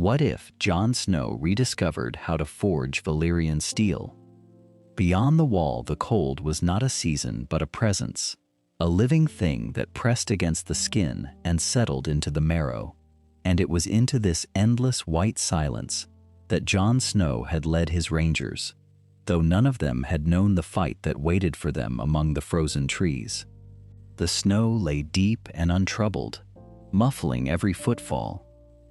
What if Jon Snow rediscovered how to forge Valyrian steel? Beyond the wall, the cold was not a season but a presence, a living thing that pressed against the skin and settled into the marrow. And it was into this endless white silence that Jon Snow had led his rangers, though none of them had known the fight that waited for them among the frozen trees. The snow lay deep and untroubled, muffling every footfall,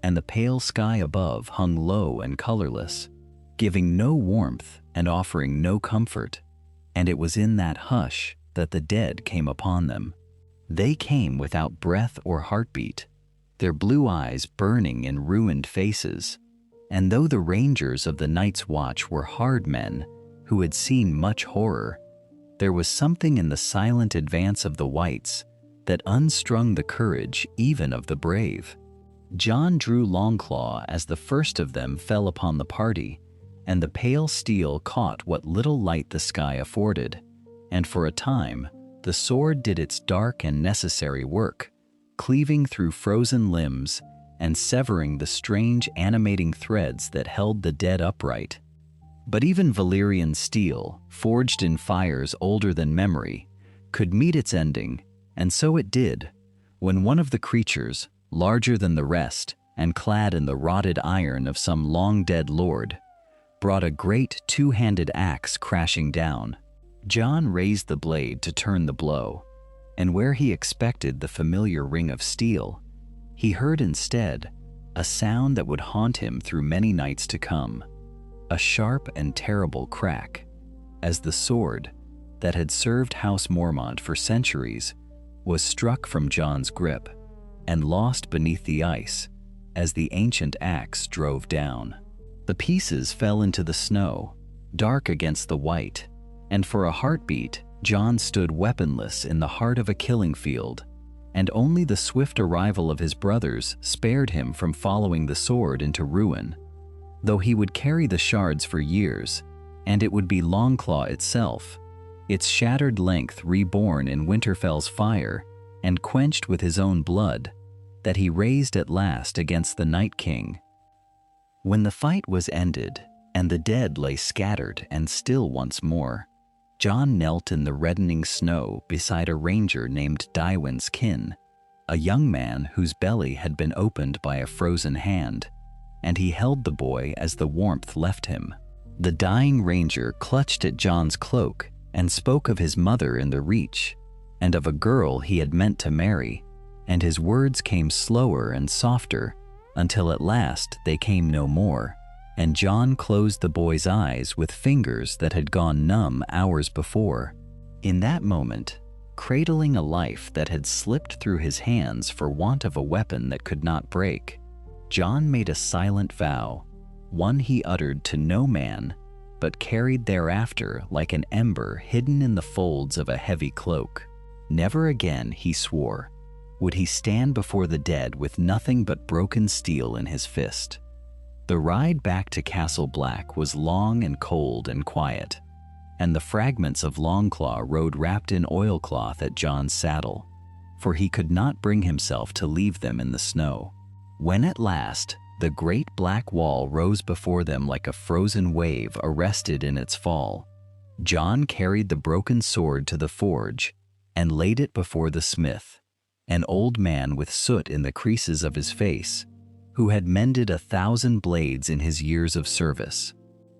and the pale sky above hung low and colorless, giving no warmth and offering no comfort. And it was in that hush that the dead came upon them. They came without breath or heartbeat, their blue eyes burning in ruined faces. And though the rangers of the Night's Watch were hard men who had seen much horror, there was something in the silent advance of the Whites that unstrung the courage even of the brave. Jon drew Longclaw as the first of them fell upon the party, and the pale steel caught what little light the sky afforded, and for a time the sword did its dark and necessary work, cleaving through frozen limbs and severing the strange animating threads that held the dead upright. But even Valyrian steel, forged in fires older than memory, could meet its ending, and so it did, when one of the creatures, larger than the rest and clad in the rotted iron of some long-dead lord, brought a great two-handed axe crashing down. Jon raised the blade to turn the blow, and where he expected the familiar ring of steel, he heard instead a sound that would haunt him through many nights to come. A sharp and terrible crack, as the sword that had served House Mormont for centuries was struck from Jon's grip and lost beneath the ice as the ancient axe drove down. The pieces fell into the snow, dark against the white, and for a heartbeat Jon stood weaponless in the heart of a killing field, and only the swift arrival of his brothers spared him from following the sword into ruin. Though he would carry the shards for years, and it would be Longclaw itself, its shattered length reborn in Winterfell's fire and quenched with his own blood, that he raised at last against the Night King. When the fight was ended and the dead lay scattered and still once more, Jon knelt in the reddening snow beside a ranger named Dywyn's kin, a young man whose belly had been opened by a frozen hand, and he held the boy as the warmth left him. The dying ranger clutched at Jon's cloak and spoke of his mother in the Reach, and of a girl he had meant to marry, and his words came slower and softer, until at last they came no more, and Jon closed the boy's eyes with fingers that had gone numb hours before. In that moment, cradling a life that had slipped through his hands for want of a weapon that could not break, Jon made a silent vow, one he uttered to no man, but carried thereafter like an ember hidden in the folds of a heavy cloak. Never again, he swore, would he stand before the dead with nothing but broken steel in his fist. The ride back to Castle Black was long and cold and quiet, and the fragments of Longclaw rode wrapped in oilcloth at Jon's saddle, for he could not bring himself to leave them in the snow. When at last the great black wall rose before them like a frozen wave arrested in its fall, Jon carried the broken sword to the forge and laid it before the smith, an old man with soot in the creases of his face, who had mended 1,000 blades in his years of service.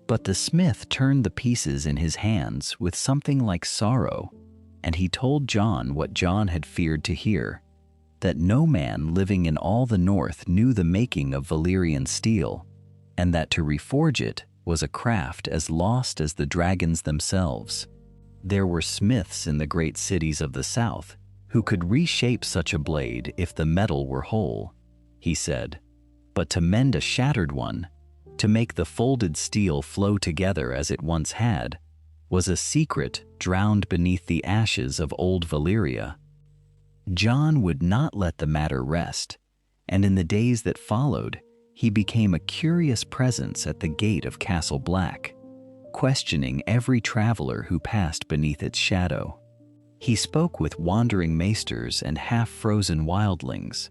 But the smith turned the pieces in his hands with something like sorrow, and he told Jon what Jon had feared to hear, that no man living in all the north knew the making of Valyrian steel, and that to reforge it was a craft as lost as the dragons themselves. There were smiths in the great cities of the south who could reshape such a blade if the metal were whole, he said, but to mend a shattered one, to make the folded steel flow together as it once had, was a secret drowned beneath the ashes of Old Valyria. Jon would not let the matter rest, and in the days that followed, he became a curious presence at the gate of Castle Black, questioning every traveler who passed beneath its shadow. He spoke with wandering maesters and half-frozen wildlings,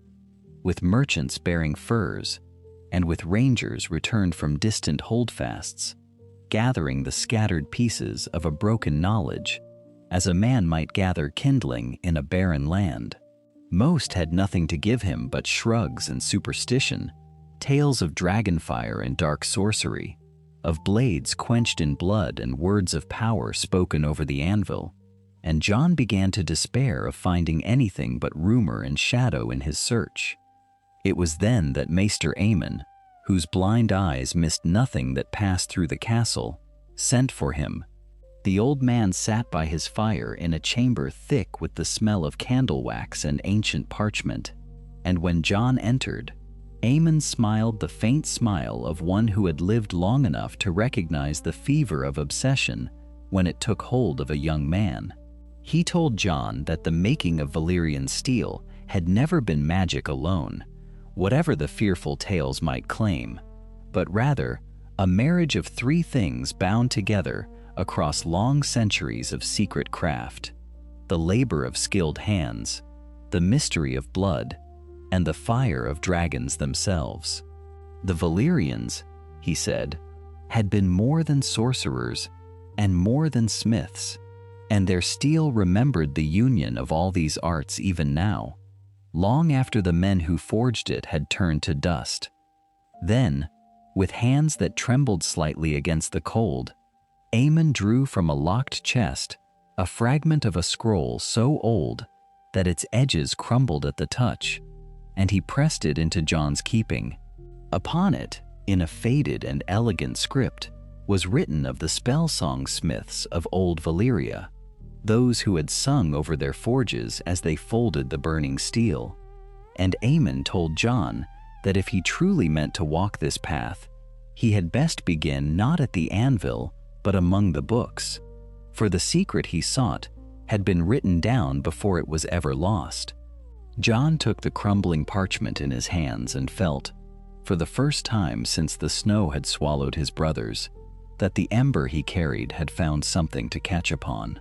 with merchants bearing furs, and with rangers returned from distant holdfasts, gathering the scattered pieces of a broken knowledge, as a man might gather kindling in a barren land. Most had nothing to give him but shrugs and superstition, tales of dragonfire and dark sorcery, of blades quenched in blood and words of power spoken over the anvil, and Jon began to despair of finding anything but rumor and shadow in his search. It was then that Maester Aemon, whose blind eyes missed nothing that passed through the castle, sent for him. The old man sat by his fire in a chamber thick with the smell of candle wax and ancient parchment, and when Jon entered, Aemon smiled the faint smile of one who had lived long enough to recognize the fever of obsession when it took hold of a young man. He told Jon that the making of Valyrian steel had never been magic alone, whatever the fearful tales might claim, but rather a marriage of three things bound together across long centuries of secret craft: the labor of skilled hands, the mystery of blood, and the fire of dragons themselves. The Valyrians, he said, had been more than sorcerers and more than smiths, and their steel remembered the union of all these arts even now, long after the men who forged it had turned to dust. Then, with hands that trembled slightly against the cold, Aemon drew from a locked chest a fragment of a scroll so old that its edges crumbled at the touch, and he pressed it into Jon's keeping. Upon it, in a faded and elegant script, was written of the spell-song smiths of Old Valyria, those who had sung over their forges as they folded the burning steel. And Aemon told Jon that if he truly meant to walk this path, he had best begin not at the anvil, but among the books, for the secret he sought had been written down before it was ever lost. Jon took the crumbling parchment in his hands and felt, for the first time since the snow had swallowed his brothers, that the ember he carried had found something to catch upon.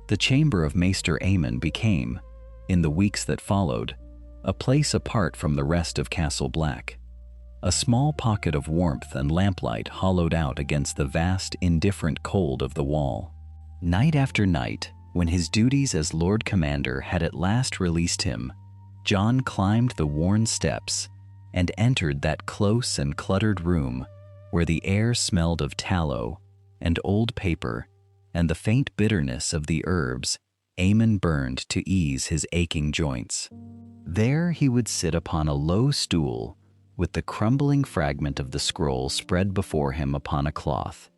The chamber of Maester Aemon became, in the weeks that followed, a place apart from the rest of Castle Black, a small pocket of warmth and lamplight hollowed out against the vast, indifferent cold of the wall. Night after night, when his duties as Lord Commander had at last released him, Jon climbed the worn steps and entered that close and cluttered room where the air smelled of tallow and old paper and the faint bitterness of the herbs Aemon burned to ease his aching joints. There he would sit upon a low stool with the crumbling fragment of the scroll spread before him upon a cloth,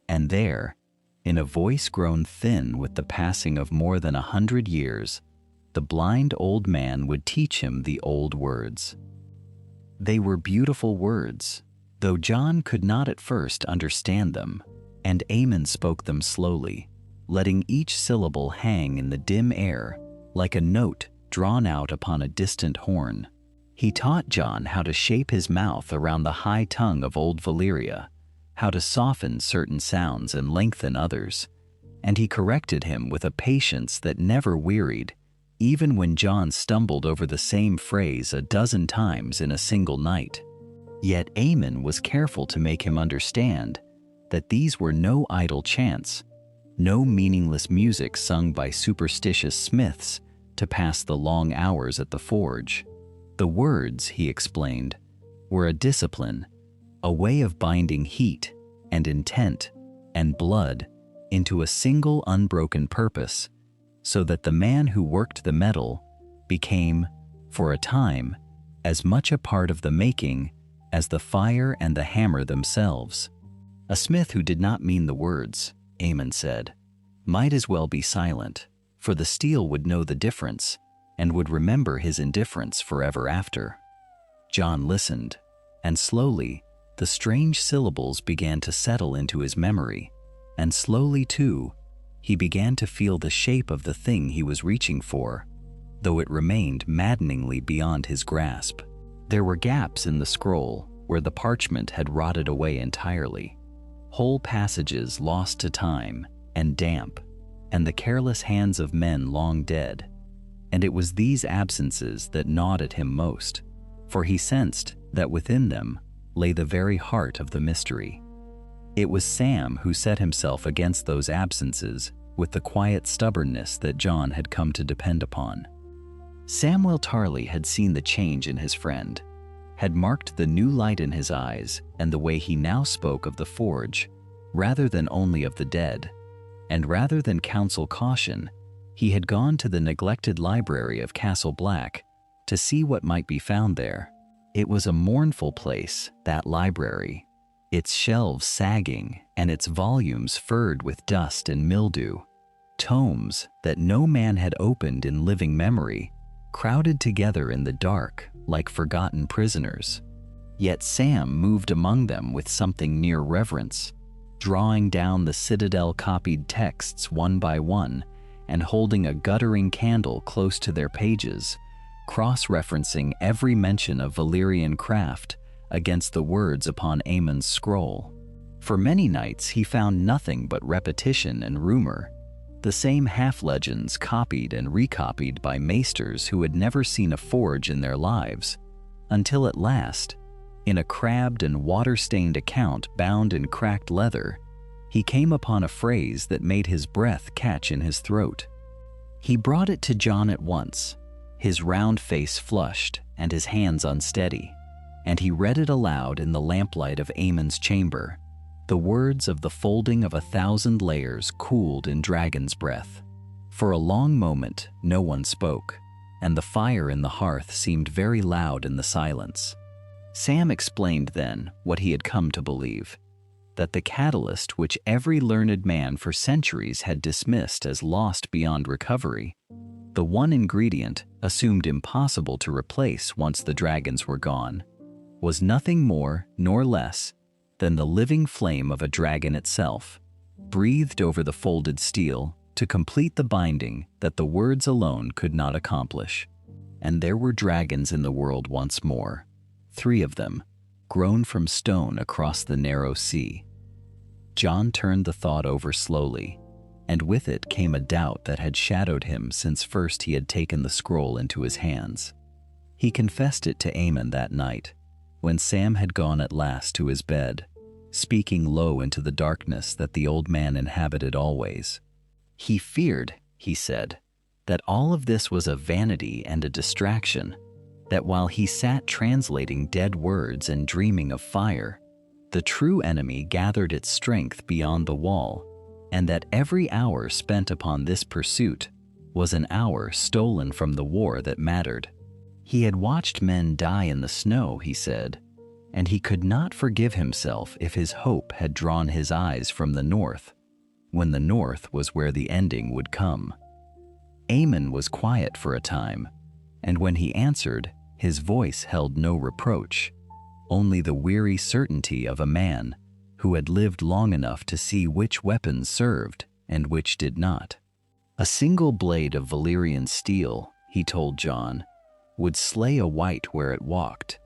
and there, in a voice grown thin with the passing of more than 100 years, the blind old man would teach him the old words. They were beautiful words, though Jon could not at first understand them, and Aemon spoke them slowly, letting each syllable hang in the dim air like a note drawn out upon a distant horn. He taught Jon how to shape his mouth around the high tongue of Old Valyria, how to soften certain sounds and lengthen others, and he corrected him with a patience that never wearied, even when Jon stumbled over the same phrase a dozen times in a single night. Yet Aemon was careful to make him understand that these were no idle chants, no meaningless music sung by superstitious smiths to pass the long hours at the forge. The words, he explained, were a discipline, a way of binding heat and intent and blood into a single unbroken purpose, so that the man who worked the metal became, for a time, as much a part of the making as the fire and the hammer themselves. A smith who did not mean the words, Aemon said, might as well be silent, for the steel would know the difference and would remember his indifference forever after. Jon listened, and slowly the strange syllables began to settle into his memory, and slowly, too, he began to feel the shape of the thing he was reaching for, though it remained maddeningly beyond his grasp. There were gaps in the scroll where the parchment had rotted away entirely, whole passages lost to time and damp, and the careless hands of men long dead. And it was these absences that gnawed at him most, for he sensed that within them lay the very heart of the mystery. It was Sam who set himself against those absences with the quiet stubbornness that Jon had come to depend upon. Samwell Tarly had seen the change in his friend, had marked the new light in his eyes and the way he now spoke of the forge, rather than only of the dead. And rather than counsel caution, he had gone to the neglected library of Castle Black to see what might be found there. It was a mournful place, that library, its shelves sagging and its volumes furred with dust and mildew. Tomes that no man had opened in living memory, crowded together in the dark like forgotten prisoners. Yet Sam moved among them with something near reverence, drawing down the citadel-copied texts one by one and holding a guttering candle close to their pages, cross-referencing every mention of Valyrian craft against the words upon Aemon's scroll. For many nights he found nothing but repetition and rumor, the same half-legends copied and recopied by maesters who had never seen a forge in their lives, until at last, in a crabbed and water-stained account bound in cracked leather, he came upon a phrase that made his breath catch in his throat. He brought it to Jon at once, his round face flushed and his hands unsteady, and he read it aloud in the lamplight of Aemon's chamber. The words of the folding of 1,000 layers cooled in dragon's breath. For a long moment, no one spoke, and the fire in the hearth seemed very loud in the silence. Sam explained then what he had come to believe, that the catalyst which every learned man for centuries had dismissed as lost beyond recovery, the one ingredient assumed impossible to replace once the dragons were gone, was nothing more nor less than the living flame of a dragon itself, breathed over the folded steel to complete the binding that the words alone could not accomplish. And there were dragons in the world once more, 3 of them, grown from stone across the narrow sea. Jon turned the thought over slowly, and with it came a doubt that had shadowed him since first he had taken the scroll into his hands. He confessed it to Aemon that night, when Sam had gone at last to his bed, speaking low into the darkness that the old man inhabited always. He feared, he said, that all of this was a vanity and a distraction, that while he sat translating dead words and dreaming of fire, the true enemy gathered its strength beyond the wall, and that every hour spent upon this pursuit was an hour stolen from the war that mattered. He had watched men die in the snow, he said, and he could not forgive himself if his hope had drawn his eyes from the north, when the north was where the ending would come. Aemon was quiet for a time, and when he answered, his voice held no reproach, only the weary certainty of a man who had lived long enough to see which weapons served and which did not. A single blade of Valyrian steel, he told Jon, would slay a wight where it walked,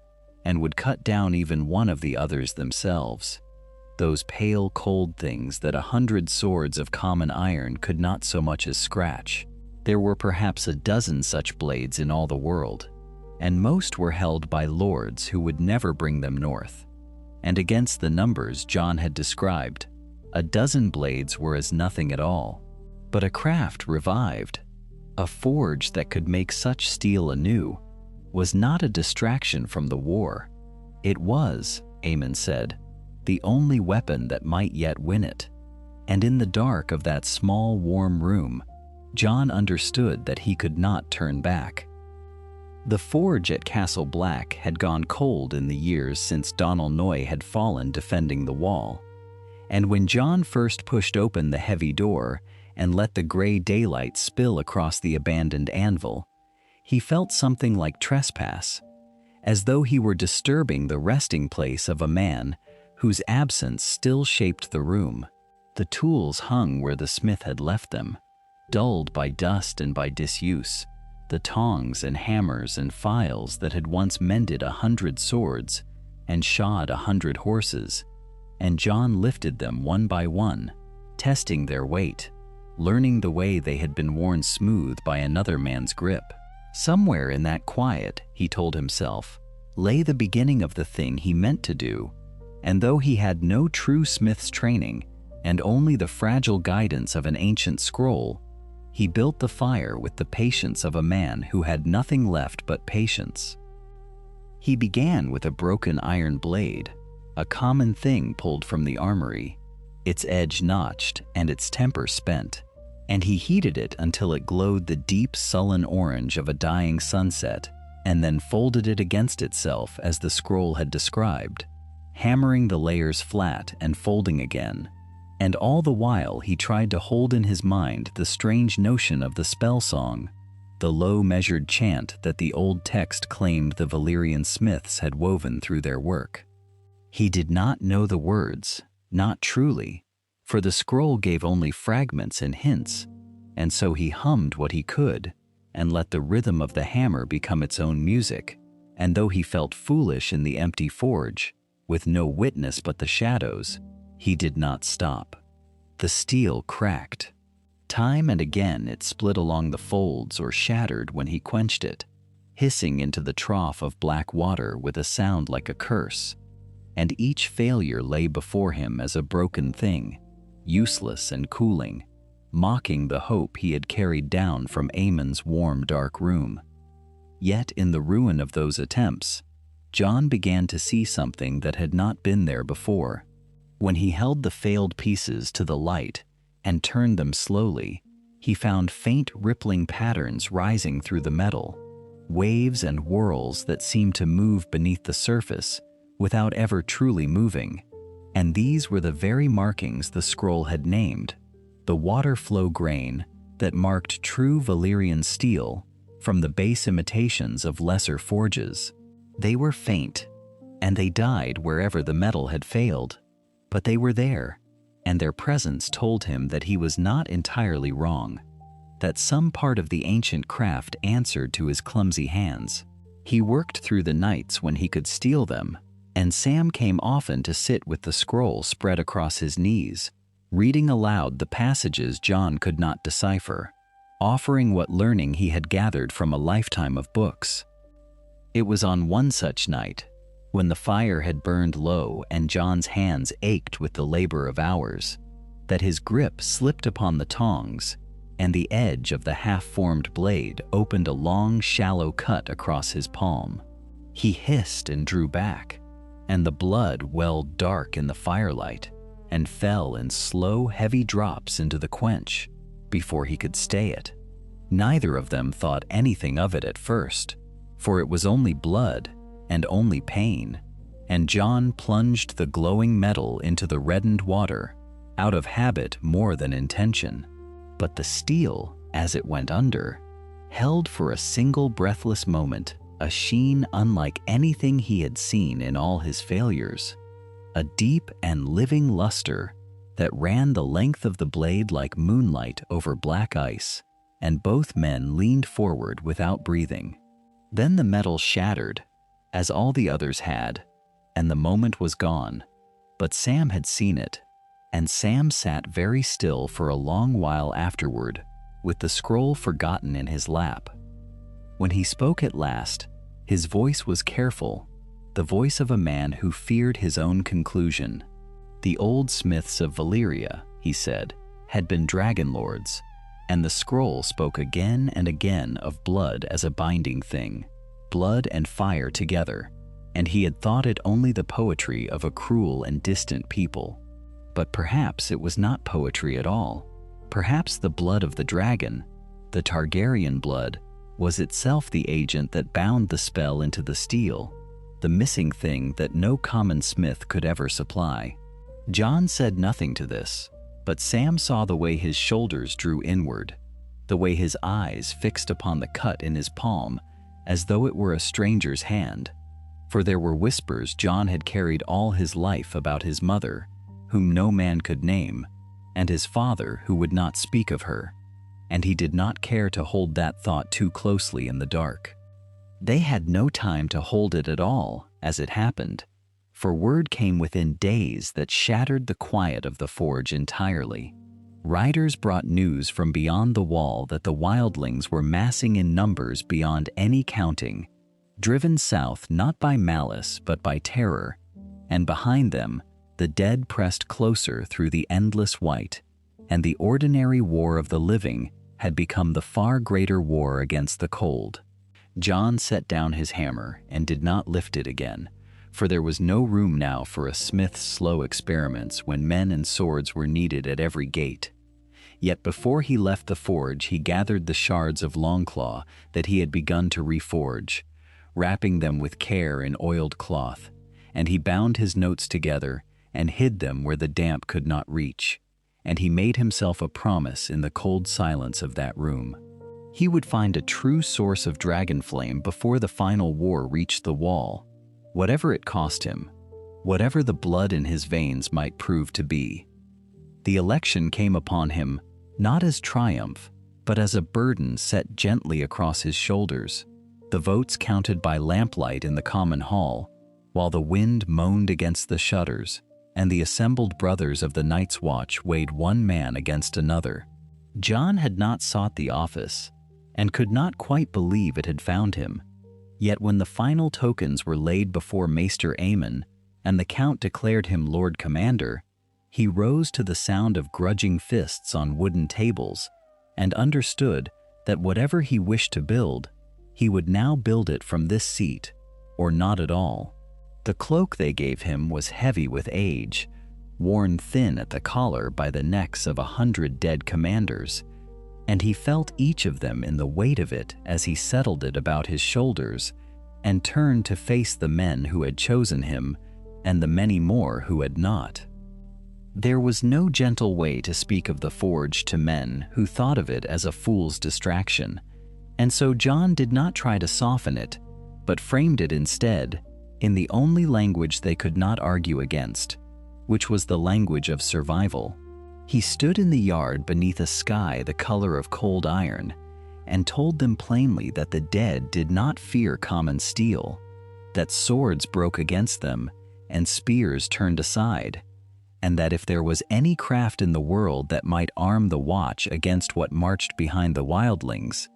and would cut down even one of the others themselves, those pale, cold things that 100 swords of common iron could not so much as scratch. There were perhaps a dozen such blades in all the world, and most were held by lords who would never bring them north. And against the numbers Jon had described, a dozen blades were as nothing at all. But a craft revived, a forge that could make such steel anew, was not a distraction from the war. It was, Aemon said, the only weapon that might yet win it. And in the dark of that small, warm room, Jon understood that he could not turn back. The forge at Castle Black had gone cold in the years since Donal Noy had fallen defending the wall, and when Jon first pushed open the heavy door and let the gray daylight spill across the abandoned anvil, he felt something like trespass, as though he were disturbing the resting place of a man whose absence still shaped the room. The tools hung where the smith had left them, dulled by dust and by disuse, the tongs and hammers and files that had once mended 100 swords and shod 100 horses, and Jon lifted them one by one, testing their weight, learning the way they had been worn smooth by another man's grip. Somewhere in that quiet, he told himself, lay the beginning of the thing he meant to do, and though he had no true smith's training and only the fragile guidance of an ancient scroll, he built the fire with the patience of a man who had nothing left but patience. He began with a broken iron blade, a common thing pulled from the armory, its edge notched and its temper spent, and he heated it until it glowed the deep sullen orange of a dying sunset, and then folded it against itself as the scroll had described, hammering the layers flat and folding again. And all the while he tried to hold in his mind the strange notion of the spell song, the low measured chant that the old text claimed the Valyrian smiths had woven through their work. He did not know the words, not truly, for the scroll gave only fragments and hints, and so he hummed what he could and let the rhythm of the hammer become its own music, and though he felt foolish in the empty forge, with no witness but the shadows, he did not stop. The steel cracked. Time and again it split along the folds or shattered when he quenched it, hissing into the trough of black water with a sound like a curse, and each failure lay before him as a broken thing, useless and cooling, mocking the hope he had carried down from Aemon's warm dark room. Yet in the ruin of those attempts, Jon began to see something that had not been there before. When he held the failed pieces to the light and turned them slowly, he found faint rippling patterns rising through the metal, waves and whirls that seemed to move beneath the surface without ever truly moving. And these were the very markings the scroll had named, the water flow grain that marked true Valyrian steel from the base imitations of lesser forges. They were faint, and they died wherever the metal had failed. But they were there, and their presence told him that he was not entirely wrong, that some part of the ancient craft answered to his clumsy hands. He worked through the nights when he could steal them, and Sam came often to sit with the scroll spread across his knees, reading aloud the passages Jon could not decipher, offering what learning he had gathered from a lifetime of books. It was on one such night, when the fire had burned low and Jon's hands ached with the labor of hours, that his grip slipped upon the tongs, and the edge of the half-formed blade opened a long, shallow cut across his palm. He hissed and drew back, and the blood welled dark in the firelight and fell in slow, heavy drops into the quench before he could stay it. Neither of them thought anything of it at first, for it was only blood and only pain, and Jon plunged the glowing metal into the reddened water, out of habit more than intention. But the steel, as it went under, held for a single breathless moment a sheen unlike anything he had seen in all his failures, a deep and living luster that ran the length of the blade like moonlight over black ice, and both men leaned forward without breathing. Then the metal shattered, as all the others had, and the moment was gone. But Sam had seen it, and Sam sat very still for a long while afterward, with the scroll forgotten in his lap. When he spoke at last, his voice was careful, the voice of a man who feared his own conclusion. The old smiths of Valyria, he said, had been dragon lords, and the scroll spoke again and again of blood as a binding thing, blood and fire together, and he had thought it only the poetry of a cruel and distant people. But perhaps it was not poetry at all. Perhaps the blood of the dragon, the Targaryen blood, was itself the agent that bound the spell into the steel, the missing thing that no common smith could ever supply. Jon said nothing to this, but Sam saw the way his shoulders drew inward, the way his eyes fixed upon the cut in his palm, as though it were a stranger's hand. For there were whispers Jon had carried all his life about his mother, whom no man could name, and his father who would not speak of her, and he did not care to hold that thought too closely in the dark. They had no time to hold it at all, as it happened, for word came within days that shattered the quiet of the forge entirely. Riders brought news from beyond the wall that the wildlings were massing in numbers beyond any counting, driven south not by malice but by terror, and behind them the dead pressed closer through the endless white, and the ordinary war of the living had become the far greater war against the cold. Jon set down his hammer and did not lift it again, for there was no room now for a smith's slow experiments when men and swords were needed at every gate. Yet before he left the forge he gathered the shards of Longclaw that he had begun to reforge, wrapping them with care in oiled cloth, and he bound his notes together and hid them where the damp could not reach, and he made himself a promise in the cold silence of that room. He would find a true source of dragonflame before the final war reached the wall, whatever it cost him, whatever the blood in his veins might prove to be. The election came upon him not as triumph, but as a burden set gently across his shoulders, the votes counted by lamplight in the common hall, while the wind moaned against the shutters, and the assembled brothers of the Night's Watch weighed one man against another. Jon had not sought the office, and could not quite believe it had found him. Yet when the final tokens were laid before Maester Aemon, and the Count declared him Lord Commander, he rose to the sound of grudging fists on wooden tables, and understood that whatever he wished to build, he would now build it from this seat, or not at all. The cloak they gave him was heavy with age, worn thin at the collar by the necks of 100 dead commanders, and he felt each of them in the weight of it as he settled it about his shoulders and turned to face the men who had chosen him and the many more who had not. There was no gentle way to speak of the forge to men who thought of it as a fool's distraction, and so Jon did not try to soften it, but framed it instead in the only language they could not argue against, which was the language of survival. He stood in the yard beneath a sky the color of cold iron, and told them plainly that the dead did not fear common steel, that swords broke against them and spears turned aside, and that if there was any craft in the world that might arm the watch against what marched behind the wildlings,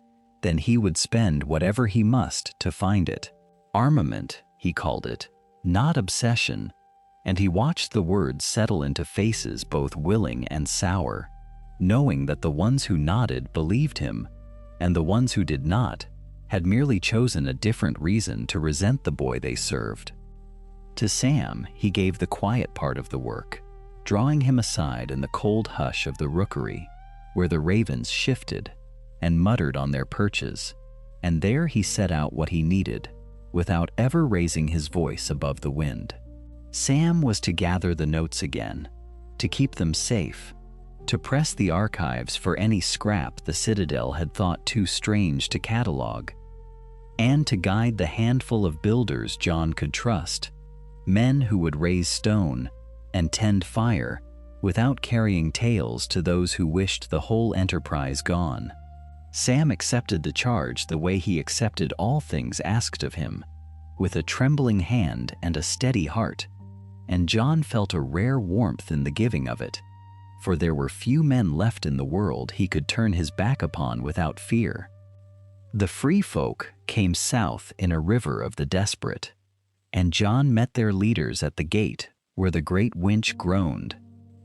then he would spend whatever he must to find it. Armament, he called it, not obsession, and he watched the words settle into faces both willing and sour, knowing that the ones who nodded believed him, and the ones who did not had merely chosen a different reason to resent the boy they served. To Sam he gave the quiet part of the work, drawing him aside in the cold hush of the rookery, where the ravens shifted and muttered on their perches, and there he set out what he needed, without ever raising his voice above the wind. Sam was to gather the notes again, to keep them safe, to press the archives for any scrap the Citadel had thought too strange to catalog, and to guide the handful of builders Jon could trust, men who would raise stone and tend fire without carrying tales to those who wished the whole enterprise gone. Sam accepted the charge the way he accepted all things asked of him, with a trembling hand and a steady heart, and Jon felt a rare warmth in the giving of it, for there were few men left in the world he could turn his back upon without fear. The free folk came south in a river of the desperate, and Jon met their leaders at the gate where the great winch groaned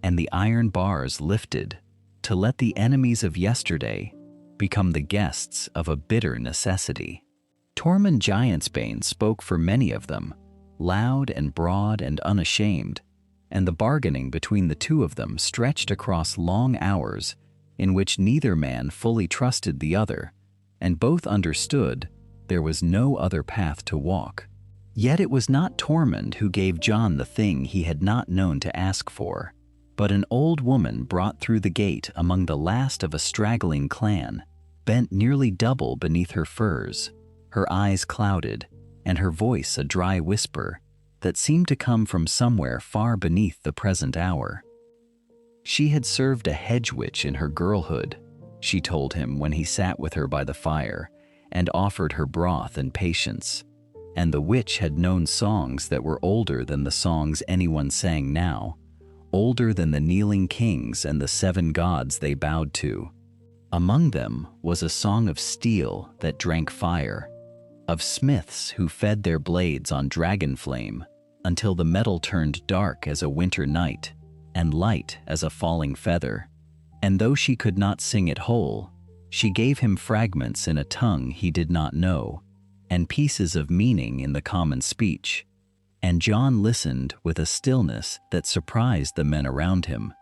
and the iron bars lifted to let the enemies of yesterday become the guests of a bitter necessity. Tormund Giantsbane spoke for many of them, loud and broad and unashamed, and the bargaining between the two of them stretched across long hours in which neither man fully trusted the other, and both understood there was no other path to walk. Yet it was not Tormund who gave Jon the thing he had not known to ask for, but an old woman brought through the gate among the last of a straggling clan, bent nearly double beneath her furs, her eyes clouded, and her voice a dry whisper that seemed to come from somewhere far beneath the present hour. She had served a hedge witch in her girlhood, she told him when he sat with her by the fire and offered her broth and patience, and the witch had known songs that were older than the songs anyone sang now, older than the kneeling kings and the 7 gods they bowed to. Among them was a song of steel that drank fire, of smiths who fed their blades on dragonflame until the metal turned dark as a winter night and light as a falling feather. And though she could not sing it whole, she gave him fragments in a tongue he did not know, and pieces of meaning in the common speech. And Jon listened with a stillness that surprised the men around him.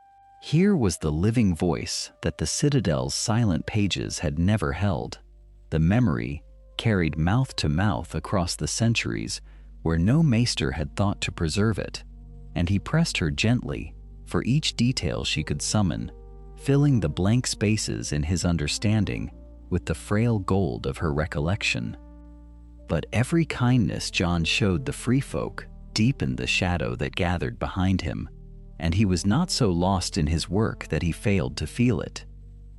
Here was the living voice that the Citadel's silent pages had never held, the memory carried mouth to mouth across the centuries where no maester had thought to preserve it. And he pressed her gently for each detail she could summon, filling the blank spaces in his understanding with the frail gold of her recollection. But every kindness Jon showed the free folk deepened the shadow that gathered behind him, and he was not so lost in his work that he failed to feel it.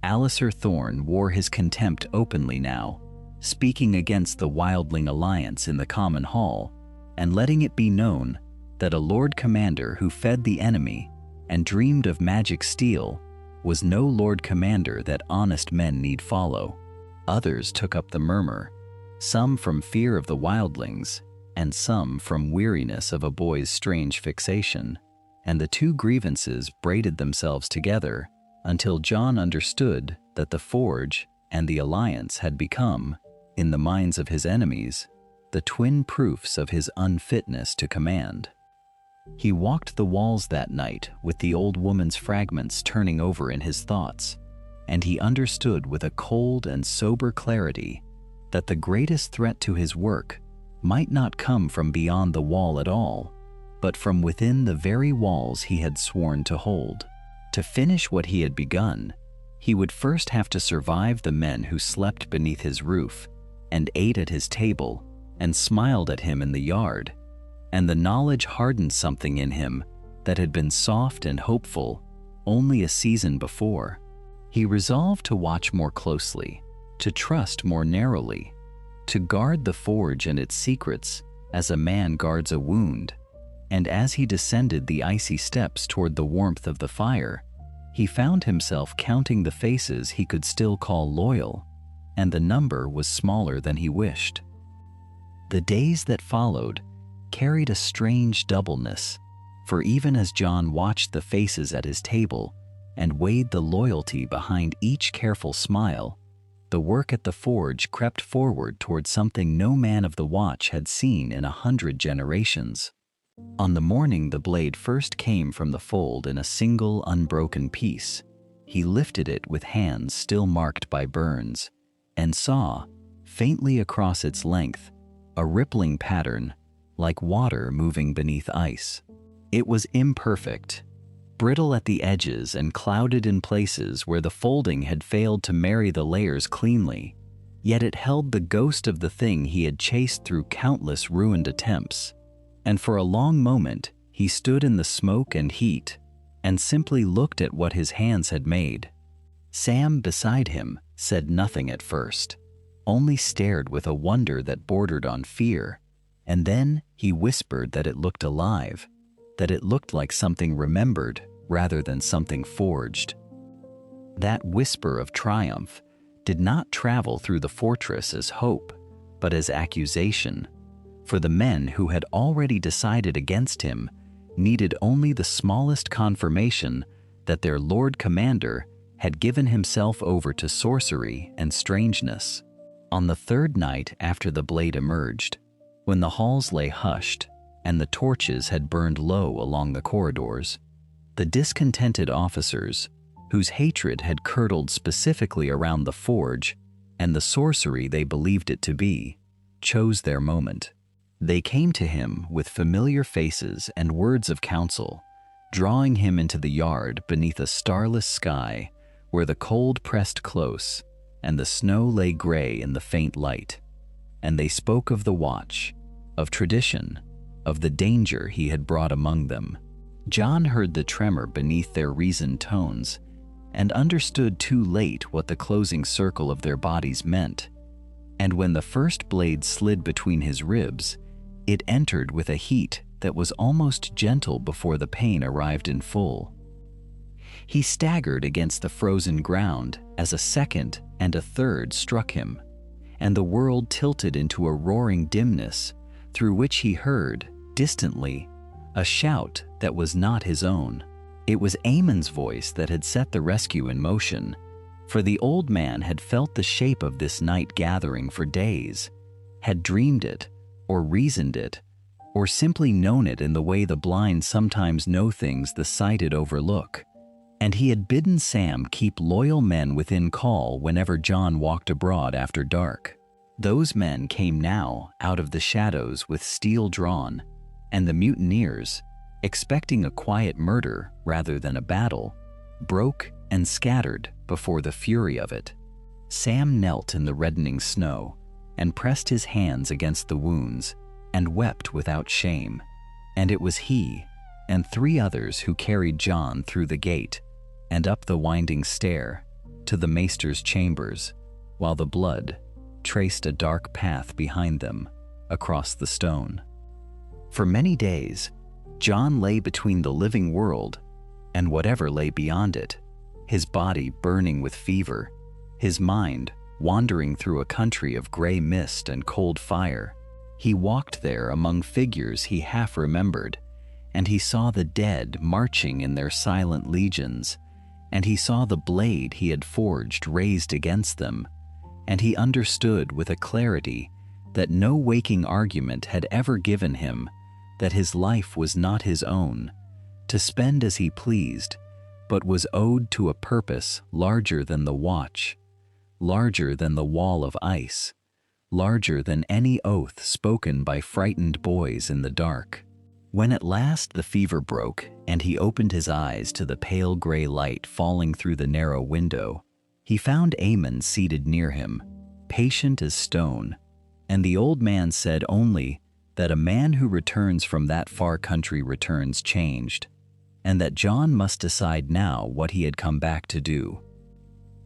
Alliser Thorne wore his contempt openly now, speaking against the wildling alliance in the common hall, and letting it be known that a lord commander who fed the enemy and dreamed of magic steel was no lord commander that honest men need follow. Others took up the murmur, some from fear of the wildlings, and some from weariness of a boy's strange fixation, and the two grievances braided themselves together until Jon understood that the forge and the alliance had become, in the minds of his enemies, the twin proofs of his unfitness to command. He walked the walls that night with the old woman's fragments turning over in his thoughts, and he understood with a cold and sober clarity that the greatest threat to his work might not come from beyond the wall at all, but from within the very walls he had sworn to hold. To finish what he had begun, he would first have to survive the men who slept beneath his roof and ate at his table and smiled at him in the yard, and the knowledge hardened something in him that had been soft and hopeful only a season before. He resolved to watch more closely, to trust more narrowly, to guard the forge and its secrets as a man guards a wound. And as he descended the icy steps toward the warmth of the fire, he found himself counting the faces he could still call loyal, and the number was smaller than he wished. The days that followed carried a strange doubleness, for even as Jon watched the faces at his table and weighed the loyalty behind each careful smile, the work at the forge crept forward toward something no man of the watch had seen in 100 generations. On the morning the blade first came from the fold in a single unbroken piece, he lifted it with hands still marked by burns, and saw, faintly across its length, a rippling pattern like water moving beneath ice. It was imperfect, brittle at the edges and clouded in places where the folding had failed to marry the layers cleanly, yet it held the ghost of the thing he had chased through countless ruined attempts. And for a long moment he stood in the smoke and heat and simply looked at what his hands had made. Sam beside him said nothing at first, only stared with a wonder that bordered on fear, and then he whispered that it looked alive, that it looked like something remembered rather than something forged. That whisper of triumph did not travel through the fortress as hope, but as accusation, for the men who had already decided against him needed only the smallest confirmation that their Lord Commander had given himself over to sorcery and strangeness. On the third night after the blade emerged, when the halls lay hushed and the torches had burned low along the corridors, the discontented officers, whose hatred had curdled specifically around the forge and the sorcery they believed it to be, chose their moment. They came to him with familiar faces and words of counsel, drawing him into the yard beneath a starless sky where the cold pressed close and the snow lay gray in the faint light. And they spoke of the watch, of tradition, of the danger he had brought among them. Jon heard the tremor beneath their reasoned tones and understood too late what the closing circle of their bodies meant. And when the first blade slid between his ribs, it entered with a heat that was almost gentle before the pain arrived in full. He staggered against the frozen ground as a second and a third struck him, and the world tilted into a roaring dimness through which he heard, distantly, a shout that was not his own. It was Aemon's voice that had set the rescue in motion, for the old man had felt the shape of this night gathering for days, had dreamed it, or reasoned it, or simply known it in the way the blind sometimes know things the sighted overlook. And he had bidden Sam keep loyal men within call whenever Jon walked abroad after dark. Those men came now out of the shadows with steel drawn, and the mutineers, expecting a quiet murder rather than a battle, broke and scattered before the fury of it. Sam knelt in the reddening snow and pressed his hands against the wounds and wept without shame, and it was he and 3 others who carried Jon through the gate and up the winding stair to the Maester's chambers, while the blood traced a dark path behind them across the stone. For many days, Jon lay between the living world and whatever lay beyond it, his body burning with fever, his mind wandering through a country of gray mist and cold fire. He walked there among figures he half remembered, and he saw the dead marching in their silent legions, and he saw the blade he had forged raised against them, and he understood with a clarity that no waking argument had ever given him that his life was not his own, to spend as he pleased, but was owed to a purpose larger than the watch, larger than the wall of ice, larger than any oath spoken by frightened boys in the dark. When at last the fever broke and he opened his eyes to the pale gray light falling through the narrow window, he found Aemon seated near him, patient as stone, and the old man said only that a man who returns from that far country returns changed, and that Jon must decide now what he had come back to do.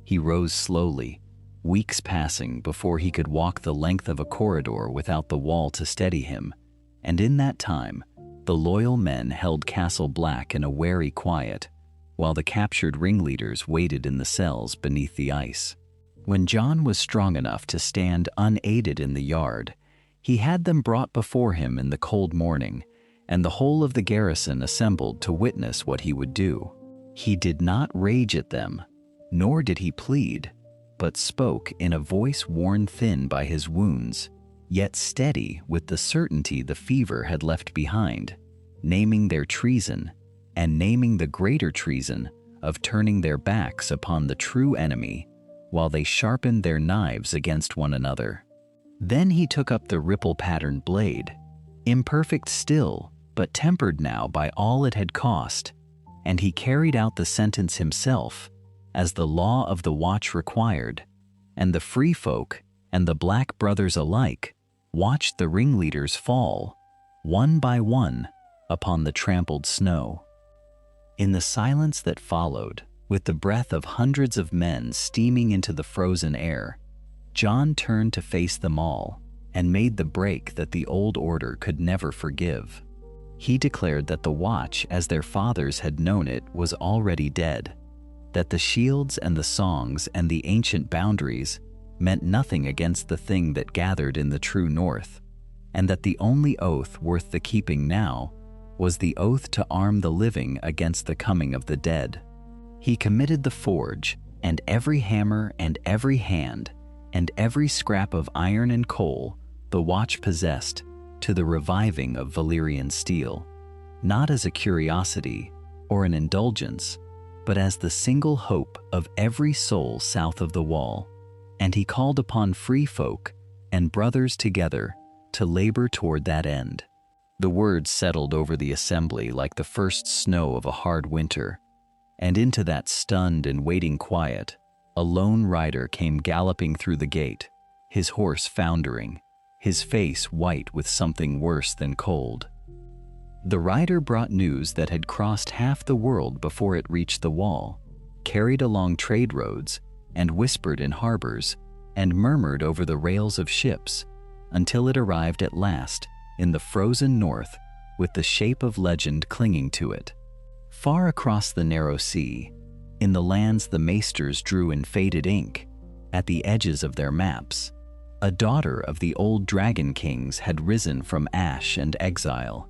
He rose slowly, weeks passing before he could walk the length of a corridor without the wall to steady him, and in that time, the loyal men held Castle Black in a wary quiet, while the captured ringleaders waited in the cells beneath the ice. When Jon was strong enough to stand unaided in the yard, he had them brought before him in the cold morning, and the whole of the garrison assembled to witness what he would do. He did not rage at them, nor did he plead, but spoke in a voice worn thin by his wounds, yet steady with the certainty the fever had left behind, naming their treason, and naming the greater treason of turning their backs upon the true enemy while they sharpened their knives against one another. Then he took up the ripple-patterned blade, imperfect still, but tempered now by all it had cost, and he carried out the sentence himself, as the law of the watch required, and the free folk and the black brothers alike watched the ringleaders fall, one by one, upon the trampled snow. In the silence that followed, with the breath of hundreds of men steaming into the frozen air, Jon turned to face them all and made the break that the old order could never forgive. He declared that the watch, as their fathers had known it, was already dead, that the shields and the songs and the ancient boundaries meant nothing against the thing that gathered in the true north, and that the only oath worth the keeping now was the oath to arm the living against the coming of the dead. He committed the forge, and every hammer and every hand, and every scrap of iron and coal the watch possessed, to the reviving of Valyrian steel, not as a curiosity or an indulgence, but as the single hope of every soul south of the wall. And he called upon free folk and brothers together to labor toward that end. The words settled over the assembly like the first snow of a hard winter, and into that stunned and waiting quiet, a lone rider came galloping through the gate, his horse foundering, his face white with something worse than cold. The rider brought news that had crossed half the world before it reached the wall, carried along trade roads, and whispered in harbors, and murmured over the rails of ships, until it arrived at last in the frozen north with the shape of legend clinging to it. Far across the narrow sea, in the lands the Maesters drew in faded ink, at the edges of their maps, A daughter of the old dragon kings had risen from ash and exile,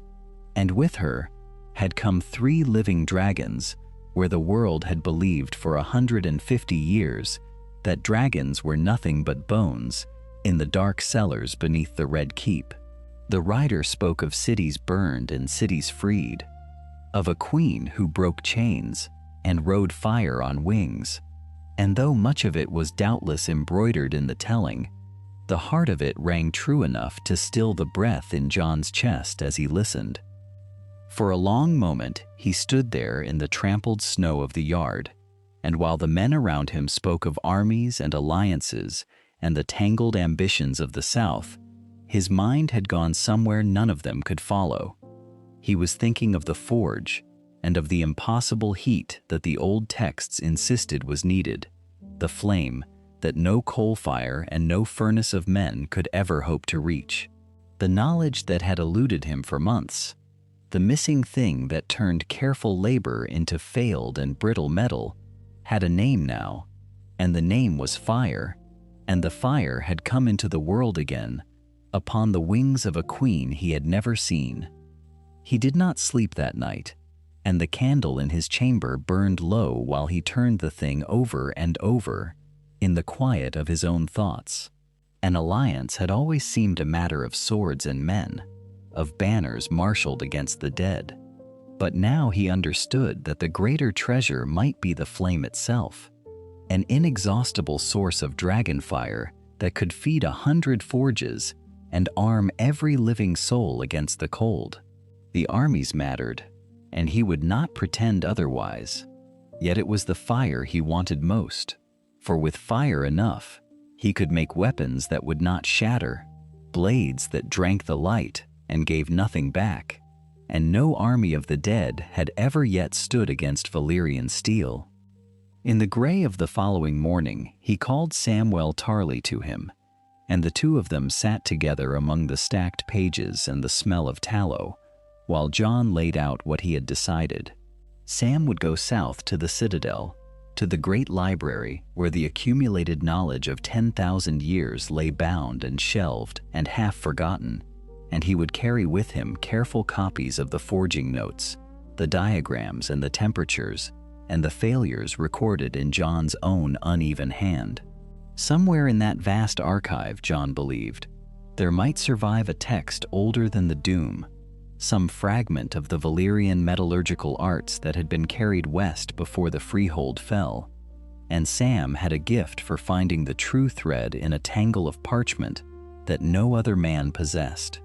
and with her had come 3 living dragons, where the world had believed for 150 years that dragons were nothing but bones in the dark cellars beneath the Red Keep. The rider spoke of cities burned and cities freed, of a queen who broke chains and rode fire on wings, and though much of it was doubtless embroidered in the telling, the heart of it rang true enough to still the breath in Jon's chest as he listened. For a long moment he stood there in the trampled snow of the yard, and while the men around him spoke of armies and alliances and the tangled ambitions of the South, his mind had gone somewhere none of them could follow. He was thinking of the forge and of the impossible heat that the old texts insisted was needed, the flame that no coal fire and no furnace of men could ever hope to reach, the knowledge that had eluded him for months, the missing thing that turned careful labor into failed and brittle metal, had a name now, and the name was fire, and the fire had come into the world again, upon the wings of a queen he had never seen. He did not sleep that night, and the candle in his chamber burned low while he turned the thing over and over, in the quiet of his own thoughts. An alliance had always seemed a matter of swords and men, of banners marshaled against the dead. But now he understood that the greater treasure might be the flame itself, an inexhaustible source of dragon fire that could feed 100 forges and arm every living soul against the cold. The armies mattered, and he would not pretend otherwise. Yet it was the fire he wanted most, for with fire enough, he could make weapons that would not shatter, blades that drank the light and gave nothing back, and no army of the dead had ever yet stood against Valyrian steel. In the gray of the following morning, he called Samwell Tarly to him, and the two of them sat together among the stacked pages and the smell of tallow, while Jon laid out what he had decided. Sam would go south to the Citadel, to the great library where the accumulated knowledge of 10,000 years lay bound and shelved and half forgotten, and he would carry with him careful copies of the forging notes, the diagrams and the temperatures, and the failures recorded in Jon's own uneven hand. Somewhere in that vast archive, Jon believed, there might survive a text older than the Doom, some fragment of the Valyrian metallurgical arts that had been carried west before the freehold fell, and Sam had a gift for finding the true thread in a tangle of parchment that no other man possessed.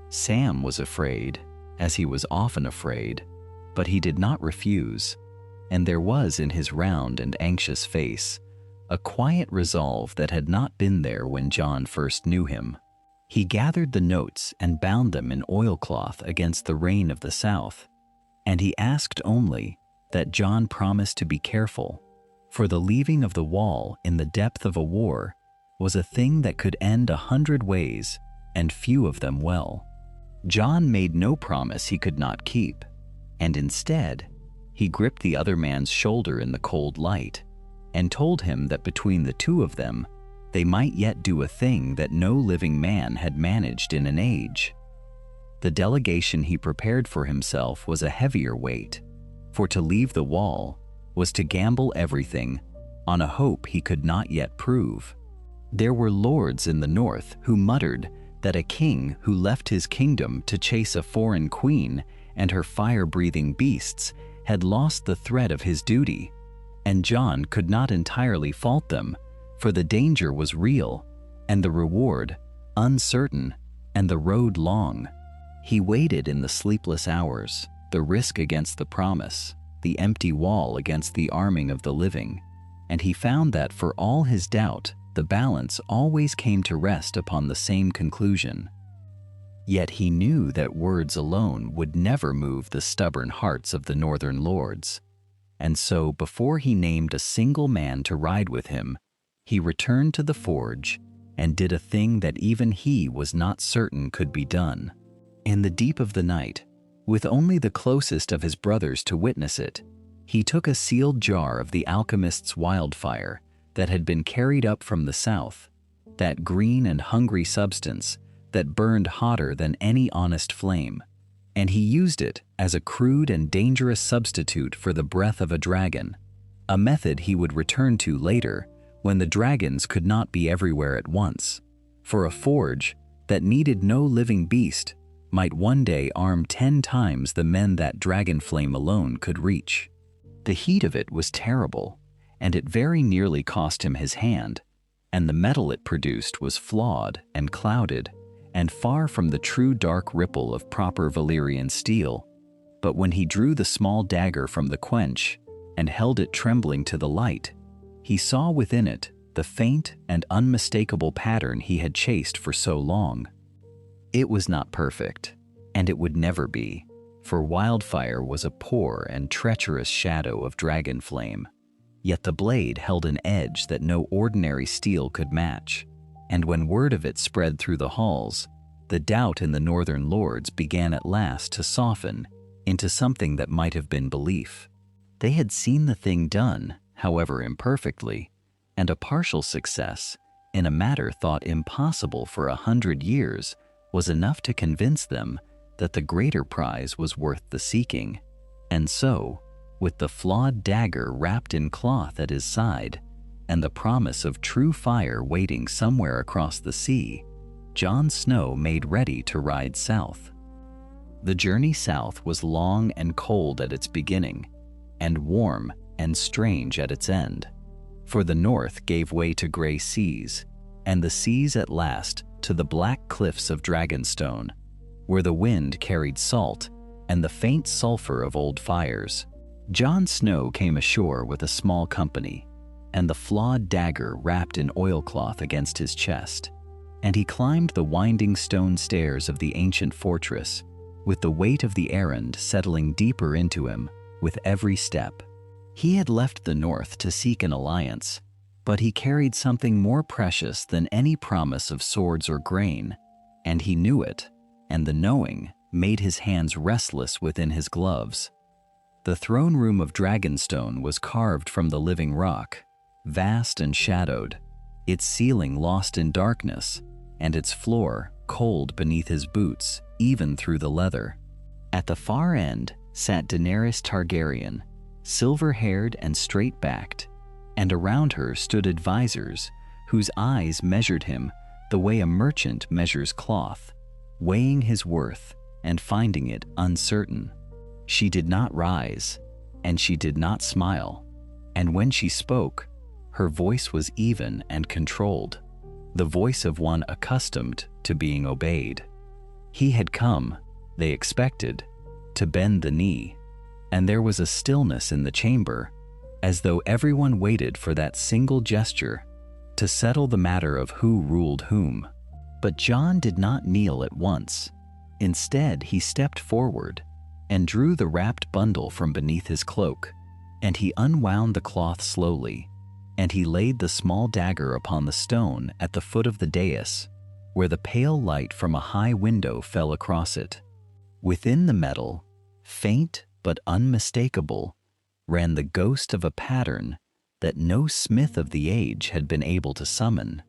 Sam was afraid, as he was often afraid, but he did not refuse, and there was in his round and anxious face a quiet resolve that had not been there when Jon first knew him. He gathered the notes and bound them in oilcloth against the rain of the south, and he asked only that Jon promise to be careful, for the leaving of the wall in the depth of a war was a thing that could end 100 ways, and few of them well. Jon made no promise he could not keep, and instead, he gripped the other man's shoulder in the cold light, and told him that between the two of them, they might yet do a thing that no living man had managed in an age. The delegation he prepared for himself was a heavier weight, for to leave the wall was to gamble everything on a hope he could not yet prove. There were lords in the north who muttered that a king who left his kingdom to chase a foreign queen and her fire-breathing beasts had lost the thread of his duty, and Jon could not entirely fault them, for the danger was real, and the reward uncertain, and the road long. He waited in the sleepless hours, the risk against the promise, the empty wall against the arming of the living, and he found that for all his doubt, the balance always came to rest upon the same conclusion. Yet he knew that words alone would never move the stubborn hearts of the northern lords, and so before he named a single man to ride with him, he returned to the forge and did a thing that even he was not certain could be done. In the deep of the night, with only the closest of his brothers to witness it, he took a sealed jar of the alchemist's wildfire that had been carried up from the south, that green and hungry substance that burned hotter than any honest flame, and he used it as a crude and dangerous substitute for the breath of a dragon, a method he would return to later when the dragons could not be everywhere at once, for a forge that needed no living beast might one day arm 10 times the men that dragonflame alone could reach. The heat of it was terrible, and it very nearly cost him his hand, and the metal it produced was flawed and clouded, and far from the true dark ripple of proper Valyrian steel. But when he drew the small dagger from the quench and held it trembling to the light, he saw within it the faint and unmistakable pattern he had chased for so long. It was not perfect, and it would never be, for wildfire was a poor and treacherous shadow of dragonflame. Yet the blade held an edge that no ordinary steel could match, and when word of it spread through the halls, the doubt in the northern lords began at last to soften into something that might have been belief. They had seen the thing done, however imperfectly, and a partial success in a matter thought impossible for 100 years was enough to convince them that the greater prize was worth the seeking. And so, with the flawed dagger wrapped in cloth at his side, and the promise of true fire waiting somewhere across the sea, Jon Snow made ready to ride south. The journey south was long and cold at its beginning, and warm and strange at its end. For the north gave way to gray seas, and the seas at last to the black cliffs of Dragonstone, where the wind carried salt and the faint sulfur of old fires. Jon Snow came ashore with a small company, and the flawed dagger wrapped in oilcloth against his chest, and he climbed the winding stone stairs of the ancient fortress, with the weight of the errand settling deeper into him with every step. He had left the north to seek an alliance, but he carried something more precious than any promise of swords or grain, and he knew it, and the knowing made his hands restless within his gloves. The throne room of Dragonstone was carved from the living rock, vast and shadowed, its ceiling lost in darkness, and its floor cold beneath his boots, even through the leather. At the far end sat Daenerys Targaryen, silver-haired and straight-backed, and around her stood advisors whose eyes measured him the way a merchant measures cloth, weighing his worth and finding it uncertain. She did not rise, and she did not smile, and when she spoke, her voice was even and controlled, the voice of one accustomed to being obeyed. He had come, they expected, to bend the knee, and there was a stillness in the chamber, as though everyone waited for that single gesture to settle the matter of who ruled whom. But Jon did not kneel at once. Instead, he stepped forward and drew the wrapped bundle from beneath his cloak, and he unwound the cloth slowly, and he laid the small dagger upon the stone at the foot of the dais, where the pale light from a high window fell across it. Within the metal, faint but unmistakable, ran the ghost of a pattern that no smith of the age had been able to summon.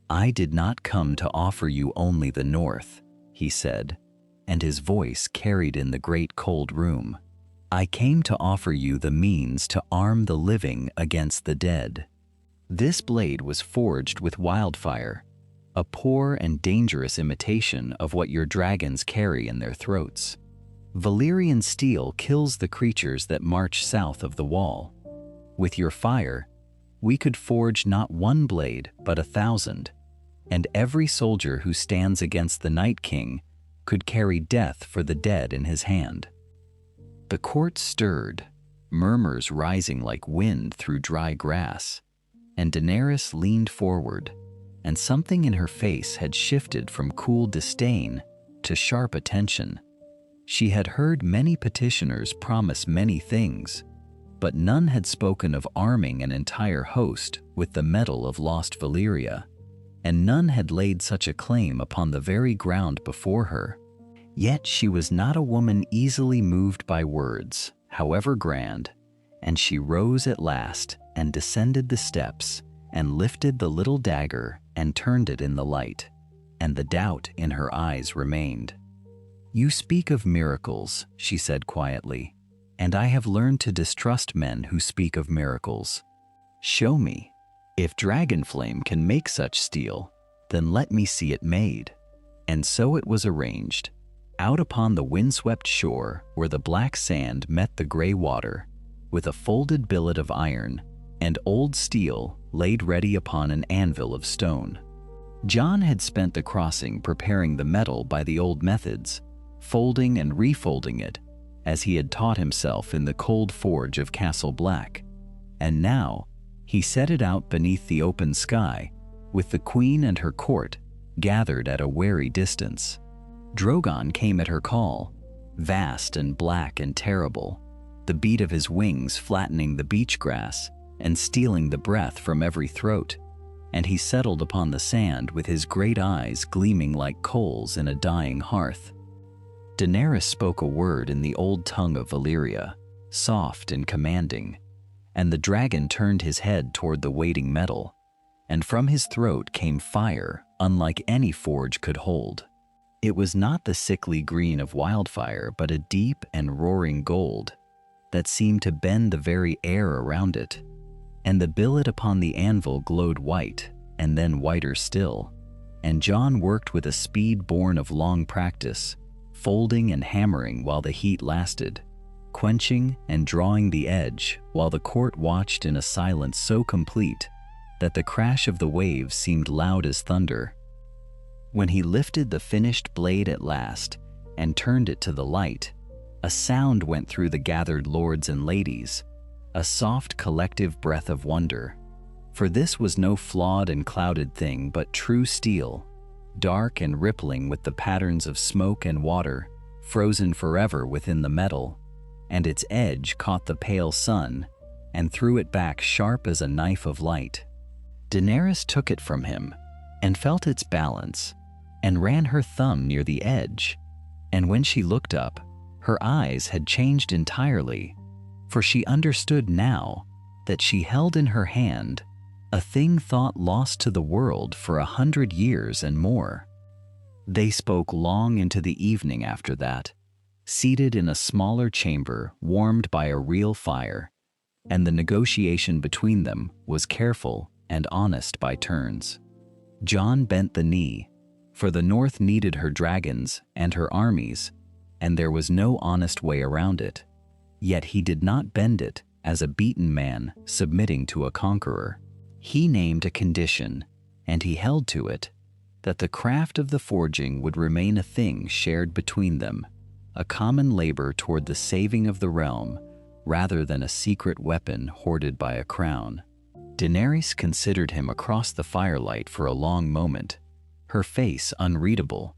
"I did not come to offer you only the north," he said, and his voice carried in the great cold room. "I came to offer you the means to arm the living against the dead." This blade was forged with wildfire, a poor and dangerous imitation of what your dragons carry in their throats. Valyrian steel kills the creatures that march south of the wall. With your fire, we could forge not one blade but 1,000, and every soldier who stands against the Night King could carry death for the dead in his hand. The court stirred, murmurs rising like wind through dry grass, and Daenerys leaned forward, and something in her face had shifted from cool disdain to sharp attention. She had heard many petitioners promise many things, but none had spoken of arming an entire host with the metal of lost Valyria, and none had laid such a claim upon the very ground before her. Yet she was not a woman easily moved by words, however grand, and she rose at last and descended the steps, and lifted the little dagger and turned it in the light, and the doubt in her eyes remained. "You speak of miracles," she said quietly, "and I have learned to distrust men who speak of miracles. Show me. If dragonflame can make such steel, then let me see it made." And so it was arranged. Out upon the windswept shore where the black sand met the gray water, with a folded billet of iron and old steel laid ready upon an anvil of stone. Jon had spent the crossing preparing the metal by the old methods, folding and refolding it, as he had taught himself in the cold forge of Castle Black. And now he set it out beneath the open sky, with the queen and her court gathered at a wary distance. Drogon came at her call, vast and black and terrible, the beat of his wings flattening the beach grass and stealing the breath from every throat, and he settled upon the sand with his great eyes gleaming like coals in a dying hearth. Daenerys spoke a word in the old tongue of Valyria, soft and commanding, and the dragon turned his head toward the waiting metal, and from his throat came fire unlike any forge could hold. It was not the sickly green of wildfire, but a deep and roaring gold that seemed to bend the very air around it. And the billet upon the anvil glowed white, and then whiter still, and Jon worked with a speed born of long practice, folding and hammering while the heat lasted, quenching and drawing the edge while the court watched in a silence so complete that the crash of the waves seemed loud as thunder. When he lifted the finished blade at last and turned it to the light, a sound went through the gathered lords and ladies, a soft collective breath of wonder. For this was no flawed and clouded thing but true steel, dark and rippling with the patterns of smoke and water, frozen forever within the metal, and its edge caught the pale sun and threw it back sharp as a knife of light. Daenerys took it from him and felt its balance and ran her thumb near the edge, and when she looked up, her eyes had changed entirely, for she understood now that she held in her hand a thing thought lost to the world for 100 years and more. They spoke long into the evening after that, seated in a smaller chamber warmed by a real fire, and the negotiation between them was careful and honest by turns. Jon bent the knee, for the North needed her dragons and her armies, and there was no honest way around it. Yet he did not bend it as a beaten man submitting to a conqueror. He named a condition, and he held to it, that the craft of the forging would remain a thing shared between them, a common labor toward the saving of the realm, rather than a secret weapon hoarded by a crown. Daenerys considered him across the firelight for a long moment, her face unreadable,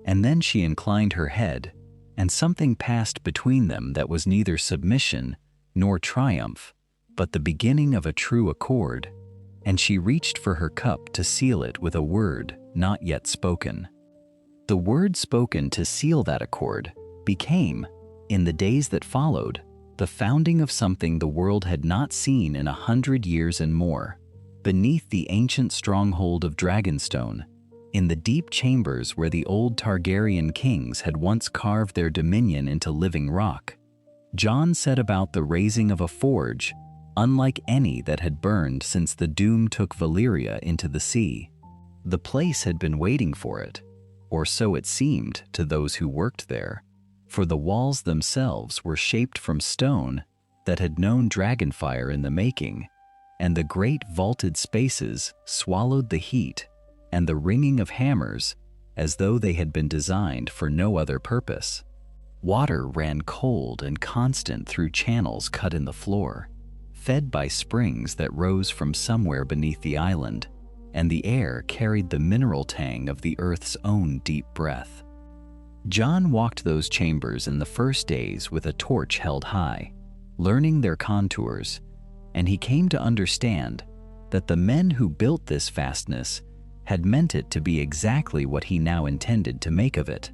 and then she inclined her head, and something passed between them that was neither submission nor triumph, but the beginning of a true accord, and she reached for her cup to seal it with a word not yet spoken. The word spoken to seal that accord became, in the days that followed, the founding of something the world had not seen in 100 years and more. Beneath the ancient stronghold of Dragonstone, in the deep chambers where the old Targaryen kings had once carved their dominion into living rock, Jon set about the raising of a forge unlike any that had burned since the doom took Valyria into the sea. The place had been waiting for it, or so it seemed to those who worked there, for the walls themselves were shaped from stone that had known dragonfire in the making, and the great vaulted spaces swallowed the heat and the ringing of hammers as though they had been designed for no other purpose. Water ran cold and constant through channels cut in the floor, fed by springs that rose from somewhere beneath the island, and the air carried the mineral tang of the earth's own deep breath. Jon walked those chambers in the first days with a torch held high, learning their contours, and he came to understand that the men who built this fastness had meant it to be exactly what he now intended to make of it.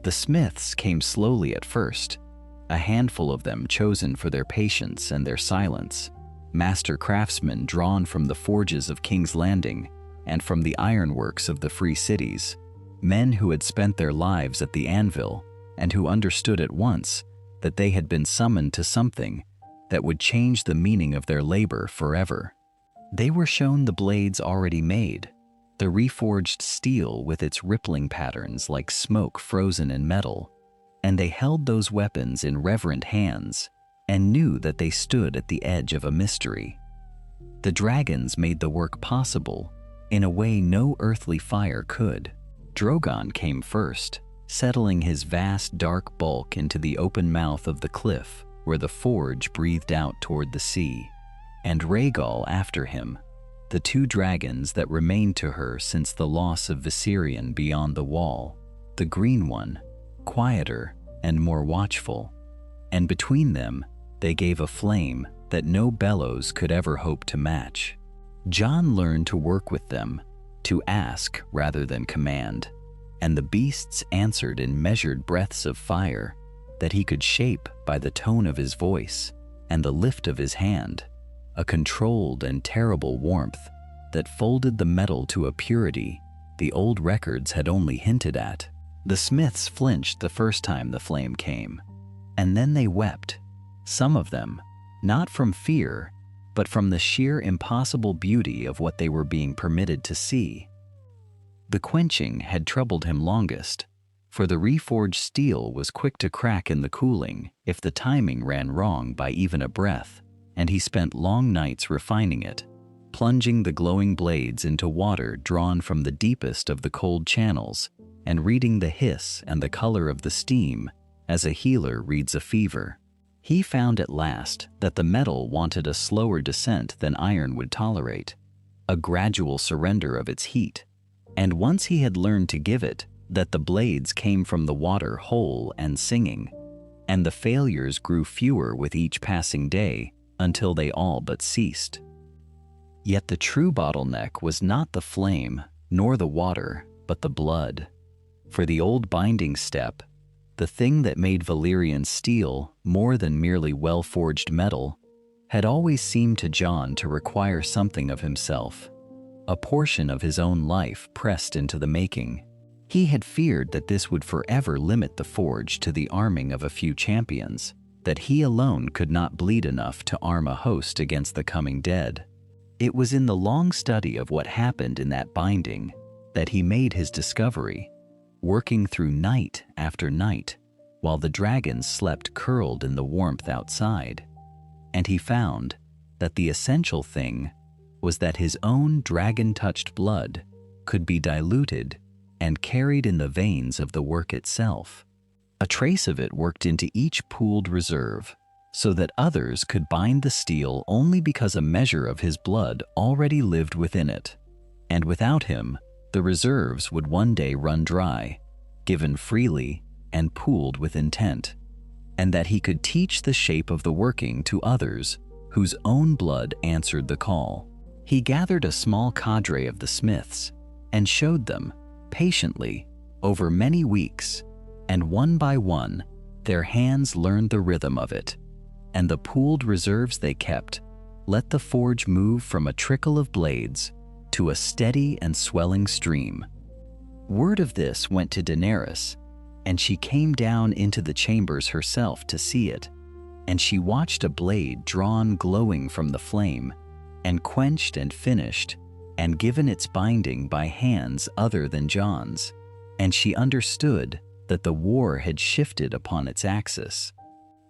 The smiths came slowly at first, a handful of them chosen for their patience and their silence, master craftsmen drawn from the forges of King's Landing and from the ironworks of the free cities, men who had spent their lives at the anvil and who understood at once that they had been summoned to something that would change the meaning of their labor forever. They were shown the blades already made, the reforged steel with its rippling patterns like smoke frozen in metal, and they held those weapons in reverent hands and knew that they stood at the edge of a mystery. The dragons made the work possible in a way no earthly fire could. Drogon came first, settling his vast dark bulk into the open mouth of the cliff where the forge breathed out toward the sea, and Rhaegal after him, the two dragons that remained to her since the loss of Viserion beyond the wall, the green one, quieter and more watchful, and between them they gave a flame that no bellows could ever hope to match. Jon learned to work with them, to ask rather than command, and the beasts answered in measured breaths of fire that he could shape by the tone of his voice and the lift of his hand, a controlled and terrible warmth that folded the metal to a purity the old records had only hinted at. The smiths flinched the first time the flame came, and then they wept, some of them, not from fear, but from the sheer impossible beauty of what they were being permitted to see. The quenching had troubled him longest, for the reforged steel was quick to crack in the cooling if the timing ran wrong by even a breath, and he spent long nights refining it, plunging the glowing blades into water drawn from the deepest of the cold channels, and reading the hiss and the color of the steam as a healer reads a fever. He found at last that the metal wanted a slower descent than iron would tolerate, a gradual surrender of its heat, and once he had learned to give it, that the blades came from the water whole and singing, and the failures grew fewer with each passing day until they all but ceased. Yet the true bottleneck was not the flame nor the water, but the blood. For the old binding step, the thing that made Valyrian steel more than merely well-forged metal, had always seemed to Jon to require something of himself, a portion of his own life pressed into the making. He had feared that this would forever limit the forge to the arming of a few champions, that he alone could not bleed enough to arm a host against the coming dead. It was in the long study of what happened in that binding that he made his discovery, working through night after night while the dragons slept curled in the warmth outside. And he found that the essential thing was that his own dragon-touched blood could be diluted and carried in the veins of the work itself. A trace of it worked into each pooled reserve, so that others could bind the steel only because a measure of his blood already lived within it. And without him, the reserves would one day run dry, given freely and pooled with intent, and that he could teach the shape of the working to others whose own blood answered the call. He gathered a small cadre of the smiths and showed them, patiently, over many weeks, and one by one, their hands learned the rhythm of it, and the pooled reserves they kept let the forge move from a trickle of blades to a steady and swelling stream. Word of this went to Daenerys, and she came down into the chambers herself to see it, and she watched a blade drawn glowing from the flame, and quenched and finished, and given its binding by hands other than Jon's, and she understood that the war had shifted upon its axis.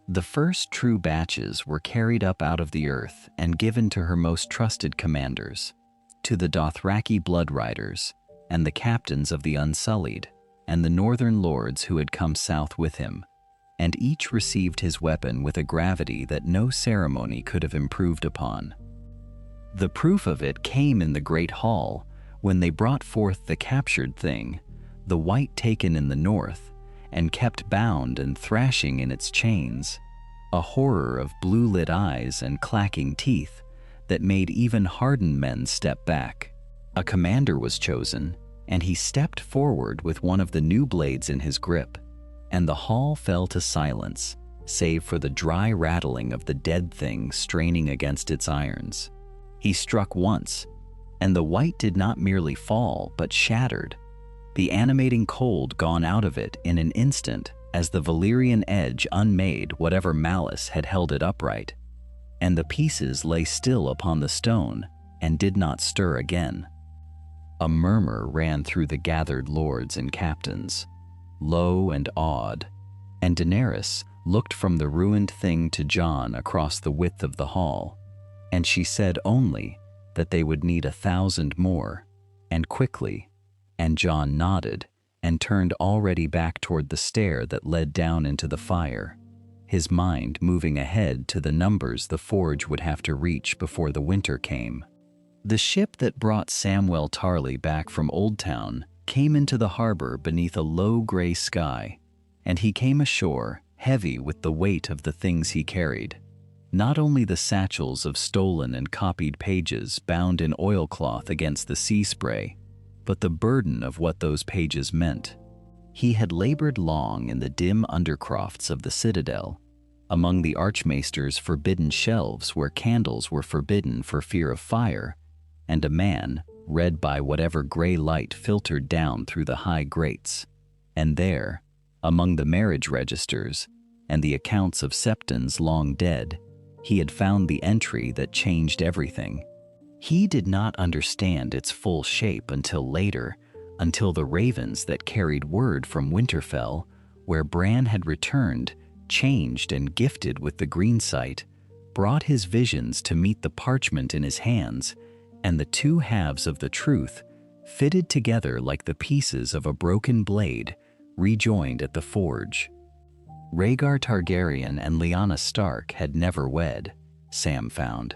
The first true batches were carried up out of the earth and given to her most trusted commanders, to the Dothraki blood riders, and the captains of the Unsullied, and the northern lords who had come south with him, and each received his weapon with a gravity that no ceremony could have improved upon. The proof of it came in the great hall when they brought forth the captured thing, the white taken in the north, and kept bound and thrashing in its chains, a horror of blue-lit eyes and clacking teeth that made even hardened men step back. A commander was chosen, and he stepped forward with one of the new blades in his grip, and the hall fell to silence save for the dry rattling of the dead thing straining against its irons. He struck once, and the white did not merely fall but shattered, the animating cold gone out of it in an instant as the Valyrian edge unmade whatever malice had held it upright, and the pieces lay still upon the stone and did not stir again. A murmur ran through the gathered lords and captains, low and awed, and Daenerys looked from the ruined thing to Jon across the width of the hall, and she said only that they would need 1,000 more, and quickly, and Jon nodded and turned already back toward the stair that led down into the fire, his mind moving ahead to the numbers the forge would have to reach before the winter came. The ship that brought Samwell Tarly back from Old Town came into the harbor beneath a low gray sky, and he came ashore heavy with the weight of the things he carried. Not only the satchels of stolen and copied pages bound in oilcloth against the sea spray, but the burden of what those pages meant. He had labored long in the dim undercrofts of the citadel, among the Archmaester's forbidden shelves where candles were forbidden for fear of fire, and a man read by whatever gray light filtered down through the high grates. And there, among the marriage registers and the accounts of septons long dead, he had found the entry that changed everything. He did not understand its full shape until later, until the ravens that carried word from Winterfell, where Bran had returned, changed and gifted with the green sight, brought his visions to meet the parchment in his hands, and the two halves of the truth, fitted together like the pieces of a broken blade, rejoined at the forge. Rhaegar Targaryen and Lyanna Stark had never wed, Sam found,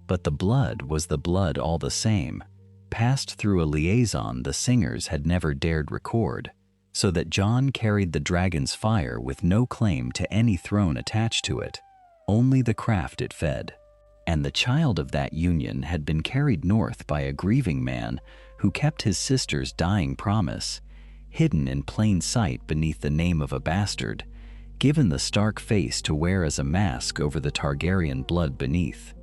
but the blood was the blood all the same, passed through a liaison the singers had never dared record, so that Jon carried the dragon's fire with no claim to any throne attached to it, only the craft it fed. And the child of that union had been carried north by a grieving man who kept his sister's dying promise, hidden in plain sight beneath the name of a bastard, given the Stark face to wear as a mask over the Targaryen blood beneath.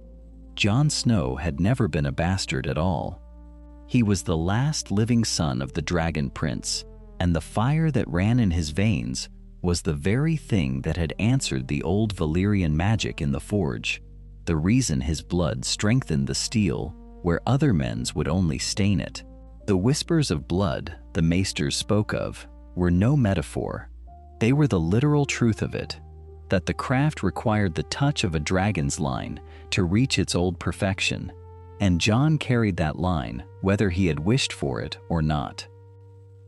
Jon Snow had never been a bastard at all. He was the last living son of the Dragon Prince, and the fire that ran in his veins was the very thing that had answered the Old Valyrian magic in the forge, the reason his blood strengthened the steel where other men's would only stain it. The whispers of blood the Maesters spoke of were no metaphor. They were the literal truth of it, that the craft required the touch of a dragon's line to reach its old perfection, and Jon carried that line whether he had wished for it or not.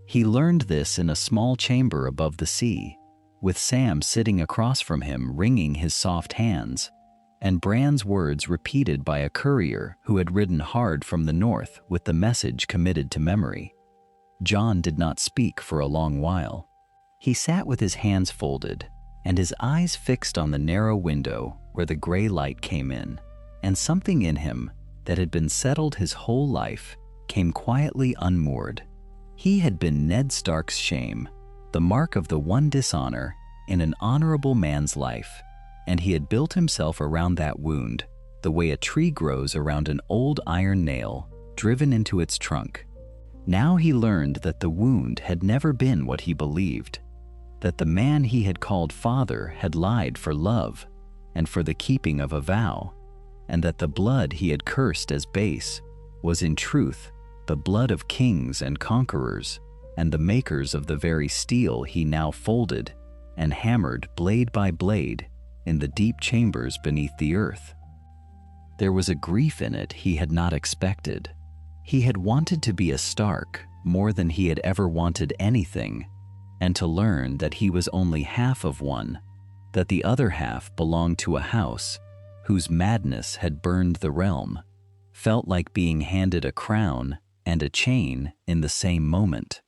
He learned this in a small chamber above the sea, with Sam sitting across from him wringing his soft hands, and Bran's words repeated by a courier who had ridden hard from the north with the message committed to memory. Jon did not speak for a long while. He sat with his hands folded and his eyes fixed on the narrow window where the gray light came in, and something in him that had been settled his whole life came quietly unmoored. He had been Ned Stark's shame, the mark of the one dishonor in an honorable man's life, and he had built himself around that wound the way a tree grows around an old iron nail driven into its trunk. Now he learned that the wound had never been what he believed, that the man he had called father had lied for love and for the keeping of a vow, and that the blood he had cursed as base was in truth the blood of kings and conquerors and the makers of the very steel he now folded and hammered blade by blade in the deep chambers beneath the earth. There was a grief in it he had not expected. He had wanted to be a Stark more than he had ever wanted anything, and to learn that he was only half of one, that the other half belonged to a house whose madness had burned the realm, felt like being handed a crown and a chain in the same moment.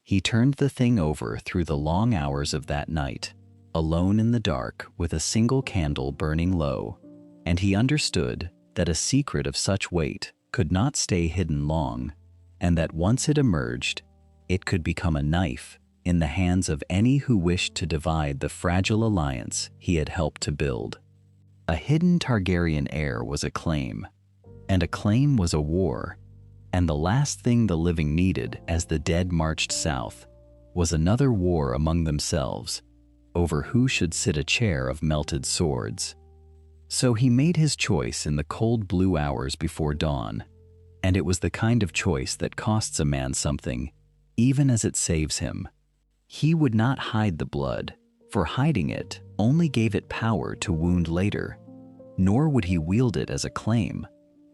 He turned the thing over through the long hours of that night, alone in the dark with a single candle burning low, and he understood that a secret of such weight could not stay hidden long, and that once it emerged, it could become a knife in the hands of any who wished to divide the fragile alliance he had helped to build. A hidden Targaryen heir was a claim, and a claim was a war, and the last thing the living needed as the dead marched south was another war among themselves over who should sit a chair of melted swords. So he made his choice in the cold blue hours before dawn, and it was the kind of choice that costs a man something, even as it saves him. He would not hide the blood, for hiding it only gave it power to wound later, nor would he wield it as a claim,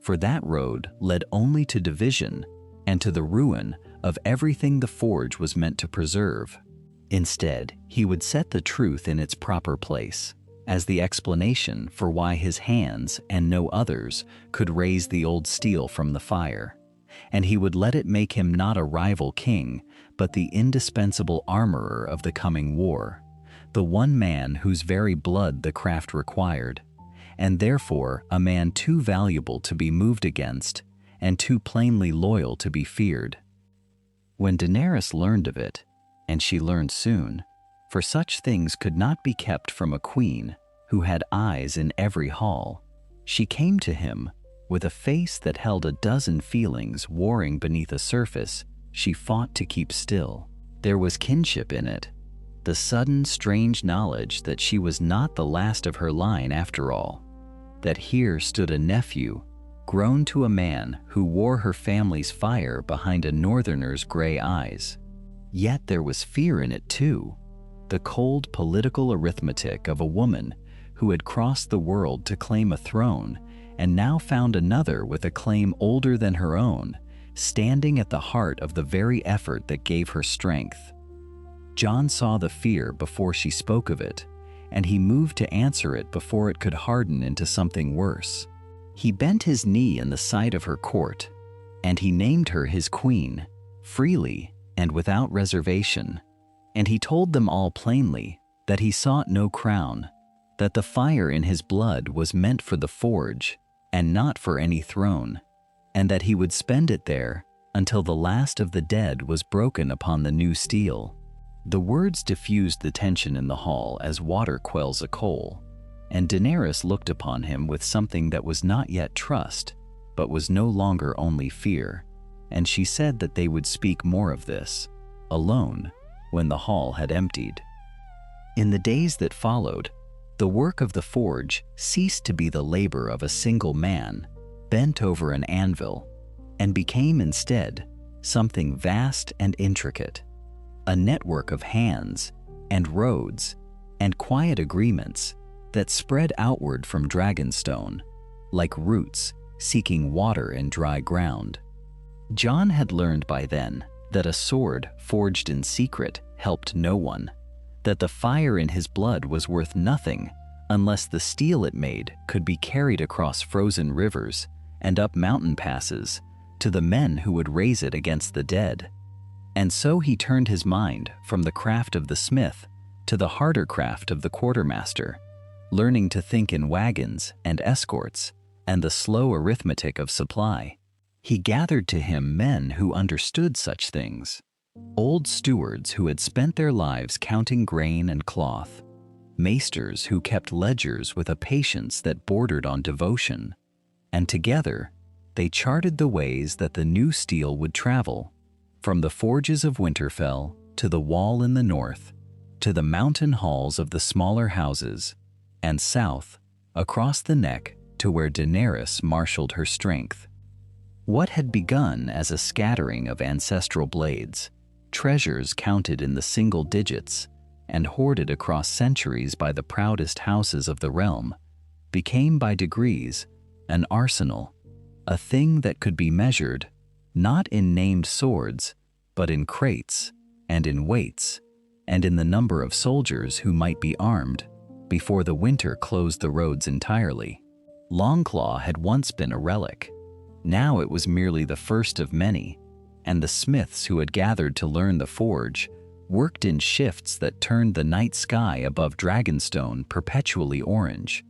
for that road led only to division and to the ruin of everything the forge was meant to preserve. Instead, he would set the truth in its proper place, as the explanation for why his hands and no others could raise the old steel from the fire, and he would let it make him not a rival king, but the indispensable armorer of the coming war, the one man whose very blood the craft required, and therefore a man too valuable to be moved against and too plainly loyal to be feared. When Daenerys learned of it, and she learned soon, for such things could not be kept from a queen who had eyes in every hall, she came to him with a face that held a dozen feelings warring beneath a surface she fought to keep still. There was kinship in it, the sudden strange knowledge that she was not the last of her line after all, that here stood a nephew grown to a man who wore her family's fire behind a northerner's gray eyes. Yet there was fear in it too, the cold political arithmetic of a woman who had crossed the world to claim a throne and now found another with a claim older than her own, standing at the heart of the very effort that gave her strength. Jon saw the fear before she spoke of it, and he moved to answer it before it could harden into something worse. He bent his knee in the sight of her court, and he named her his queen, freely and without reservation, and he told them all plainly that he sought no crown, that the fire in his blood was meant for the forge and not for any throne, and that he would spend it there until the last of the dead was broken upon the new steel. The words diffused the tension in the hall as water quells a coal, and Daenerys looked upon him with something that was not yet trust, but was no longer only fear, and she said that they would speak more of this, alone, when the hall had emptied. In the days that followed, the work of the forge ceased to be the labor of a single man bent over an anvil, and became instead something vast and intricate, a network of hands and roads and quiet agreements that spread outward from dragonstone, like roots seeking water in dry ground. Jon had learned by then that a sword forged in secret helped no one, that the fire in his blood was worth nothing unless the steel it made could be carried across frozen rivers and up mountain passes to the men who would raise it against the dead. And so he turned his mind from the craft of the smith to the harder craft of the quartermaster, learning to think in wagons and escorts and the slow arithmetic of supply. He gathered to him men who understood such things, old stewards who had spent their lives counting grain and cloth, maesters who kept ledgers with a patience that bordered on devotion, and together they charted the ways that the new steel would travel, from the forges of Winterfell to the wall in the north, to the mountain halls of the smaller houses, and south, across the neck to where Daenerys marshaled her strength. What had begun as a scattering of ancestral blades, treasures counted in the single digits and hoarded across centuries by the proudest houses of the realm, became by degrees an arsenal, a thing that could be measured not in named swords, but in crates and in weights, and in the number of soldiers who might be armed before the winter closed the roads entirely. Longclaw had once been a relic. Now it was merely the first of many, and the smiths who had gathered to learn the forge worked in shifts that turned the night sky above Dragonstone perpetually orange,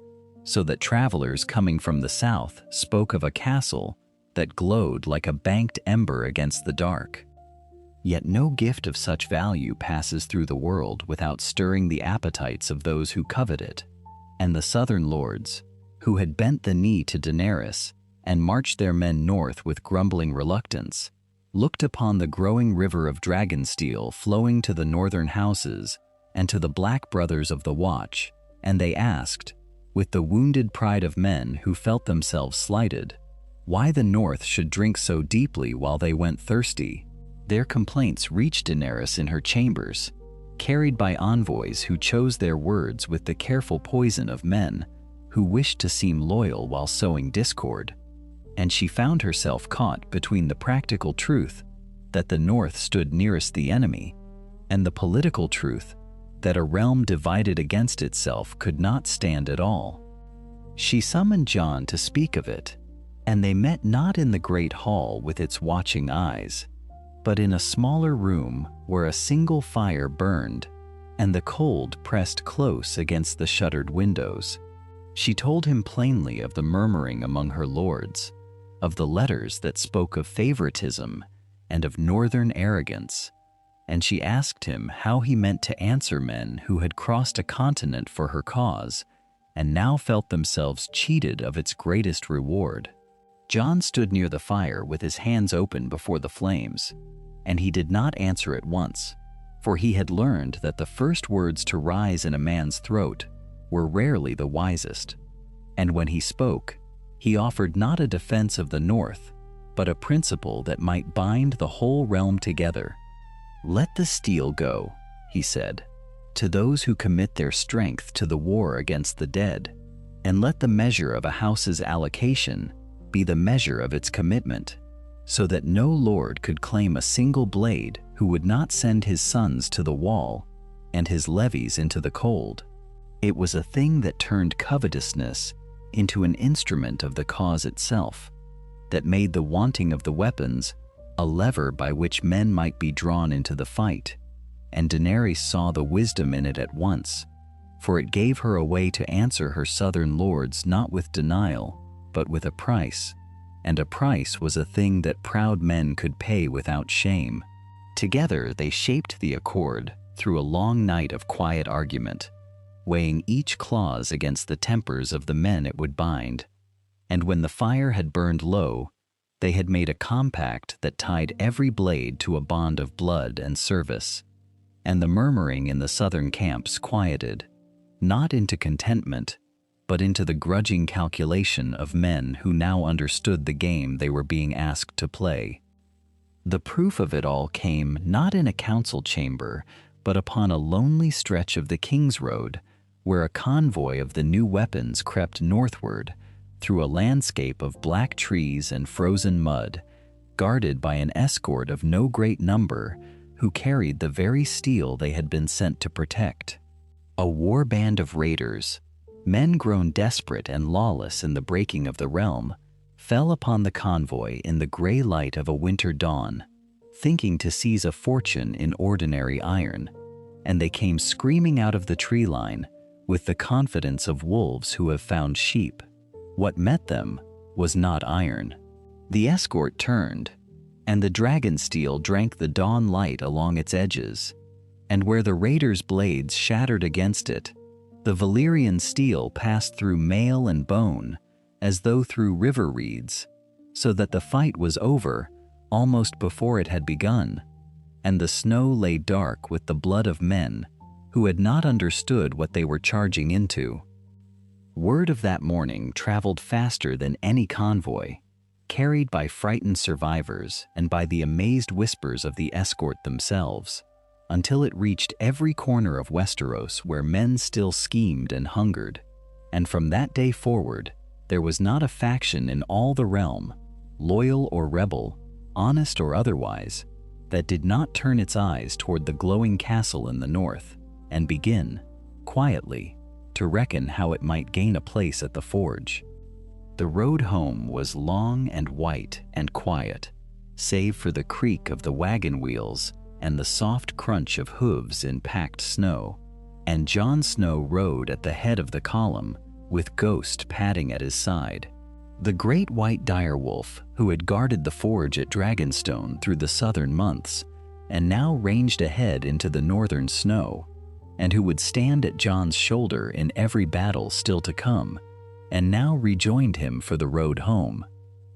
so that travelers coming from the south spoke of a castle that glowed like a banked ember against the dark. Yet no gift of such value passes through the world without stirring the appetites of those who covet it. And the southern lords, who had bent the knee to Daenerys and marched their men north with grumbling reluctance, looked upon the growing river of dragonsteel flowing to the northern houses and to the black brothers of the Watch, and they asked, with the wounded pride of men who felt themselves slighted, why the north should drink so deeply while they went thirsty. Their complaints reached Daenerys in her chambers, carried by envoys who chose their words with the careful poison of men who wished to seem loyal while sowing discord. And she found herself caught between the practical truth that the north stood nearest the enemy and the political truth that a realm divided against itself could not stand at all. She summoned Jon to speak of it, and they met not in the great hall with its watching eyes, but in a smaller room where a single fire burned and the cold pressed close against the shuttered windows. She told him plainly of the murmuring among her lords, of the letters that spoke of favoritism and of northern arrogance, and she asked him how he meant to answer men who had crossed a continent for her cause and now felt themselves cheated of its greatest reward. Jon stood near the fire with his hands open before the flames, and he did not answer at once, for he had learned that the first words to rise in a man's throat were rarely the wisest. And when he spoke, he offered not a defense of the north, but a principle that might bind the whole realm together. "Let the steel go," he said, "to those who commit their strength to the war against the dead, and let the measure of a house's allocation be the measure of its commitment, so that no lord could claim a single blade who would not send his sons to the wall and his levies into the cold." It was a thing that turned covetousness into an instrument of the cause itself, that made the wanting of the weapons a lever by which men might be drawn into the fight, and Daenerys saw the wisdom in it at once, for it gave her a way to answer her southern lords not with denial, but with a price, and a price was a thing that proud men could pay without shame. Together they shaped the accord through a long night of quiet argument, weighing each clause against the tempers of the men it would bind, and when the fire had burned low, they had made a compact that tied every blade to a bond of blood and service, and the murmuring in the southern camps quieted, not into contentment, but into the grudging calculation of men who now understood the game they were being asked to play. The proof of it all came not in a council chamber, but upon a lonely stretch of the King's Road, where a convoy of the new weapons crept northward through a landscape of black trees and frozen mud, guarded by an escort of no great number who carried the very steel they had been sent to protect. A war band of raiders, men grown desperate and lawless in the breaking of the realm, fell upon the convoy in the gray light of a winter dawn, thinking to seize a fortune in ordinary iron, and they came screaming out of the tree line with the confidence of wolves who have found sheep. What met them was not iron. The escort turned, and the dragonsteel drank the dawn light along its edges, and where the raiders' blades shattered against it, the Valyrian steel passed through mail and bone as though through river reeds, so that the fight was over almost before it had begun, and the snow lay dark with the blood of men who had not understood what they were charging into. Word of that morning traveled faster than any convoy, carried by frightened survivors and by the amazed whispers of the escort themselves, until it reached every corner of Westeros where men still schemed and hungered, and from that day forward there was not a faction in all the realm, loyal or rebel, honest or otherwise, that did not turn its eyes toward the glowing castle in the north and begin, quietly, to reckon how it might gain a place at the forge. The road home was long and white and quiet, save for the creak of the wagon wheels and the soft crunch of hooves in packed snow, and Jon Snow rode at the head of the column, with Ghost padding at his side. The great white direwolf, who had guarded the forge at Dragonstone through the southern months, and now ranged ahead into the northern snow, and who would stand at Jon's shoulder in every battle still to come, and now rejoined him for the road home,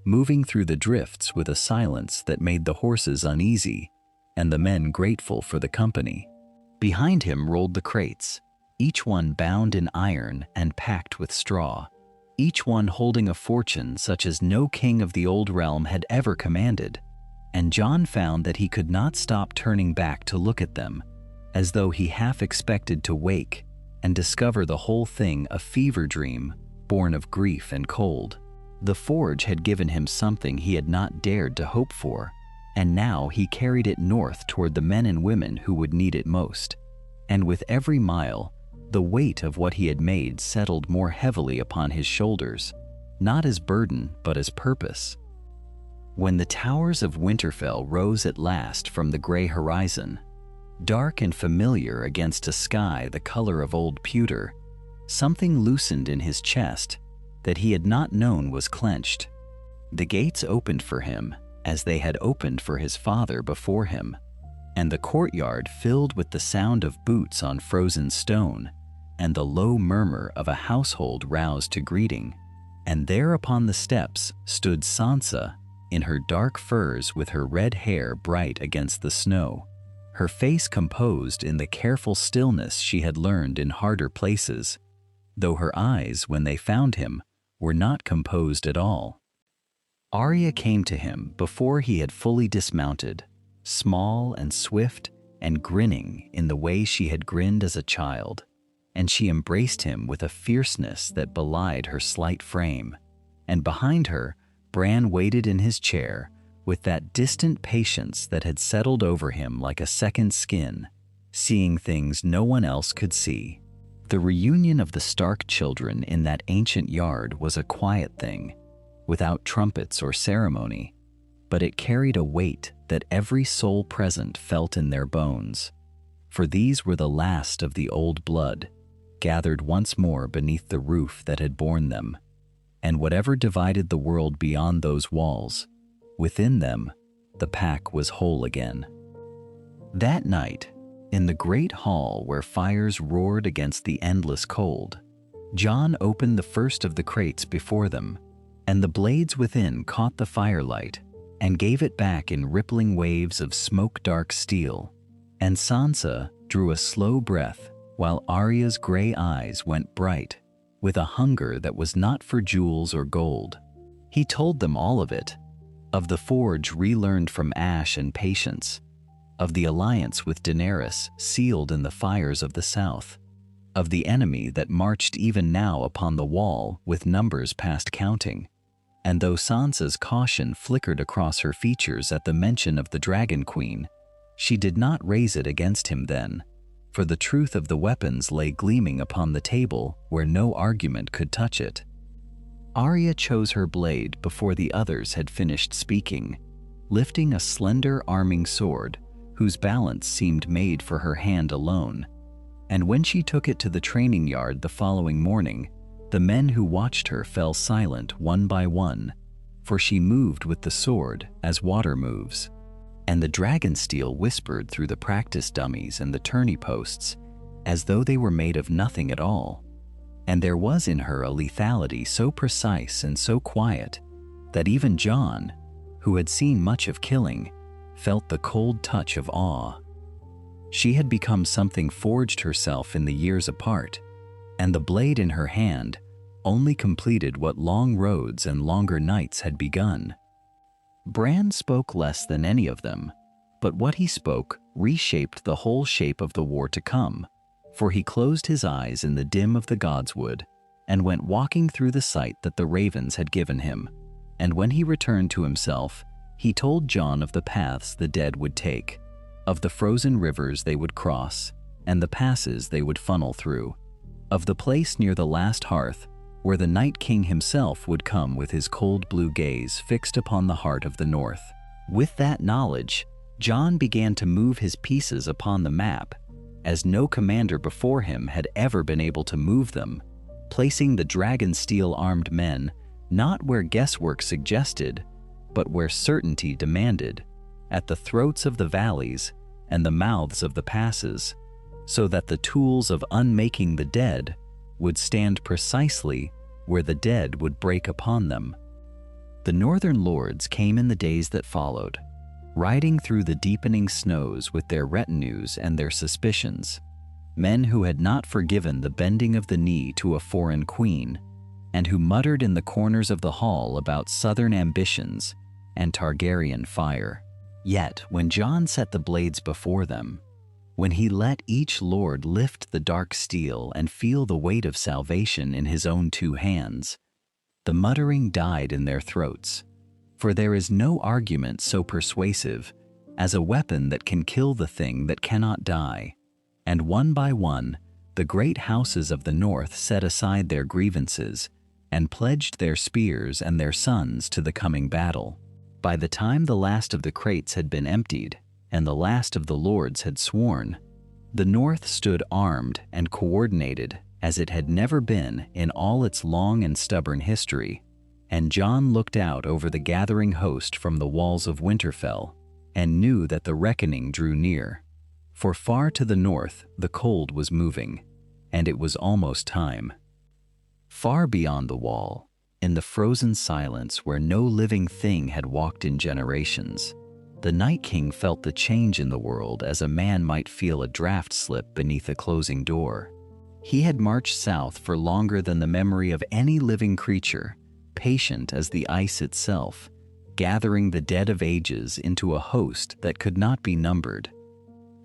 moving through the drifts with a silence that made the horses uneasy and the men grateful for the company. Behind him rolled the crates, each one bound in iron and packed with straw, each one holding a fortune such as no king of the old realm had ever commanded, and Jon found that he could not stop turning back to look at them, as though he half expected to wake and discover the whole thing a fever dream born of grief and cold. The forge had given him something he had not dared to hope for, and now he carried it north toward the men and women who would need it most. And with every mile, the weight of what he had made settled more heavily upon his shoulders, not as burden but as purpose. When the towers of Winterfell rose at last from the gray horizon, dark and familiar against a sky the color of old pewter, something loosened in his chest that he had not known was clenched. The gates opened for him as they had opened for his father before him, and the courtyard filled with the sound of boots on frozen stone and the low murmur of a household roused to greeting. And there upon the steps stood Sansa in her dark furs with her red hair bright against the snow, her face composed in the careful stillness she had learned in harder places, though her eyes, when they found him, were not composed at all. Arya came to him before he had fully dismounted, small and swift and grinning in the way she had grinned as a child, and she embraced him with a fierceness that belied her slight frame, and behind her Bran waited in his chair with that distant patience that had settled over him like a second skin, seeing things no one else could see. The reunion of the Stark children in that ancient yard was a quiet thing, without trumpets or ceremony, but it carried a weight that every soul present felt in their bones, for these were the last of the old blood, gathered once more beneath the roof that had borne them, and whatever divided the world beyond those walls, within them the pack was whole again. That night, in the great hall where fires roared against the endless cold, Jon opened the first of the crates before them, and the blades within caught the firelight and gave it back in rippling waves of smoke-dark steel, and Sansa drew a slow breath while Arya's gray eyes went bright with a hunger that was not for jewels or gold. He told them all of it, of the forge relearned from ash and patience, of the alliance with Daenerys sealed in the fires of the south, of the enemy that marched even now upon the wall with numbers past counting. And though Sansa's caution flickered across her features at the mention of the Dragon Queen, she did not raise it against him then, for the truth of the weapons lay gleaming upon the table where no argument could touch it. Arya chose her blade before the others had finished speaking, lifting a slender arming sword whose balance seemed made for her hand alone. And when she took it to the training yard the following morning, the men who watched her fell silent one by one, for she moved with the sword as water moves, and the dragonsteel whispered through the practice dummies and the tourney posts as though they were made of nothing at all. And there was in her a lethality so precise and so quiet that even Jon, who had seen much of killing, felt the cold touch of awe. She had become something forged herself in the years apart, and the blade in her hand only completed what long roads and longer nights had begun. Bran spoke less than any of them, but what he spoke reshaped the whole shape of the war to come, for he closed his eyes in the dim of the godswood and went walking through the sight that the ravens had given him, and when he returned to himself, he told Jon of the paths the dead would take, of the frozen rivers they would cross, and the passes they would funnel through, of the place near the last hearth where the Night King himself would come with his cold blue gaze fixed upon the heart of the north. With that knowledge, Jon began to move his pieces upon the map, as no commander before him had ever been able to move them, placing the dragonsteel armed men not where guesswork suggested, but where certainty demanded, at the throats of the valleys and the mouths of the passes, so that the tools of unmaking the dead would stand precisely where the dead would break upon them. The northern lords came in the days that followed, riding through the deepening snows with their retinues and their suspicions, men who had not forgiven the bending of the knee to a foreign queen, and who muttered in the corners of the hall about southern ambitions and Targaryen fire. Yet, when Jon set the blades before them, when he let each lord lift the dark steel and feel the weight of salvation in his own two hands, the muttering died in their throats, for there is no argument so persuasive as a weapon that can kill the thing that cannot die. And one by one, the great houses of the north set aside their grievances and pledged their spears and their sons to the coming battle. By the time the last of the crates had been emptied and the last of the lords had sworn, the north stood armed and coordinated as it had never been in all its long and stubborn history, and Jon looked out over the gathering host from the walls of Winterfell and knew that the reckoning drew near. For far to the north the cold was moving, and it was almost time. Far beyond the wall, in the frozen silence where no living thing had walked in generations, the Night King felt the change in the world as a man might feel a draft slip beneath a closing door. He had marched south for longer than the memory of any living creature, patient as the ice itself, gathering the dead of ages into a host that could not be numbered.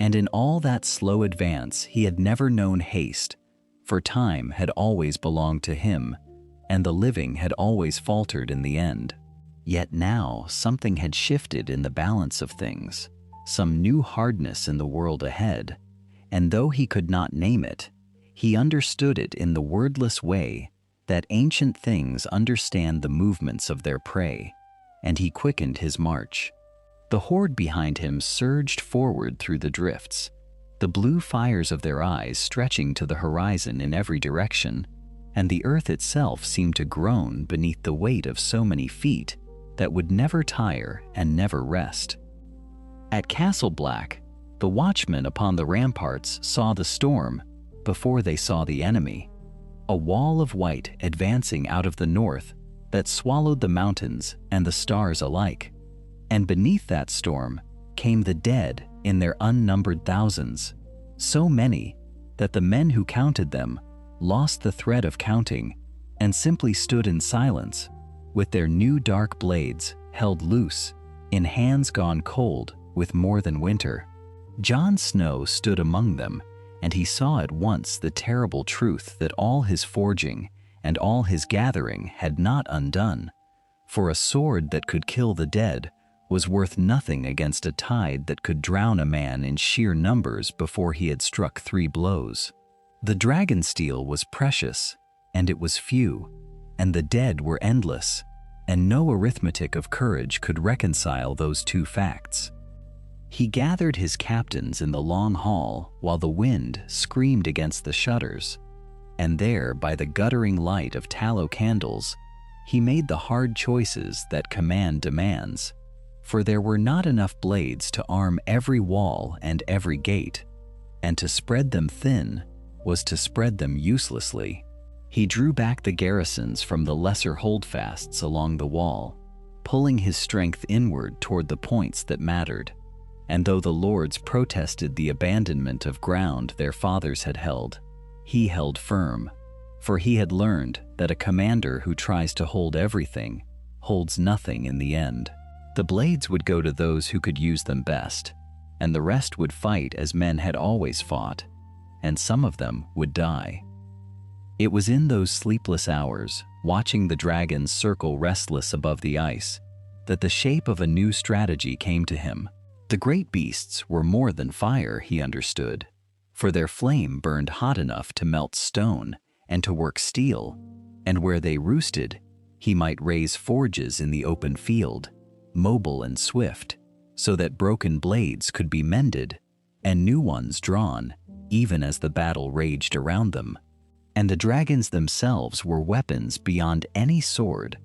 And in all that slow advance he had never known haste, for time had always belonged to him, and the living had always faltered in the end. Yet now something had shifted in the balance of things, some new hardness in the world ahead, and though he could not name it, he understood it in the wordless way that ancient things understand the movements of their prey, and he quickened his march. The horde behind him surged forward through the drifts, the blue fires of their eyes stretching to the horizon in every direction, and the earth itself seemed to groan beneath the weight of so many feet that would never tire and never rest. At Castle Black, the watchmen upon the ramparts saw the storm before they saw the enemy, a wall of white advancing out of the north that swallowed the mountains and the stars alike. And beneath that storm came the dead in their unnumbered thousands, so many that the men who counted them lost the thread of counting and simply stood in silence, with their new dark blades held loose, in hands gone cold with more than winter. Jon Snow stood among them, and he saw at once the terrible truth that all his forging and all his gathering had not undone, for a sword that could kill the dead was worth nothing against a tide that could drown a man in sheer numbers before he had struck 3 blows. The dragonsteel was precious, and it was few, and the dead were endless, and no arithmetic of courage could reconcile those two facts. He gathered his captains in the long hall while the wind screamed against the shutters, and there, by the guttering light of tallow candles, he made the hard choices that command demands, for there were not enough blades to arm every wall and every gate, and to spread them thin was to spread them uselessly. He drew back the garrisons from the lesser holdfasts along the wall, pulling his strength inward toward the points that mattered. And though the lords protested the abandonment of ground their fathers had held, he held firm, for he had learned that a commander who tries to hold everything holds nothing in the end. The blades would go to those who could use them best, and the rest would fight as men had always fought, and some of them would die. It was in those sleepless hours, watching the dragons circle restless above the ice, that the shape of a new strategy came to him. The great beasts were more than fire, he understood, for their flame burned hot enough to melt stone and to work steel, and where they roosted, he might raise forges in the open field, mobile and swift, so that broken blades could be mended and new ones drawn, even as the battle raged around them. And the dragons themselves were weapons beyond any sword,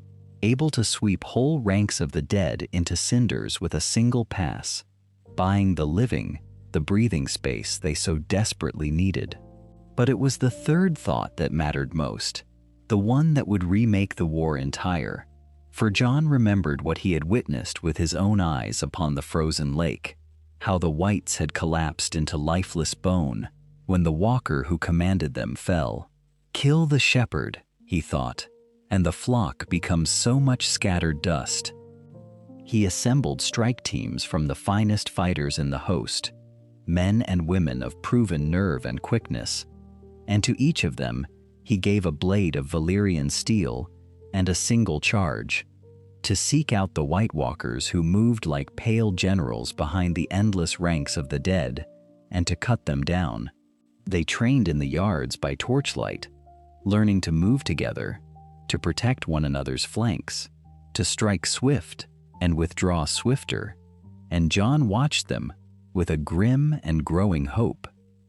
able to sweep whole ranks of the dead into cinders with a single pass, buying the living the breathing space they so desperately needed. But it was the third thought that mattered most, the one that would remake the war entire. For Jon remembered what he had witnessed with his own eyes upon the frozen lake, how the whites had collapsed into lifeless bone when the walker who commanded them fell. Kill the shepherd, he thought, and the flock becomes so much scattered dust. He assembled strike teams from the finest fighters in the host, men and women of proven nerve and quickness, and to each of them he gave a blade of Valyrian steel and a single charge, to seek out the White Walkers who moved like pale generals behind the endless ranks of the dead, and to cut them down. They trained in the yards by torchlight, learning to move together, to protect one another's flanks, to strike swift and withdraw swifter, and Jon watched them with a grim and growing hope,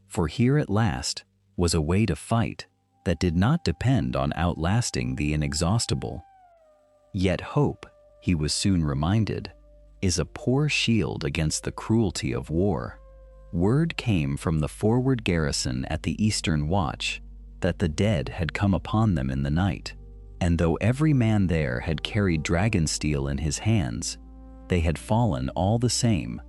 for here at last was a way to fight that did not depend on outlasting the inexhaustible. Yet hope, he was soon reminded, is a poor shield against the cruelty of war. Word came from the forward garrison at the Eastern Watch that the dead had come upon them in the night, and though every man there had carried dragonsteel in his hands, they had fallen all the same,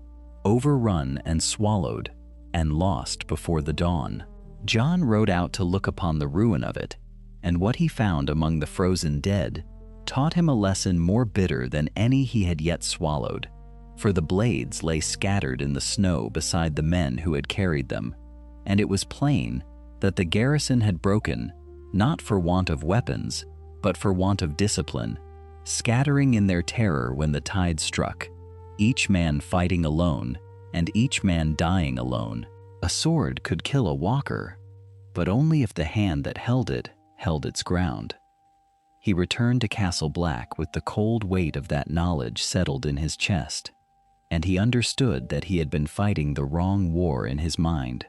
overrun and swallowed, and lost before the dawn. Jon rode out to look upon the ruin of it, and what he found among the frozen dead taught him a lesson more bitter than any he had yet swallowed, for the blades lay scattered in the snow beside the men who had carried them, and it was plain that the garrison had broken, not for want of weapons, but for want of discipline, scattering in their terror when the tide struck, each man fighting alone, and each man dying alone. A sword could kill a walker, but only if the hand that held it held its ground. He returned to Castle Black with the cold weight of that knowledge settled in his chest, and he understood that he had been fighting the wrong war in his mind,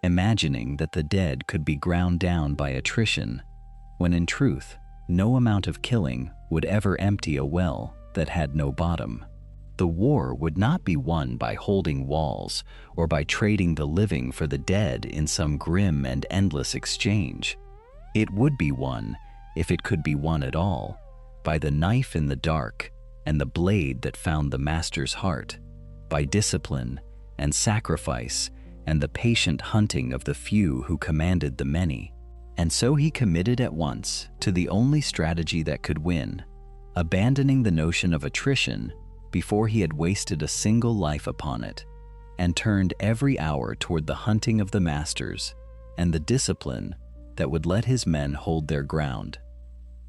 imagining that the dead could be ground down by attrition, when in truth, no amount of killing would ever empty a well that had no bottom. The war would not be won by holding walls or by trading the living for the dead in some grim and endless exchange. It would be won, if it could be won at all, by the knife in the dark and the blade that found the master's heart, by discipline and sacrifice and the patient hunting of the few who commanded the many. And so he committed at once to the only strategy that could win, abandoning the notion of attrition before he had wasted a single life upon it, and turned every hour toward the hunting of the masters and the discipline that would let his men hold their ground.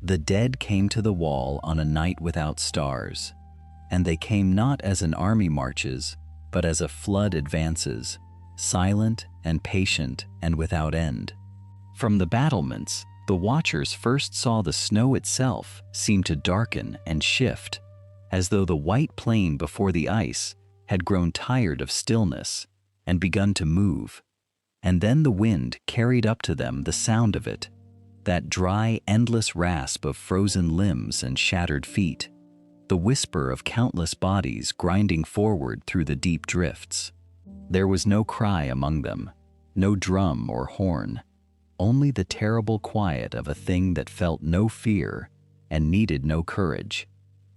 The dead came to the wall on a night without stars, and they came not as an army marches, but as a flood advances, silent and patient and without end. From the battlements, the watchers first saw the snow itself seem to darken and shift, as though the white plain before the ice had grown tired of stillness and begun to move, and then the wind carried up to them the sound of it, that dry, endless rasp of frozen limbs and shattered feet, the whisper of countless bodies grinding forward through the deep drifts. There was no cry among them, no drum or horn, only the terrible quiet of a thing that felt no fear and needed no courage.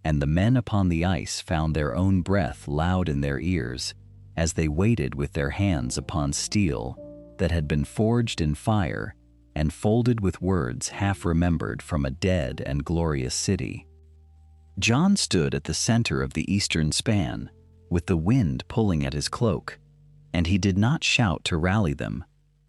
And the men upon the ice found their own breath loud in their ears as they waited with their hands upon steel that had been forged in fire and folded with words half remembered from a dead and glorious city. Jon stood at the center of the eastern span, with the wind pulling at his cloak, and he did not shout to rally them,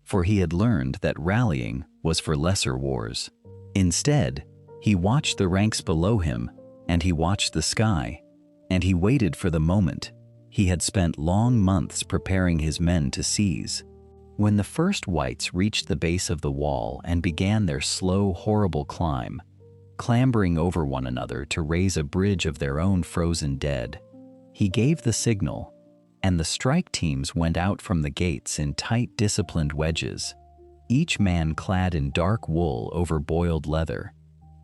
for he had learned that rallying was for lesser wars. Instead, he watched the ranks below him, and he watched the sky, and he waited for the moment he had spent long months preparing his men to seize. When the first whites reached the base of the wall and began their slow, horrible climb, clambering over one another to raise a bridge of their own frozen dead, he gave the signal, and the strike teams went out from the gates in tight, disciplined wedges, each man clad in dark wool over boiled leather,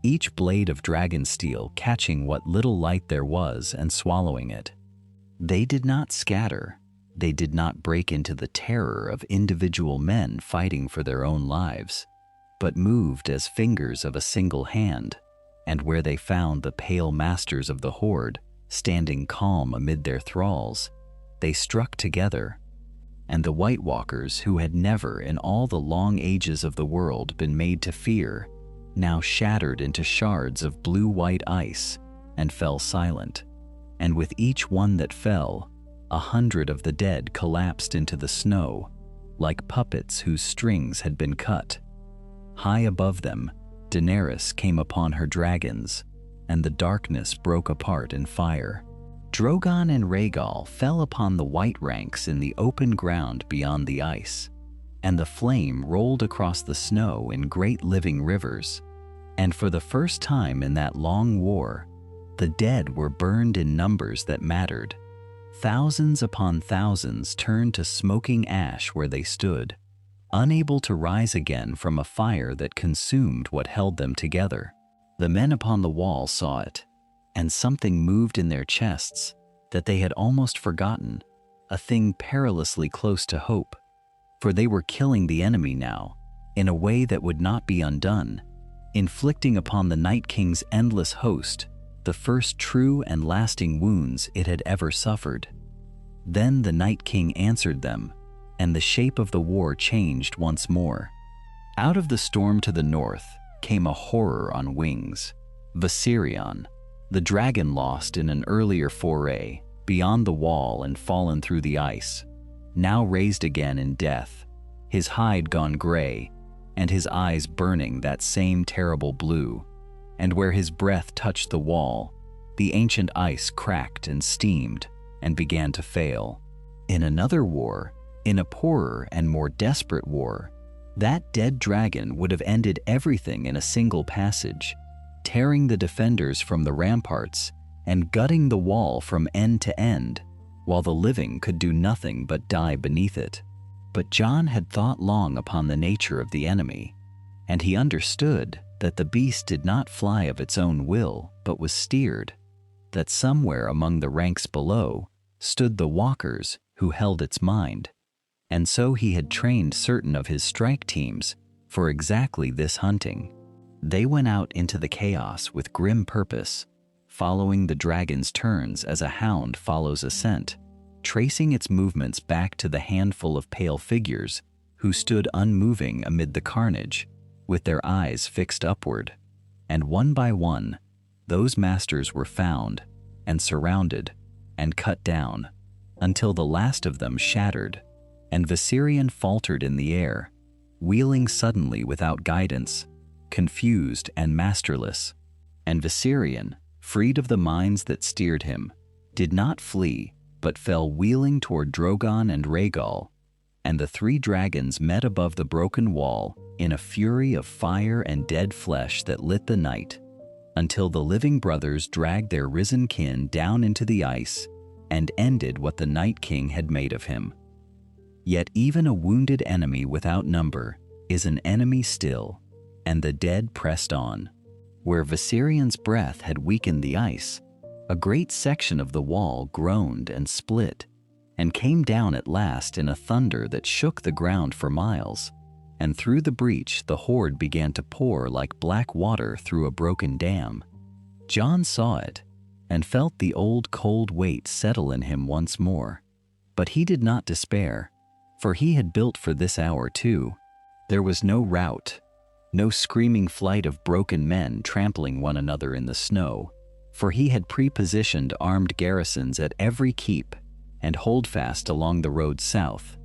each blade of dragonsteel catching what little light there was and swallowing it. They did not scatter, They did not break into the terror of individual men fighting for their own lives, but moved as fingers of a single hand, and where they found the pale masters of the horde standing calm amid their thralls, they struck together. And the White Walkers, who had never in all the long ages of the world been made to fear, now shattered into shards of blue-white ice and fell silent. And with each one that fell, 100 of the dead collapsed into the snow, like puppets whose strings had been cut. High above them, Daenerys came upon her dragons, and the darkness broke apart in fire. Drogon and Rhaegal fell upon the white ranks in the open ground beyond the ice, and the flame rolled across the snow in great living rivers. And for the first time in that long war, the dead were burned in numbers that mattered. Thousands upon thousands turned to smoking ash where they stood, unable to rise again from a fire that consumed what held them together. The men upon the wall saw it, and something moved in their chests that they had almost forgotten, a thing perilously close to hope. For they were killing the enemy now, in a way that would not be undone, inflicting upon the Night King's endless host the first true and lasting wounds it had ever suffered. Then the Night King answered them, and the shape of the war changed once more. Out of the storm to the north came a horror on wings. Valyrian, the dragon lost in an earlier foray, beyond the wall and fallen through the ice, now raised again in death, his hide gone gray, and his eyes burning that same terrible blue. And where his breath touched the wall, the ancient ice cracked and steamed and began to fail. In another war, in a poorer and more desperate war, that dead dragon would have ended everything in a single passage, tearing the defenders from the ramparts and gutting the wall from end to end, while the living could do nothing but die beneath it. But Jon had thought long upon the nature of the enemy, and he understood that the beast did not fly of its own will, but was steered, that somewhere among the ranks below stood the walkers who held its mind. And so he had trained certain of his strike teams for exactly this hunting. They went out into the chaos with grim purpose, following the dragon's turns as a hound follows a scent, tracing its movements back to the handful of pale figures who stood unmoving amid the carnage, with their eyes fixed upward. And one by one, those masters were found and surrounded and cut down, until the last of them shattered, and Valyrian faltered in the air, wheeling suddenly without guidance, confused and masterless. And Valyrian, freed of the minds that steered him, did not flee, but fell wheeling toward Drogon and Rhaegal, and the three dragons met above the broken wall in a fury of fire and dead flesh that lit the night, until the living brothers dragged their risen kin down into the ice and ended what the Night King had made of him. Yet even a wounded enemy without number is an enemy still, and the dead pressed on. Where Valyrian's breath had weakened the ice, a great section of the wall groaned and split, and came down at last in a thunder that shook the ground for miles, and through the breach the horde began to pour like black water through a broken dam. Jon saw it, and felt the old cold weight settle in him once more. But he did not despair, for he had built for this hour too. There was no rout, no screaming flight of broken men trampling one another in the snow, for he had pre-positioned armed garrisons at every keep and holdfast along the road south,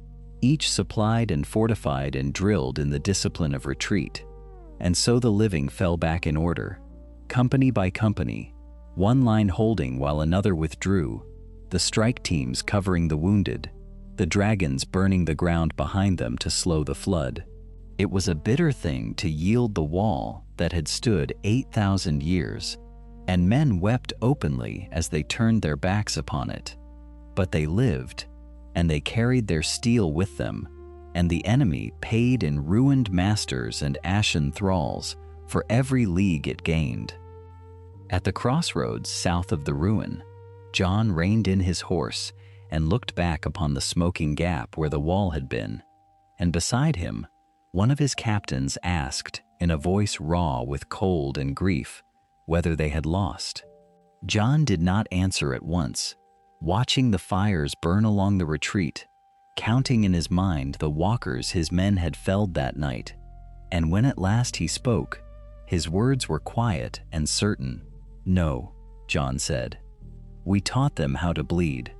each supplied and fortified and drilled in the discipline of retreat. And so the living fell back in order, company by company, one line holding while another withdrew, the strike teams covering the wounded, the dragons burning the ground behind them to slow the flood. It was a bitter thing to yield the wall that had stood 8,000 years, and men wept openly as they turned their backs upon it. But they lived, and they carried their steel with them, and the enemy paid in ruined masters and ashen thralls for every league it gained. At the crossroads south of the ruin, Jon reined in his horse and looked back upon the smoking gap where the wall had been. And beside him, one of his captains asked, in a voice raw with cold and grief, whether they had lost. Jon did not answer at once, watching the fires burn along the retreat, counting in his mind the walkers his men had felled that night. And when at last he spoke, his words were quiet and certain. "No," Jon said. "We taught them how to bleed.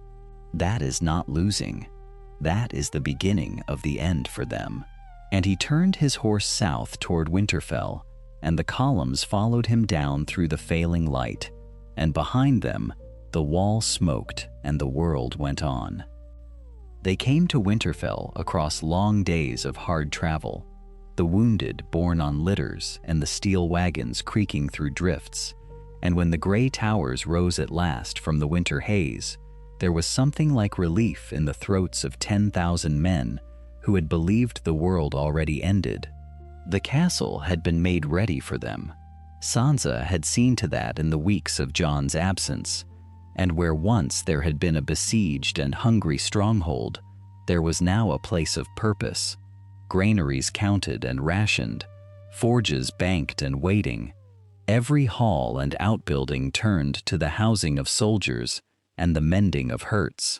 That is not losing. That is the beginning of the end for them." And he turned his horse south toward Winterfell, and the columns followed him down through the failing light, and behind them the wall smoked and the world went on. They came to Winterfell across long days of hard travel, the wounded borne on litters and the steel wagons creaking through drifts. And when the gray towers rose at last from the winter haze, there was something like relief in the throats of 10,000 men who had believed the world already ended. The castle had been made ready for them. Sansa had seen to that in the weeks of Jon's absence, and where once there had been a besieged and hungry stronghold, there was now a place of purpose, granaries counted and rationed, forges banked and waiting, every hall and outbuilding turned to the housing of soldiers and the mending of hurts.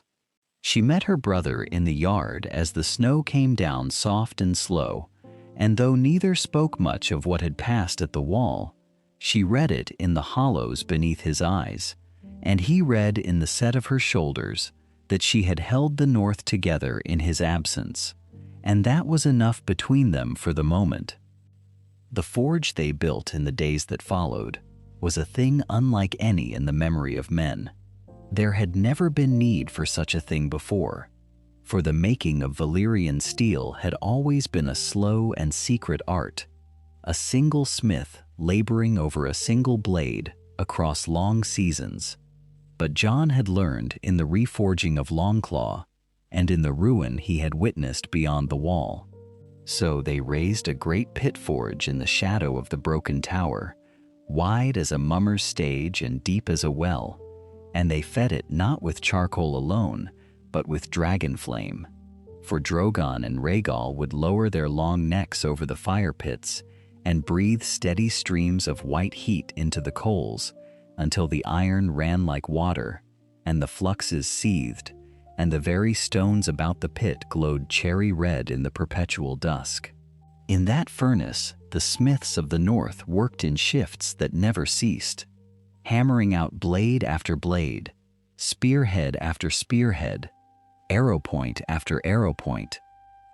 She met her brother in the yard as the snow came down soft and slow, and though neither spoke much of what had passed at the wall, she read it in the hollows beneath his eyes, and he read in the set of her shoulders that she had held the North together in his absence, and that was enough between them for the moment. The forge they built in the days that followed was a thing unlike any in the memory of men. There had never been need for such a thing before, for the making of Valyrian steel had always been a slow and secret art, a single smith laboring over a single blade across long seasons. But Jon had learned in the reforging of Longclaw and in the ruin he had witnessed beyond the wall. So they raised a great pit forge in the shadow of the broken tower, wide as a mummer's stage and deep as a well, and they fed it not with charcoal alone, but with dragonflame. For Drogon and Rhaegal would lower their long necks over the fire pits and breathe steady streams of white heat into the coals until the iron ran like water, and the fluxes seethed, and the very stones about the pit glowed cherry red in the perpetual dusk. In that furnace, the smiths of the north worked in shifts that never ceased, hammering out blade after blade, spearhead after spearhead, arrow point after arrow point,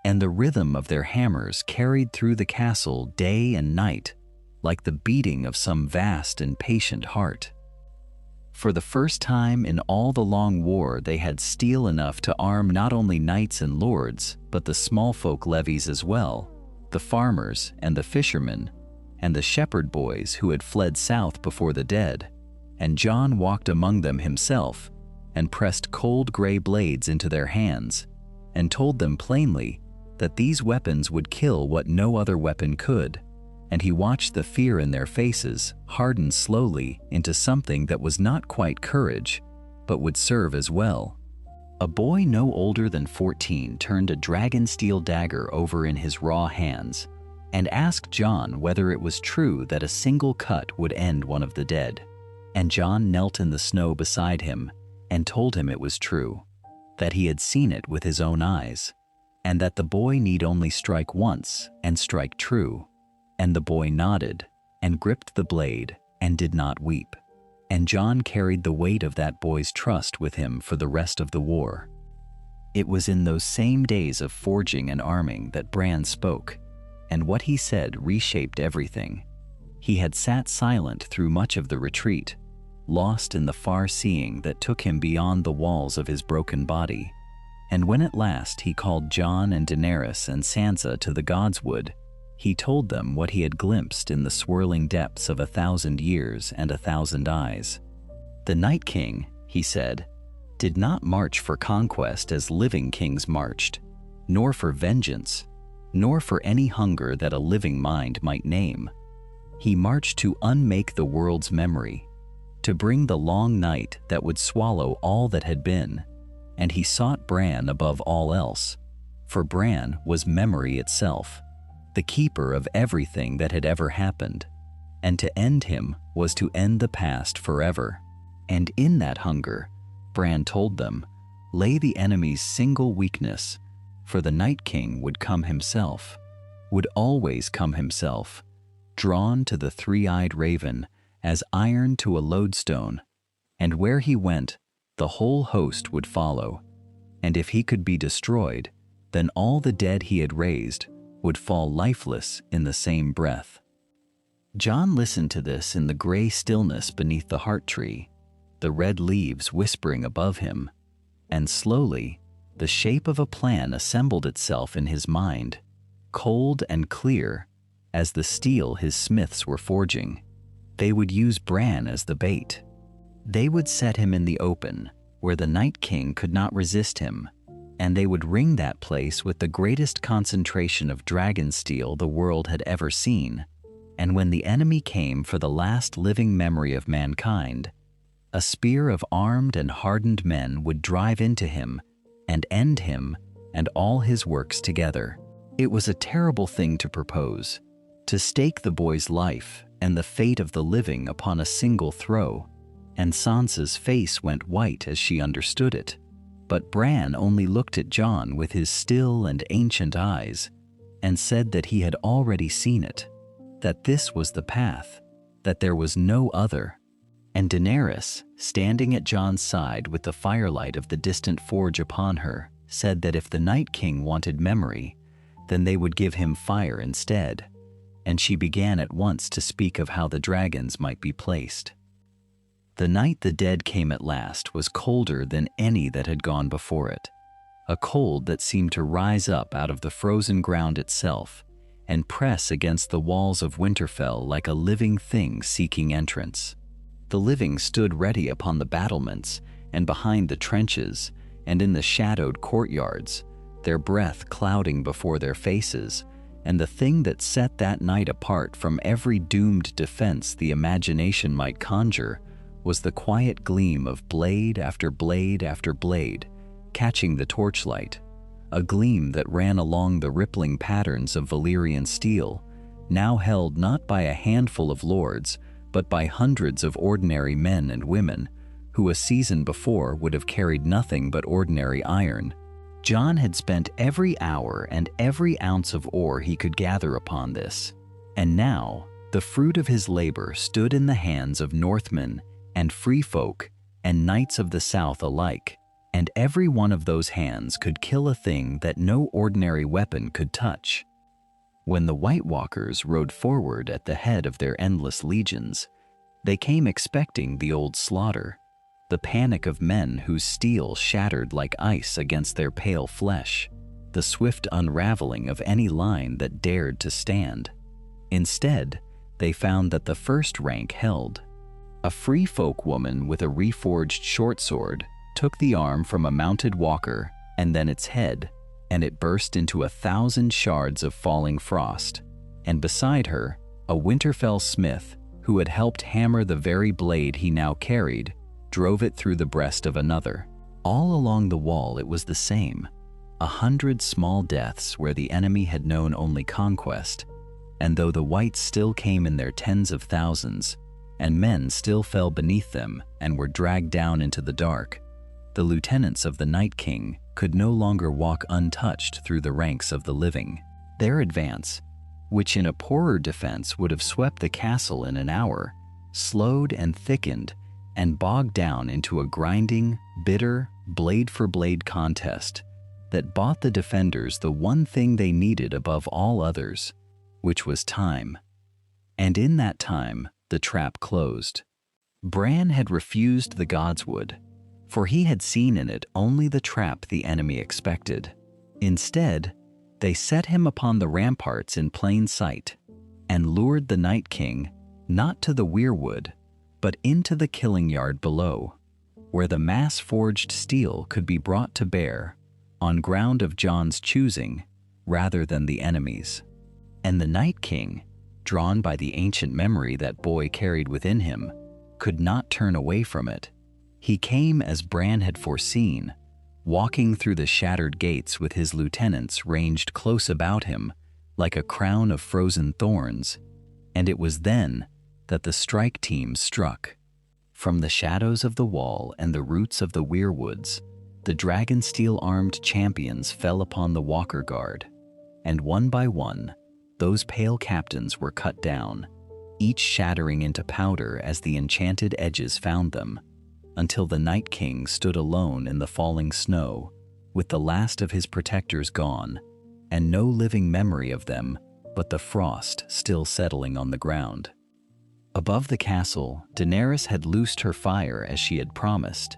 and the rhythm of their hammers carried through the castle day and night like the beating of some vast and patient heart. For the first time in all the long war, they had steel enough to arm not only knights and lords, but the small folk levies as well, the farmers and the fishermen, and the shepherd boys who had fled south before the dead. And Jon walked among them himself, and pressed cold gray blades into their hands, and told them plainly that these weapons would kill what no other weapon could. And he watched the fear in their faces harden slowly into something that was not quite courage, but would serve as well. A boy no older than 14 turned a dragonsteel dagger over in his raw hands, and asked Jon whether it was true that a single cut would end one of the dead. And Jon knelt in the snow beside him and told him it was true, that he had seen it with his own eyes, and that the boy need only strike once and strike true. And the boy nodded and gripped the blade and did not weep. And Jon carried the weight of that boy's trust with him for the rest of the war. It was in those same days of forging and arming that Bran spoke, and what he said reshaped everything. He had sat silent through much of the retreat, lost in the far-seeing that took him beyond the walls of his broken body. And when at last he called Jon and Daenerys and Sansa to the Godswood, he told them what he had glimpsed in the swirling depths of 1,000 years and 1,000 eyes. The Night King, he said, did not march for conquest as living kings marched, nor for vengeance, nor for any hunger that a living mind might name. He marched to unmake the world's memory, to bring the long night that would swallow all that had been, and he sought Bran above all else, for Bran was memory itself, the keeper of everything that had ever happened, and to end him was to end the past forever. And in that hunger, Bran told them, lay the enemy's single weakness, for the Night King would come himself, would always come himself, drawn to the three-eyed raven as iron to a lodestone, and where he went, the whole host would follow, and if he could be destroyed, then all the dead he had raised would fall lifeless in the same breath. Jon listened to this in the gray stillness beneath the heart tree, the red leaves whispering above him, and slowly the shape of a plan assembled itself in his mind, cold and clear as the steel his smiths were forging. They would use Bran as the bait. They would set him in the open, where the Night King could not resist him, and they would ring that place with the greatest concentration of dragonsteel the world had ever seen. And when the enemy came for the last living memory of mankind, a spear of armed and hardened men would drive into him and end him and all his works together. It was a terrible thing to propose, to stake the boy's life and the fate of the living upon a single throw, and Sansa's face went white as she understood it. But Bran only looked at Jon with his still and ancient eyes and said that he had already seen it, that this was the path, that there was no other. And Daenerys, standing at Jon's side with the firelight of the distant forge upon her, said that if the Night King wanted memory, then they would give him fire instead, and she began at once to speak of how the dragons might be placed. The night the dead came at last was colder than any that had gone before it, a cold that seemed to rise up out of the frozen ground itself and press against the walls of Winterfell like a living thing seeking entrance. The living stood ready upon the battlements and behind the trenches and in the shadowed courtyards, their breath clouding before their faces, and the thing that set that night apart from every doomed defense the imagination might conjure was the quiet gleam of blade after blade after blade, catching the torchlight, a gleam that ran along the rippling patterns of Valyrian steel, now held not by a handful of lords, but by hundreds of ordinary men and women, who a season before would have carried nothing but ordinary iron. Jon had spent every hour and every ounce of ore he could gather upon this, and now the fruit of his labor stood in the hands of Northmen and free folk and knights of the South alike, and every one of those hands could kill a thing that no ordinary weapon could touch. When the White Walkers rode forward at the head of their endless legions, they came expecting the old slaughter, the panic of men whose steel shattered like ice against their pale flesh, the swift unraveling of any line that dared to stand. Instead, they found that the first rank held. A free folk woman with a reforged short sword took the arm from a mounted walker and then its head, and it burst into 1,000 shards of falling frost, and beside her, a Winterfell smith who had helped hammer the very blade he now carried, drove it through the breast of another. All along the wall it was the same, 100 small deaths where the enemy had known only conquest, and though the whites still came in their tens of thousands, and men still fell beneath them and were dragged down into the dark, the lieutenants of the Night King could no longer walk untouched through the ranks of the living. Their advance, which in a poorer defense would have swept the castle in an hour, slowed and thickened and bogged down into a grinding, bitter, blade-for-blade contest that bought the defenders the one thing they needed above all others, which was time. And in that time, the trap closed. Bran had refused the Godswood, for he had seen in it only the trap the enemy expected. Instead, they set him upon the ramparts in plain sight and lured the Night King not to the weirwood, but into the killing yard below, where the mass-forged steel could be brought to bear on ground of Jon's choosing rather than the enemy's. And the Night King, drawn by the ancient memory that boy carried within him, could not turn away from it. He came as Bran had foreseen, walking through the shattered gates with his lieutenants ranged close about him like a crown of frozen thorns, and it was then that the strike team struck. From the shadows of the wall and the roots of the weirwoods, the dragonsteel-armed champions fell upon the walker guard, and one by one, those pale captains were cut down, each shattering into powder as the enchanted edges found them, until the Night King stood alone in the falling snow, with the last of his protectors gone, and no living memory of them but the frost still settling on the ground. Above the castle, Daenerys had loosed her fire as she had promised,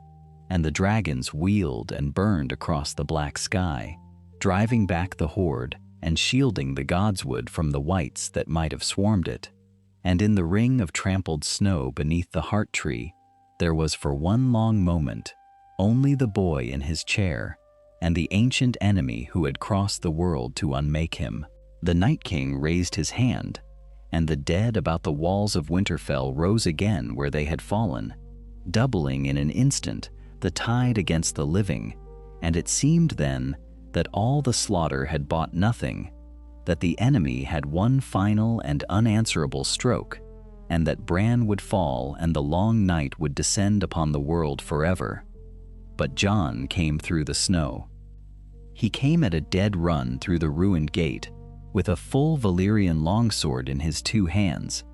and the dragons wheeled and burned across the black sky, driving back the horde and shielding the godswood from the wights that might have swarmed it. And in the ring of trampled snow beneath the heart tree, there was for one long moment only the boy in his chair and the ancient enemy who had crossed the world to unmake him. The Night King raised his hand, and the dead about the walls of Winterfell rose again where they had fallen, doubling in an instant the tide against the living, and it seemed then that all the slaughter had bought nothing, that the enemy had one final and unanswerable stroke, and that Bran would fall and the long night would descend upon the world forever. But Jon came through the snow. He came at a dead run through the ruined gate, with a full Valyrian longsword in his two hands,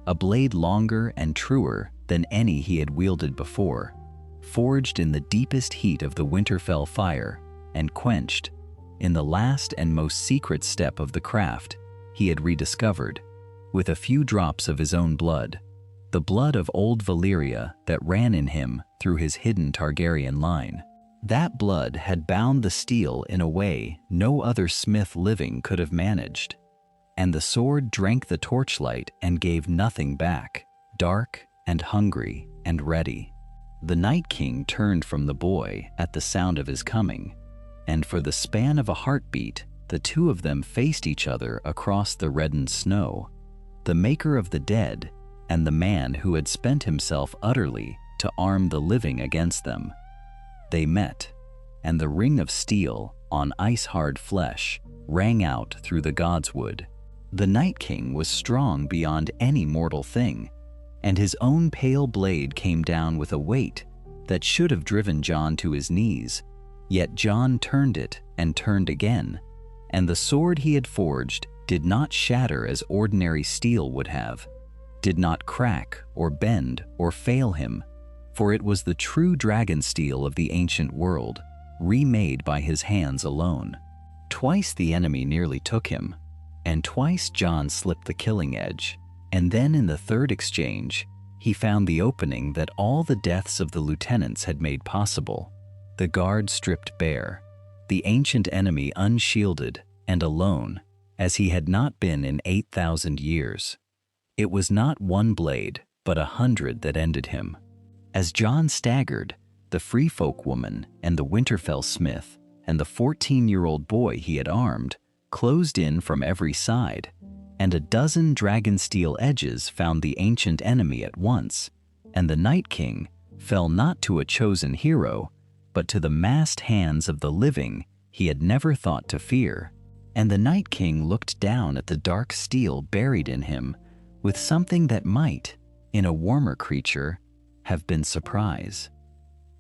a blade longer and truer than any he had wielded before, forged in the deepest heat of the Winterfell fire, and quenched, in the last and most secret step of the craft he had rediscovered, with a few drops of his own blood, the blood of Old Valyria that ran in him through his hidden Targaryen line. That blood had bound the steel in a way no other smith living could have managed, and the sword drank the torchlight and gave nothing back, dark and hungry and ready. The Night King turned from the boy at the sound of his coming, and for the span of a heartbeat, the two of them faced each other across the reddened snow, the maker of the dead and the man who had spent himself utterly to arm the living against them. They met, and the ring of steel on ice-hard flesh rang out through the godswood. The Night King was strong beyond any mortal thing, and his own pale blade came down with a weight that should have driven Jon to his knees, yet Jon turned it and turned again, and the sword he had forged did not shatter as ordinary steel would have, did not crack or bend or fail him, for it was the true dragonsteel of the ancient world, remade by his hands alone. Twice the enemy nearly took him, and twice Jon slipped the killing edge, and then in the third exchange, he found the opening that all the deaths of the lieutenants had made possible. The guard stripped bare, the ancient enemy unshielded and alone, as he had not been in 8,000 years. It was not one blade, but 100 that ended him. As Jon staggered, the free folk woman and the Winterfell smith and the 14-year-old boy he had armed closed in from every side, and a dozen dragonsteel edges found the ancient enemy at once, and the Night King fell not to a chosen hero, but to the massed hands of the living he had never thought to fear. And the Night King looked down at the dark steel buried in him with something that might, in a warmer creature, have been surprise.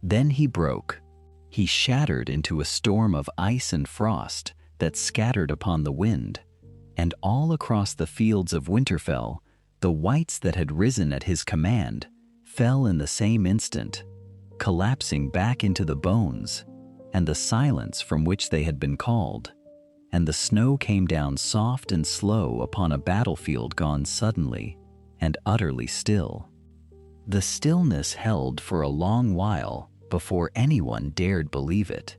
Then he broke. He shattered into a storm of ice and frost that scattered upon the wind, and all across the fields of Winterfell, the wights that had risen at his command fell in the same instant, collapsing back into the bones and the silence from which they had been called, and the snow came down soft and slow upon a battlefield gone suddenly and utterly still. The stillness held for a long while before anyone dared believe it.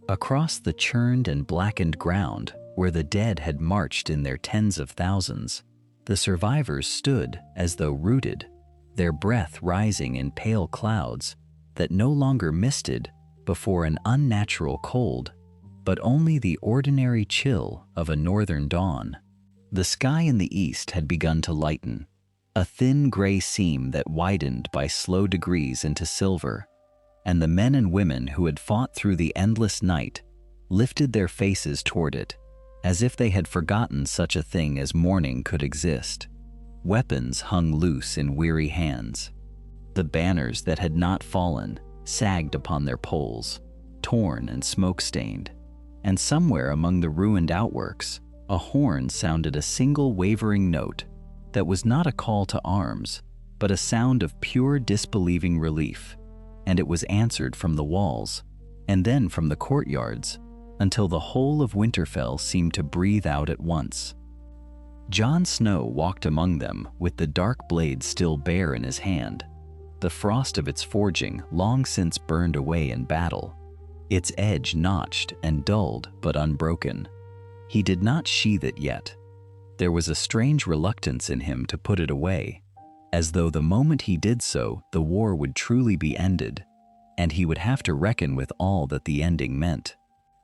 Across the churned and blackened ground where the dead had marched in their tens of thousands, the survivors stood as though rooted, their breath rising in pale clouds that no longer misted before an unnatural cold, but only the ordinary chill of a northern dawn. The sky in the east had begun to lighten, a thin gray seam that widened by slow degrees into silver, and the men and women who had fought through the endless night lifted their faces toward it, as if they had forgotten such a thing as morning could exist. Weapons hung loose in weary hands. The banners that had not fallen sagged upon their poles, torn and smoke-stained, and somewhere among the ruined outworks, a horn sounded a single wavering note that was not a call to arms, but a sound of pure disbelieving relief, and it was answered from the walls, and then from the courtyards, until the whole of Winterfell seemed to breathe out at once. Jon Snow walked among them with the dark blade still bare in his hand, the frost of its forging long since burned away in battle, its edge notched and dulled but unbroken. He did not sheathe it yet. There was a strange reluctance in him to put it away, as though the moment he did so, the war would truly be ended, and he would have to reckon with all that the ending meant.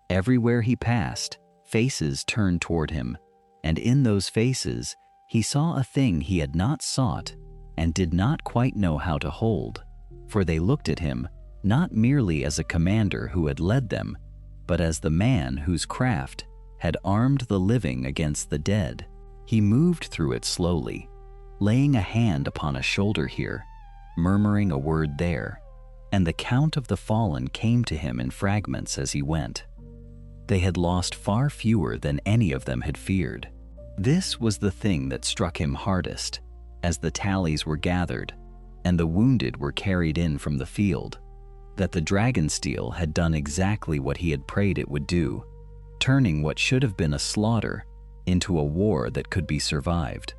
Everywhere he passed, faces turned toward him, and in those faces he saw a thing he had not sought and did not quite know how to hold, for they looked at him not merely as a commander who had led them, but as the man whose craft had armed the living against the dead. He moved through it slowly, laying a hand upon a shoulder here, murmuring a word there, and the count of the fallen came to him in fragments as he went. They had lost far fewer than any of them had feared. This was the thing that struck him hardest, as the tallies were gathered and the wounded were carried in from the field, that the dragonsteel had done exactly what he had prayed it would do, turning what should have been a slaughter into a war that could be survived.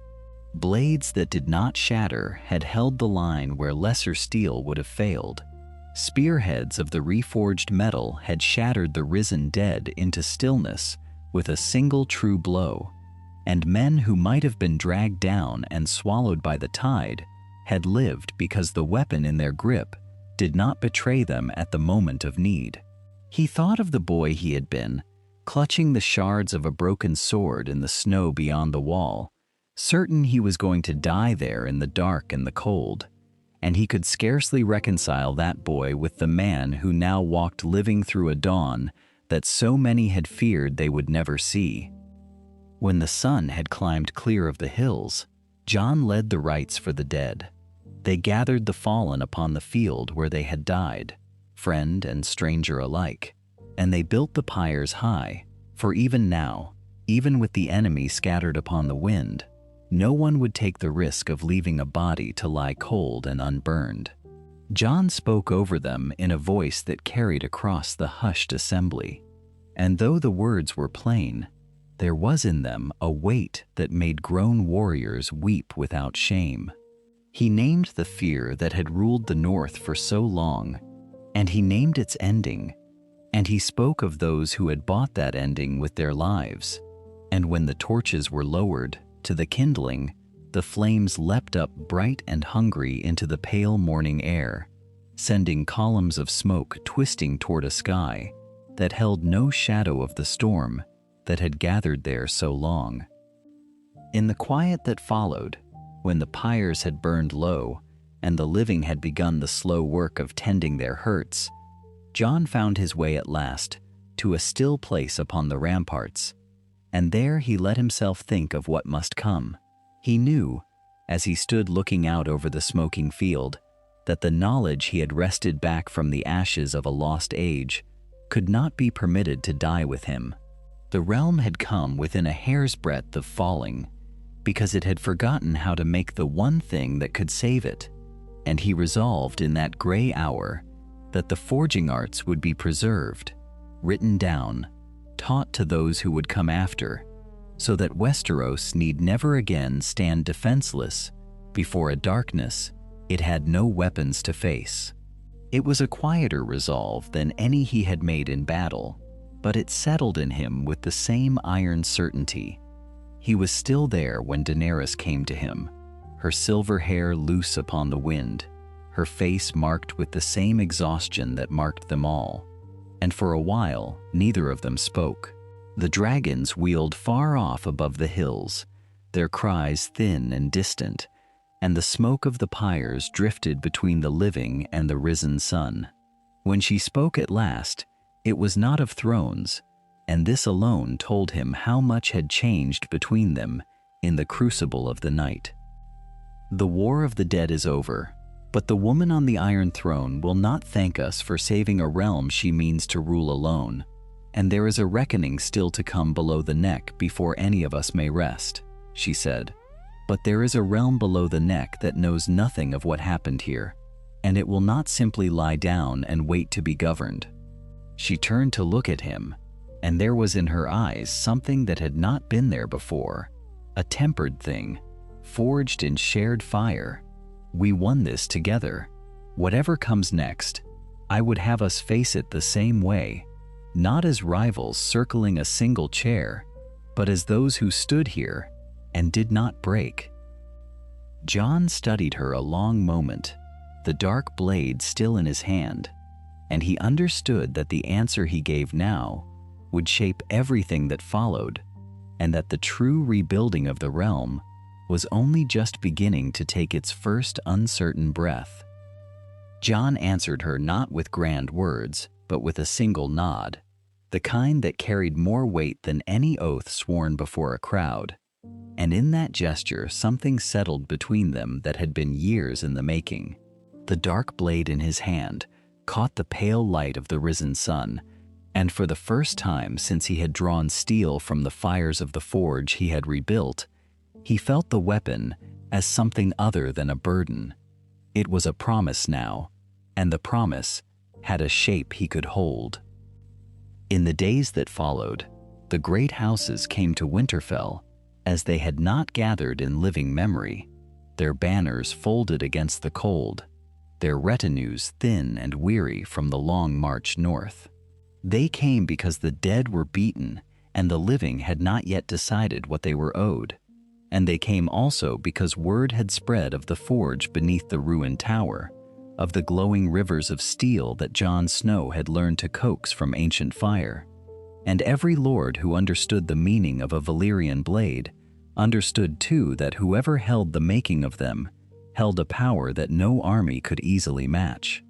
Blades that did not shatter had held the line where lesser steel would have failed. Spearheads of the reforged metal had shattered the risen dead into stillness with a single true blow, and men who might have been dragged down and swallowed by the tide had lived because the weapon in their grip did not betray them at the moment of need. He thought of the boy he had been, clutching the shards of a broken sword in the snow beyond the wall, certain he was going to die there in the dark and the cold, and he could scarcely reconcile that boy with the man who now walked living through a dawn that so many had feared they would never see. When the sun had climbed clear of the hills, Jon led the rites for the dead. They gathered the fallen upon the field where they had died, friend and stranger alike, and they built the pyres high, for even now, even with the enemy scattered upon the wind, no one would take the risk of leaving a body to lie cold and unburned. Jon spoke over them in a voice that carried across the hushed assembly, and though the words were plain, there was in them a weight that made grown warriors weep without shame. He named the fear that had ruled the north for so long, and he named its ending, and he spoke of those who had bought that ending with their lives. And when the torches were lowered to the kindling, the flames leapt up bright and hungry into the pale morning air, sending columns of smoke twisting toward a sky that held no shadow of the storm that had gathered there so long. In the quiet that followed, when the pyres had burned low and the living had begun the slow work of tending their hurts, Jon found his way at last to a still place upon the ramparts, and there he let himself think of what must come. He knew, as he stood looking out over the smoking field, that the knowledge he had wrested back from the ashes of a lost age could not be permitted to die with him. The realm had come within a hair's breadth of falling because it had forgotten how to make the one thing that could save it, and he resolved in that gray hour that the forging arts would be preserved, written down, taught to those who would come after, so that Westeros need never again stand defenseless before a darkness it had no weapons to face. It was a quieter resolve than any he had made in battle, but it settled in him with the same iron certainty. He was still there when Daenerys came to him, her silver hair loose upon the wind, her face marked with the same exhaustion that marked them all, and for a while neither of them spoke. The dragons wheeled far off above the hills, their cries thin and distant, and the smoke of the pyres drifted between the living and the risen sun. When she spoke at last, it was not of thrones, and this alone told him how much had changed between them in the crucible of the night. The war of the dead is over, but the woman on the Iron Throne will not thank us for saving a realm she means to rule alone, and there is a reckoning still to come below the neck before any of us may rest, she said. But there is a realm below the neck that knows nothing of what happened here, and it will not simply lie down and wait to be governed. She turned to look at him, and there was in her eyes something that had not been there before, a tempered thing, forged in shared fire. We won this together. Whatever comes next, I would have us face it the same way, not as rivals circling a single chair, but as those who stood here and did not break. Jon studied her a long moment, the dark blade still in his hand, and he understood that the answer he gave now would shape everything that followed, and that the true rebuilding of the realm was only just beginning to take its first uncertain breath. Jon answered her not with grand words, but with a single nod, the kind that carried more weight than any oath sworn before a crowd. And in that gesture something settled between them that had been years in the making. The dark blade in his hand caught the pale light of the risen sun, and for the first time since he had drawn steel from the fires of the forge he had rebuilt, he felt the weapon as something other than a burden. It was a promise now, and the promise had a shape he could hold. In the days that followed, the great houses came to Winterfell as they had not gathered in living memory, their banners folded against the cold, their retinues thin and weary from the long march north. They came because the dead were beaten and the living had not yet decided what they were owed. And they came also because word had spread of the forge beneath the ruined tower, of the glowing rivers of steel that Jon Snow had learned to coax from ancient fire. And every lord who understood the meaning of a Valyrian blade understood too that whoever held the making of them held a power that no army could easily match.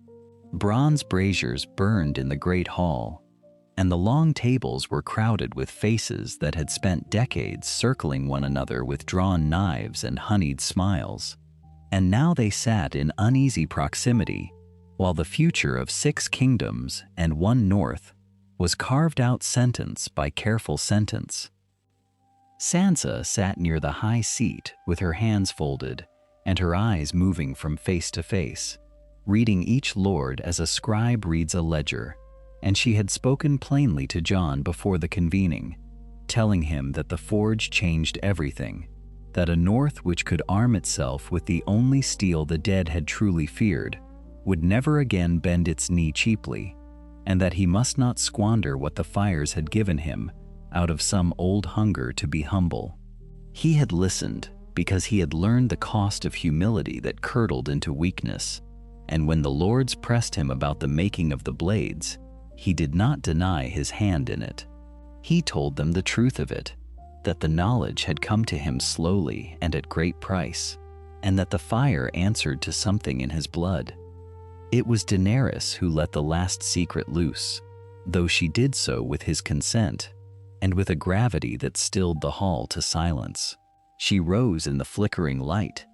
Bronze braziers burned in the great hall, and the long tables were crowded with faces that had spent decades circling one another with drawn knives and honeyed smiles. And now they sat in uneasy proximity, while the future of 6 kingdoms and 1 north was carved out sentence by careful sentence. Sansa sat near the high seat with her hands folded and her eyes moving from face to face, reading each lord as a scribe reads a ledger, and she had spoken plainly to Jon before the convening, telling him that the forge changed everything, that a north which could arm itself with the only steel the dead had truly feared would never again bend its knee cheaply, and that he must not squander what the fires had given him out of some old hunger to be humble. He had listened because he had learned the cost of humility that curdled into weakness, and when the lords pressed him about the making of the blades, he did not deny his hand in it. He told them the truth of it, that the knowledge had come to him slowly and at great price, and that the fire answered to something in his blood. It was Daenerys who let the last secret loose, though she did so with his consent, and with a gravity that stilled the hall to silence. She rose in the flickering light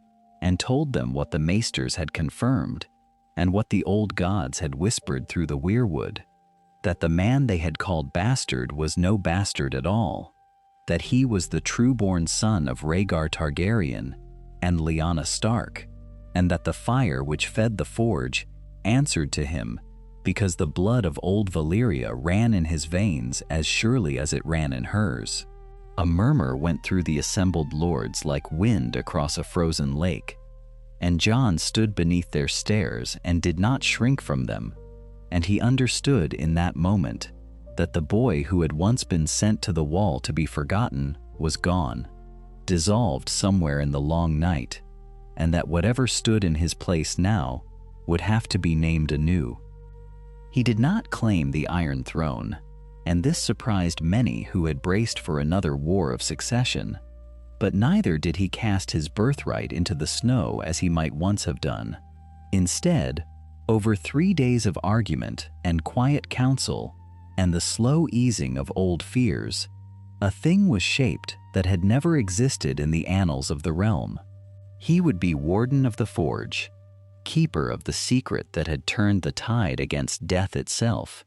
and told them what the Maesters had confirmed, and what the old gods had whispered through the weirwood, that the man they had called bastard was no bastard at all, that he was the true-born son of Rhaegar Targaryen and Lyanna Stark, and that the fire which fed the forge answered to him because the blood of Old Valyria ran in his veins as surely as it ran in hers. A murmur went through the assembled lords like wind across a frozen lake, and Jon stood beneath their stares and did not shrink from them, and he understood in that moment that the boy who had once been sent to the wall to be forgotten was gone, dissolved somewhere in the long night, and that whatever stood in his place now would have to be named anew. He did not claim the Iron Throne, and this surprised many who had braced for another war of succession, but neither did he cast his birthright into the snow as he might once have done. Instead, Over 3 days of argument and quiet counsel, and the slow easing of old fears, a thing was shaped that had never existed in the annals of the realm. He would be warden of the forge, keeper of the secret that had turned the tide against death itself,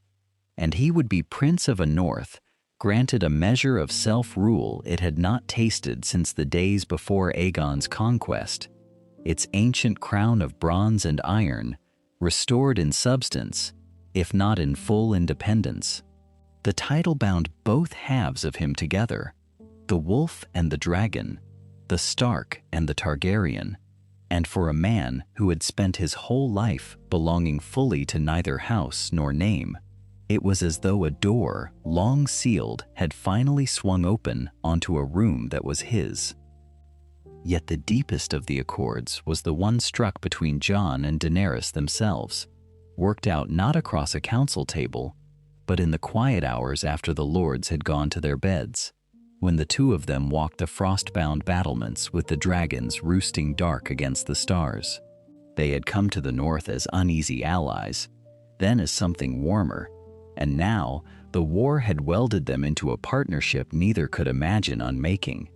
and he would be prince of a north, granted a measure of self-rule it had not tasted since the days before Aegon's conquest, its ancient crown of bronze and iron, restored in substance, if not in full independence. The title bound both halves of him together, the wolf and the dragon, the Stark and the Targaryen, and for a man who had spent his whole life belonging fully to neither house nor name, it was as though a door, long sealed, had finally swung open onto a room that was his. Yet the deepest of the accords was the one struck between Jon and Daenerys themselves, worked out not across a council table, but in the quiet hours after the lords had gone to their beds, when the two of them walked the frost-bound battlements with the dragons roosting dark against the stars. They had come to the north as uneasy allies, then as something warmer, and now the war had welded them into a partnership neither could imagine unmaking.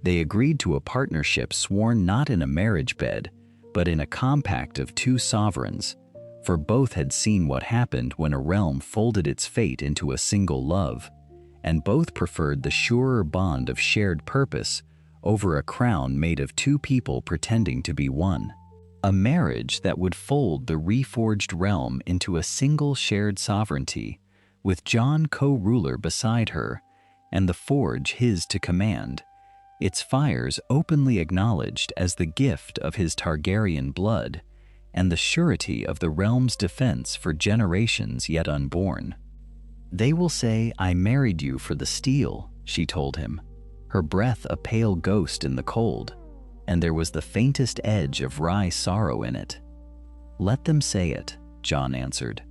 They agreed to a partnership sworn not in a marriage bed, but in a compact of two sovereigns, for both had seen what happened when a realm folded its fate into a single love, and both preferred the surer bond of shared purpose over a crown made of two people pretending to be one. A marriage that would fold the reforged realm into a single shared sovereignty, with Jon co-ruler beside her, and the forge his to command, its fires openly acknowledged as the gift of his Targaryen blood, and the surety of the realm's defense for generations yet unborn. "They will say I married you for the steel," she told him, her breath a pale ghost in the cold, and there was the faintest edge of wry sorrow in it. "Let them say it," Jon answered.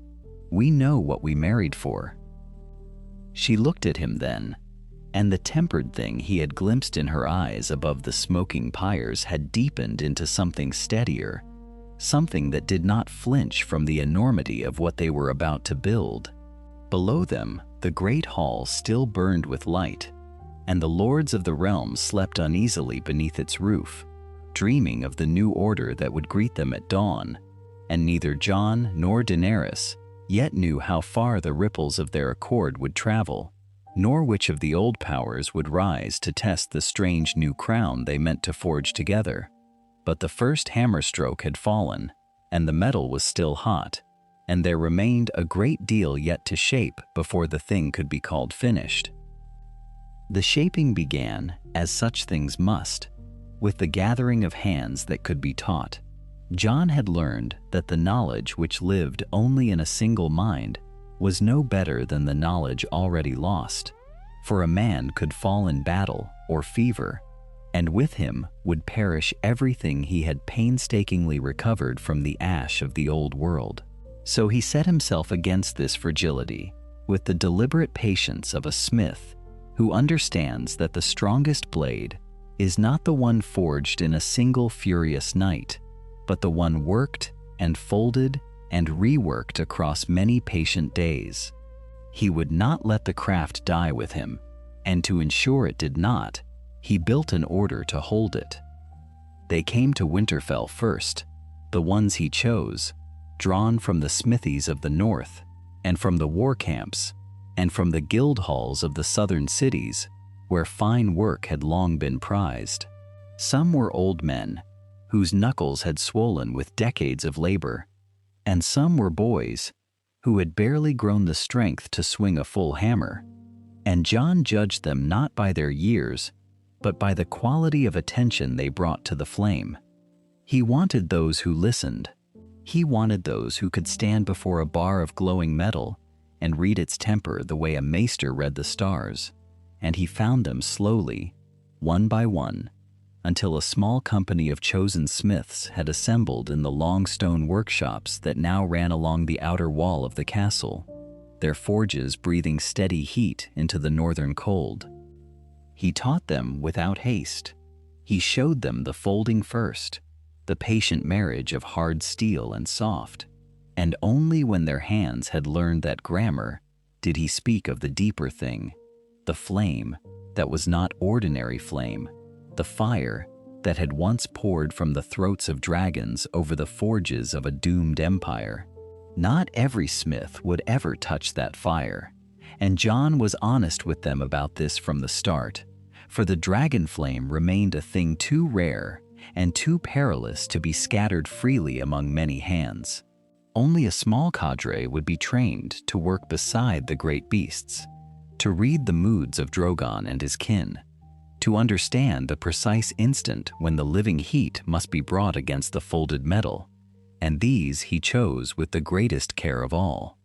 "We know what we married for." She looked at him then, and the tempered thing he had glimpsed in her eyes above the smoking pyres had deepened into something steadier, something that did not flinch from the enormity of what they were about to build. Below them, the great hall still burned with light, and the lords of the realm slept uneasily beneath its roof, dreaming of the new order that would greet them at dawn, and neither Jon nor Daenerys yet knew how far the ripples of their accord would travel, nor which of the old powers would rise to test the strange new crown they meant to forge together. But the first hammer stroke had fallen, and the metal was still hot, and there remained a great deal yet to shape before the thing could be called finished. The shaping began, as such things must, with the gathering of hands that could be taught. Jon had learned that the knowledge which lived only in a single mind was no better than the knowledge already lost, for a man could fall in battle or fever, and with him would perish everything he had painstakingly recovered from the ash of the old world. So he set himself against this fragility with the deliberate patience of a smith who understands that the strongest blade is not the one forged in a single furious night, but the one worked and folded and reworked across many patient days. He would not let the craft die with him, and to ensure it did not, he built an order to hold it. They came to Winterfell first, the ones he chose, drawn from the smithies of the north, and from the war camps, and from the guild halls of the southern cities, where fine work had long been prized. Some were old men, whose knuckles had swollen with decades of labor, and some were boys, who had barely grown the strength to swing a full hammer, and Jon judged them not by their years, but by the quality of attention they brought to the flame. He wanted those who listened. He wanted those who could stand before a bar of glowing metal and read its temper the way a maester read the stars, and he found them slowly, one by one, until a small company of chosen smiths had assembled in the long stone workshops that now ran along the outer wall of the castle, their forges breathing steady heat into the northern cold. He taught them without haste. He showed them the folding first, the patient marriage of hard steel and soft, And only when their hands had learned that grammar did he speak of the deeper thing, the flame that was not ordinary flame, the fire that had once poured from the throats of dragons over the forges of a doomed empire. Not every smith would ever touch that fire, and Jon was honest with them about this from the start, for the dragonflame remained a thing too rare and too perilous to be scattered freely among many hands. Only a small cadre would be trained to work beside the great beasts, to read the moods of Drogon and his kin, to understand the precise instant when the living heat must be brought against the folded metal, and these he chose with the greatest care of all.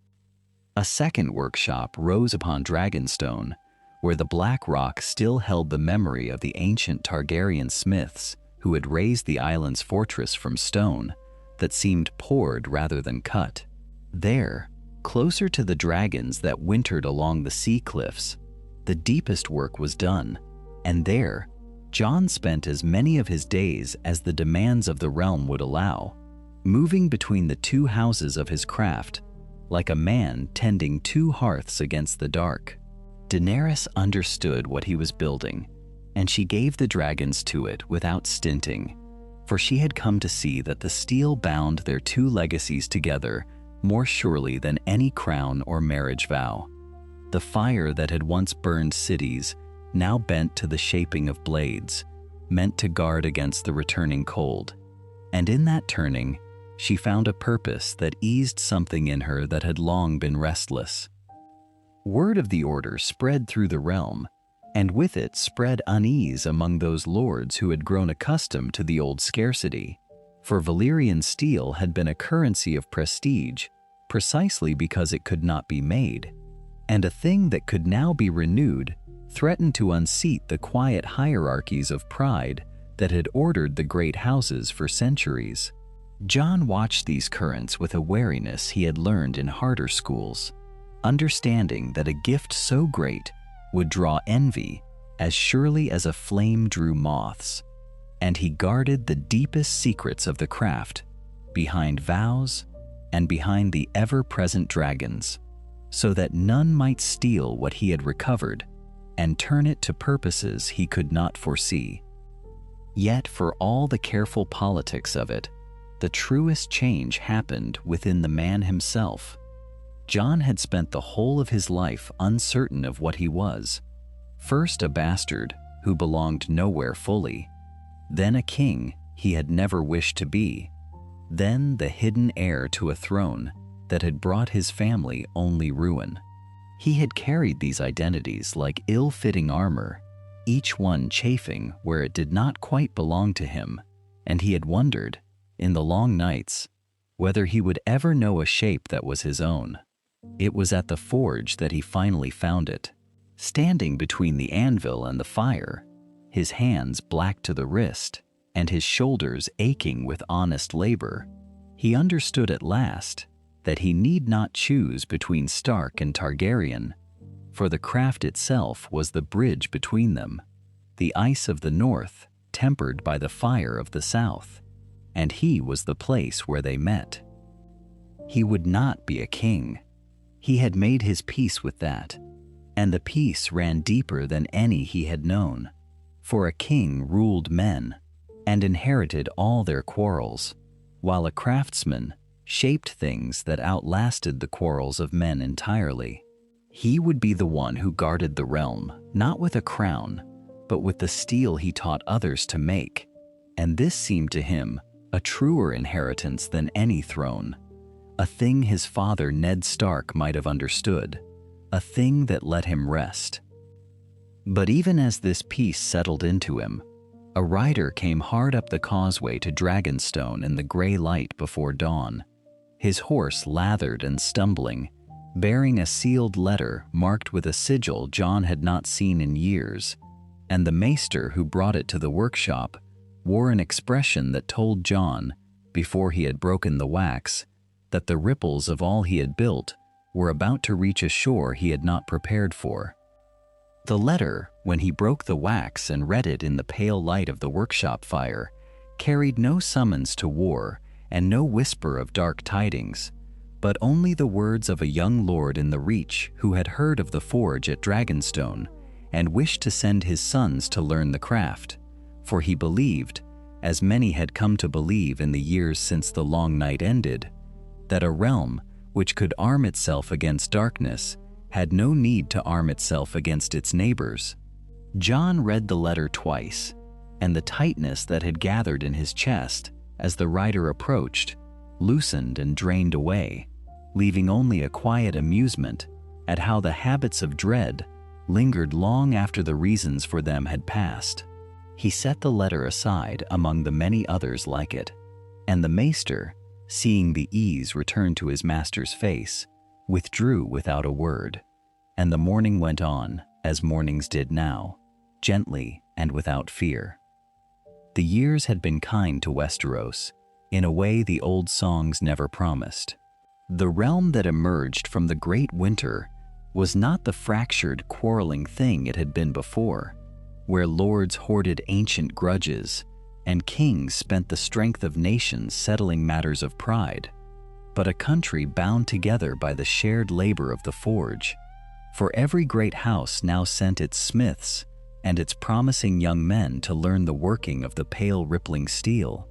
A second workshop rose upon Dragonstone, where the black rock still held the memory of the ancient Targaryen smiths who had raised the island's fortress from stone that seemed poured rather than cut. There, closer to the dragons that wintered along the sea cliffs, the deepest work was done, and there, Jon spent as many of his days as the demands of the realm would allow, moving between the two houses of his craft, like a man tending two hearths against the dark. Daenerys understood what he was building, and she gave the dragons to it without stinting, for she had come to see that the steel bound their two legacies together more surely than any crown or marriage vow. The fire that had once burned cities now bent to the shaping of blades, meant to guard against the returning cold. And in that turning, she found a purpose that eased something in her that had long been restless. Word of the order spread through the realm, and with it spread unease among those lords who had grown accustomed to the old scarcity, for Valyrian steel had been a currency of prestige precisely because it could not be made, and a thing that could now be renewed threatened to unseat the quiet hierarchies of pride that had ordered the great houses for centuries. Jon watched these currents with a wariness he had learned in harder schools, understanding that a gift so great would draw envy as surely as a flame drew moths, and he guarded the deepest secrets of the craft behind vows and behind the ever-present dragons, so that none might steal what he had recovered and turn it to purposes he could not foresee. Yet for all the careful politics of it, the truest change happened within the man himself. Jon had spent the whole of his life uncertain of what he was. First a bastard who belonged nowhere fully, then a king he had never wished to be, then the hidden heir to a throne that had brought his family only ruin. He had carried these identities like ill-fitting armor, each one chafing where it did not quite belong to him, and he had wondered, in the long nights, whether he would ever know a shape that was his own. It was at the forge that he finally found it, standing between the anvil and the fire, his hands black to the wrist and his shoulders aching with honest labor. He understood at last that he need not choose between Stark and Targaryen, for the craft itself was the bridge between them, the ice of the north tempered by the fire of the south, and he was the place where they met. He would not be a king. He had made his peace with that, and the peace ran deeper than any he had known, for a king ruled men and inherited all their quarrels, while a craftsman shaped things that outlasted the quarrels of men entirely. He would be the one who guarded the realm, not with a crown, but with the steel he taught others to make, and this seemed to him a truer inheritance than any throne, a thing his father Ned Stark might have understood, a thing that let him rest. But even as this peace settled into him, a rider came hard up the causeway to Dragonstone in the gray light before dawn, his horse lathered and stumbling, bearing a sealed letter marked with a sigil Jon had not seen in years, and the Maester who brought it to the workshop wore an expression that told Jon, before he had broken the wax, that the ripples of all he had built were about to reach a shore he had not prepared for. The letter, when he broke the wax and read it in the pale light of the workshop fire, carried no summons to war and no whisper of dark tidings, but only the words of a young lord in the Reach who had heard of the forge at Dragonstone and wished to send his sons to learn the craft, for he believed, as many had come to believe in the years since the long night ended, that a realm which could arm itself against darkness had no need to arm itself against its neighbors. Jon read the letter twice, and the tightness that had gathered in his chest as the writer approached loosened and drained away, leaving only a quiet amusement at how the habits of dread lingered long after the reasons for them had passed. He set the letter aside among the many others like it, and the Maester, seeing the ease return to his master's face, withdrew without a word, and the morning went on as mornings did now, gently and without fear. The years had been kind to Westeros, in a way the old songs never promised. The realm that emerged from the great winter was not the fractured, quarreling thing it had been before, where lords hoarded ancient grudges and kings spent the strength of nations settling matters of pride, but a country bound together by the shared labor of the forge. For every great house now sent its smiths and its promising young men to learn the working of the pale rippling steel,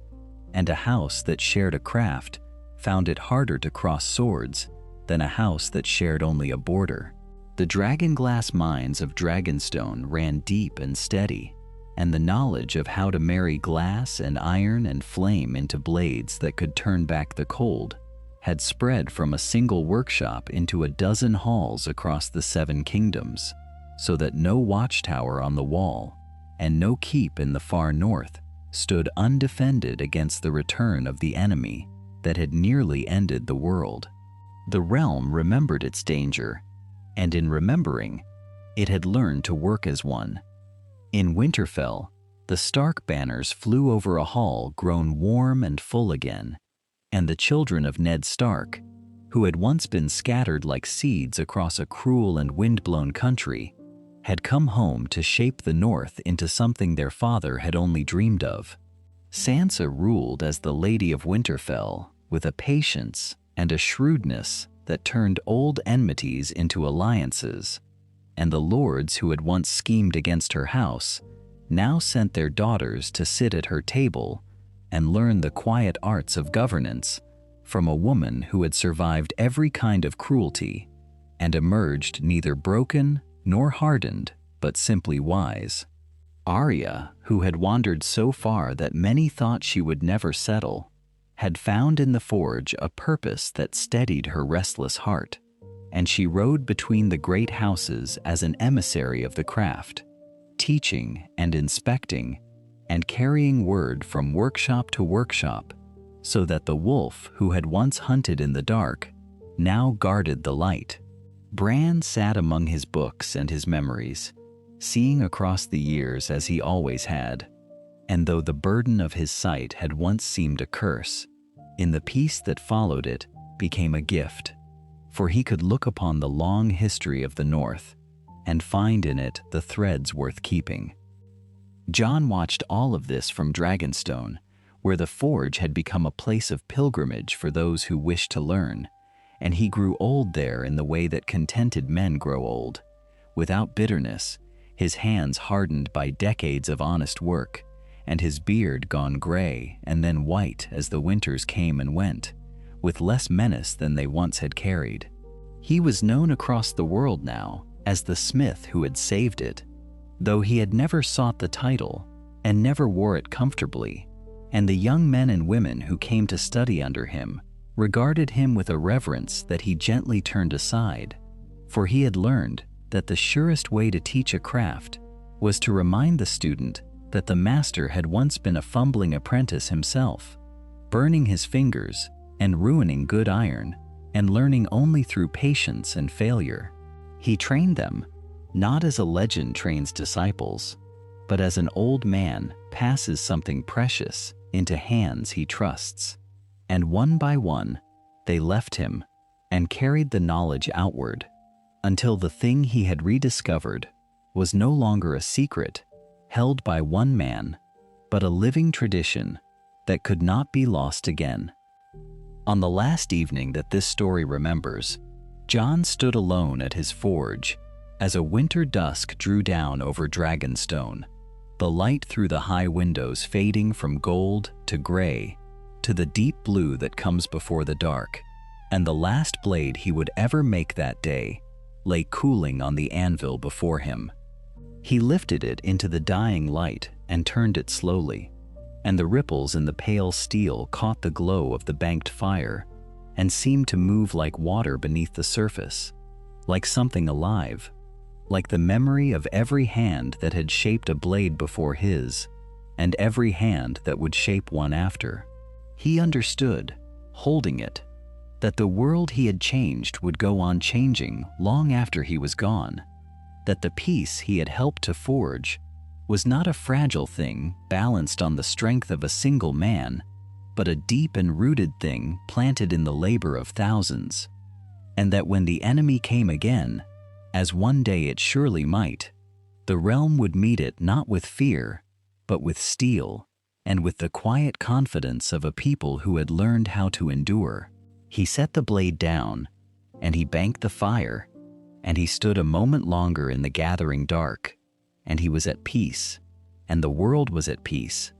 and a house that shared a craft found it harder to cross swords than a house that shared only a border. The dragonglass mines of Dragonstone ran deep and steady, and the knowledge of how to marry glass and iron and flame into blades that could turn back the cold had spread from a single workshop into a dozen halls across the 7 kingdoms, so that no watchtower on the wall and no keep in the far north stood undefended against the return of the enemy that had nearly ended the world. The realm remembered its danger, and in remembering, it had learned to work as one. In Winterfell, the Stark banners flew over a hall grown warm and full again, and the children of Ned Stark, who had once been scattered like seeds across a cruel and wind-blown country, had come home to shape the North into something their father had only dreamed of. Sansa ruled as the Lady of Winterfell with a patience and a shrewdness that turned old enmities into alliances, and the lords who had once schemed against her house now sent their daughters to sit at her table and learn the quiet arts of governance from a woman who had survived every kind of cruelty and emerged neither broken nor hardened, but simply wise. Arya, who had wandered so far that many thought she would never settle, had found in the forge a purpose that steadied her restless heart, and she rode between the great houses as an emissary of the craft, teaching and inspecting and carrying word from workshop to workshop, so that the wolf who had once hunted in the dark now guarded the light. Bran sat among his books and his memories, seeing across the years as he always had, and though the burden of his sight had once seemed a curse, in the peace that followed it became a gift, for he could look upon the long history of the North and find in it the threads worth keeping. Jon watched all of this from Dragonstone, where the forge had become a place of pilgrimage for those who wished to learn, and he grew old there in the way that contented men grow old, without bitterness, his hands hardened by decades of honest work, and his beard gone gray and then white as the winters came and went, with less menace than they once had carried. He was known across the world now as the smith who had saved it, though he had never sought the title and never wore it comfortably, and the young men and women who came to study under him regarded him with a reverence that he gently turned aside, for he had learned that the surest way to teach a craft was to remind the student that the master had once been a fumbling apprentice himself, burning his fingers and ruining good iron, and learning only through patience and failure. He trained them, not as a legend trains disciples, but as an old man passes something precious into hands he trusts. And one by one, they left him and carried the knowledge outward, until the thing he had rediscovered was no longer a secret held by one man, but a living tradition that could not be lost again. On the last evening that this story remembers, Jon stood alone at his forge as a winter dusk drew down over Dragonstone, the light through the high windows fading from gold to gray to the deep blue that comes before the dark, and the last blade he would ever make that day lay cooling on the anvil before him. He lifted it into the dying light and turned it slowly, and the ripples in the pale steel caught the glow of the banked fire and seemed to move like water beneath the surface, like something alive, like the memory of every hand that had shaped a blade before his, and every hand that would shape one after. He understood, holding it, that the world he had changed would go on changing long after he was gone, that the peace he had helped to forge was not a fragile thing balanced on the strength of a single man, but a deep and rooted thing planted in the labor of thousands, and that when the enemy came again, as one day it surely might, the realm would meet it not with fear, but with steel, and with the quiet confidence of a people who had learned how to endure. He set the blade down, and he banked the fire, and he stood a moment longer in the gathering dark, and he was at peace, and the world was at peace,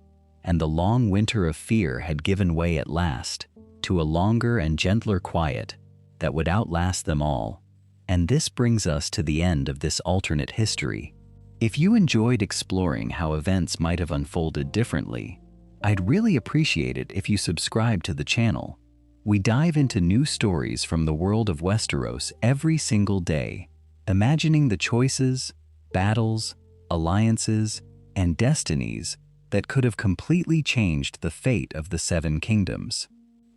and the long winter of fear had given way at last to a longer and gentler quiet that would outlast them all. And this brings us to the end of this alternate history. If you enjoyed exploring how events might have unfolded differently, I'd really appreciate it if you subscribe to the channel. We dive into new stories from the world of Westeros every single day, imagining the choices, battles, alliances, and destinies that could have completely changed the fate of the Seven Kingdoms.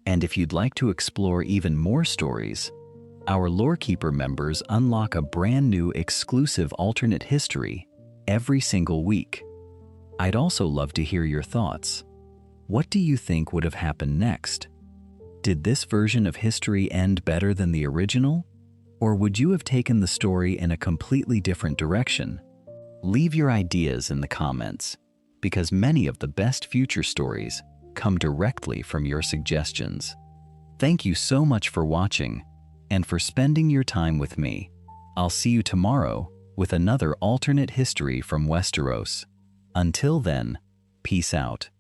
And if you'd like to explore even more stories, our Lorekeeper members unlock a brand new exclusive alternate history every single week. I'd also love to hear your thoughts. What do you think would have happened next? Did this version of history end better than the original? Or would you have taken the story in a completely different direction? Leave your ideas in the comments, because many of the best future stories come directly from your suggestions. Thank you so much for watching and for spending your time with me. I'll see you tomorrow with another alternate history from Westeros. Until then, peace out.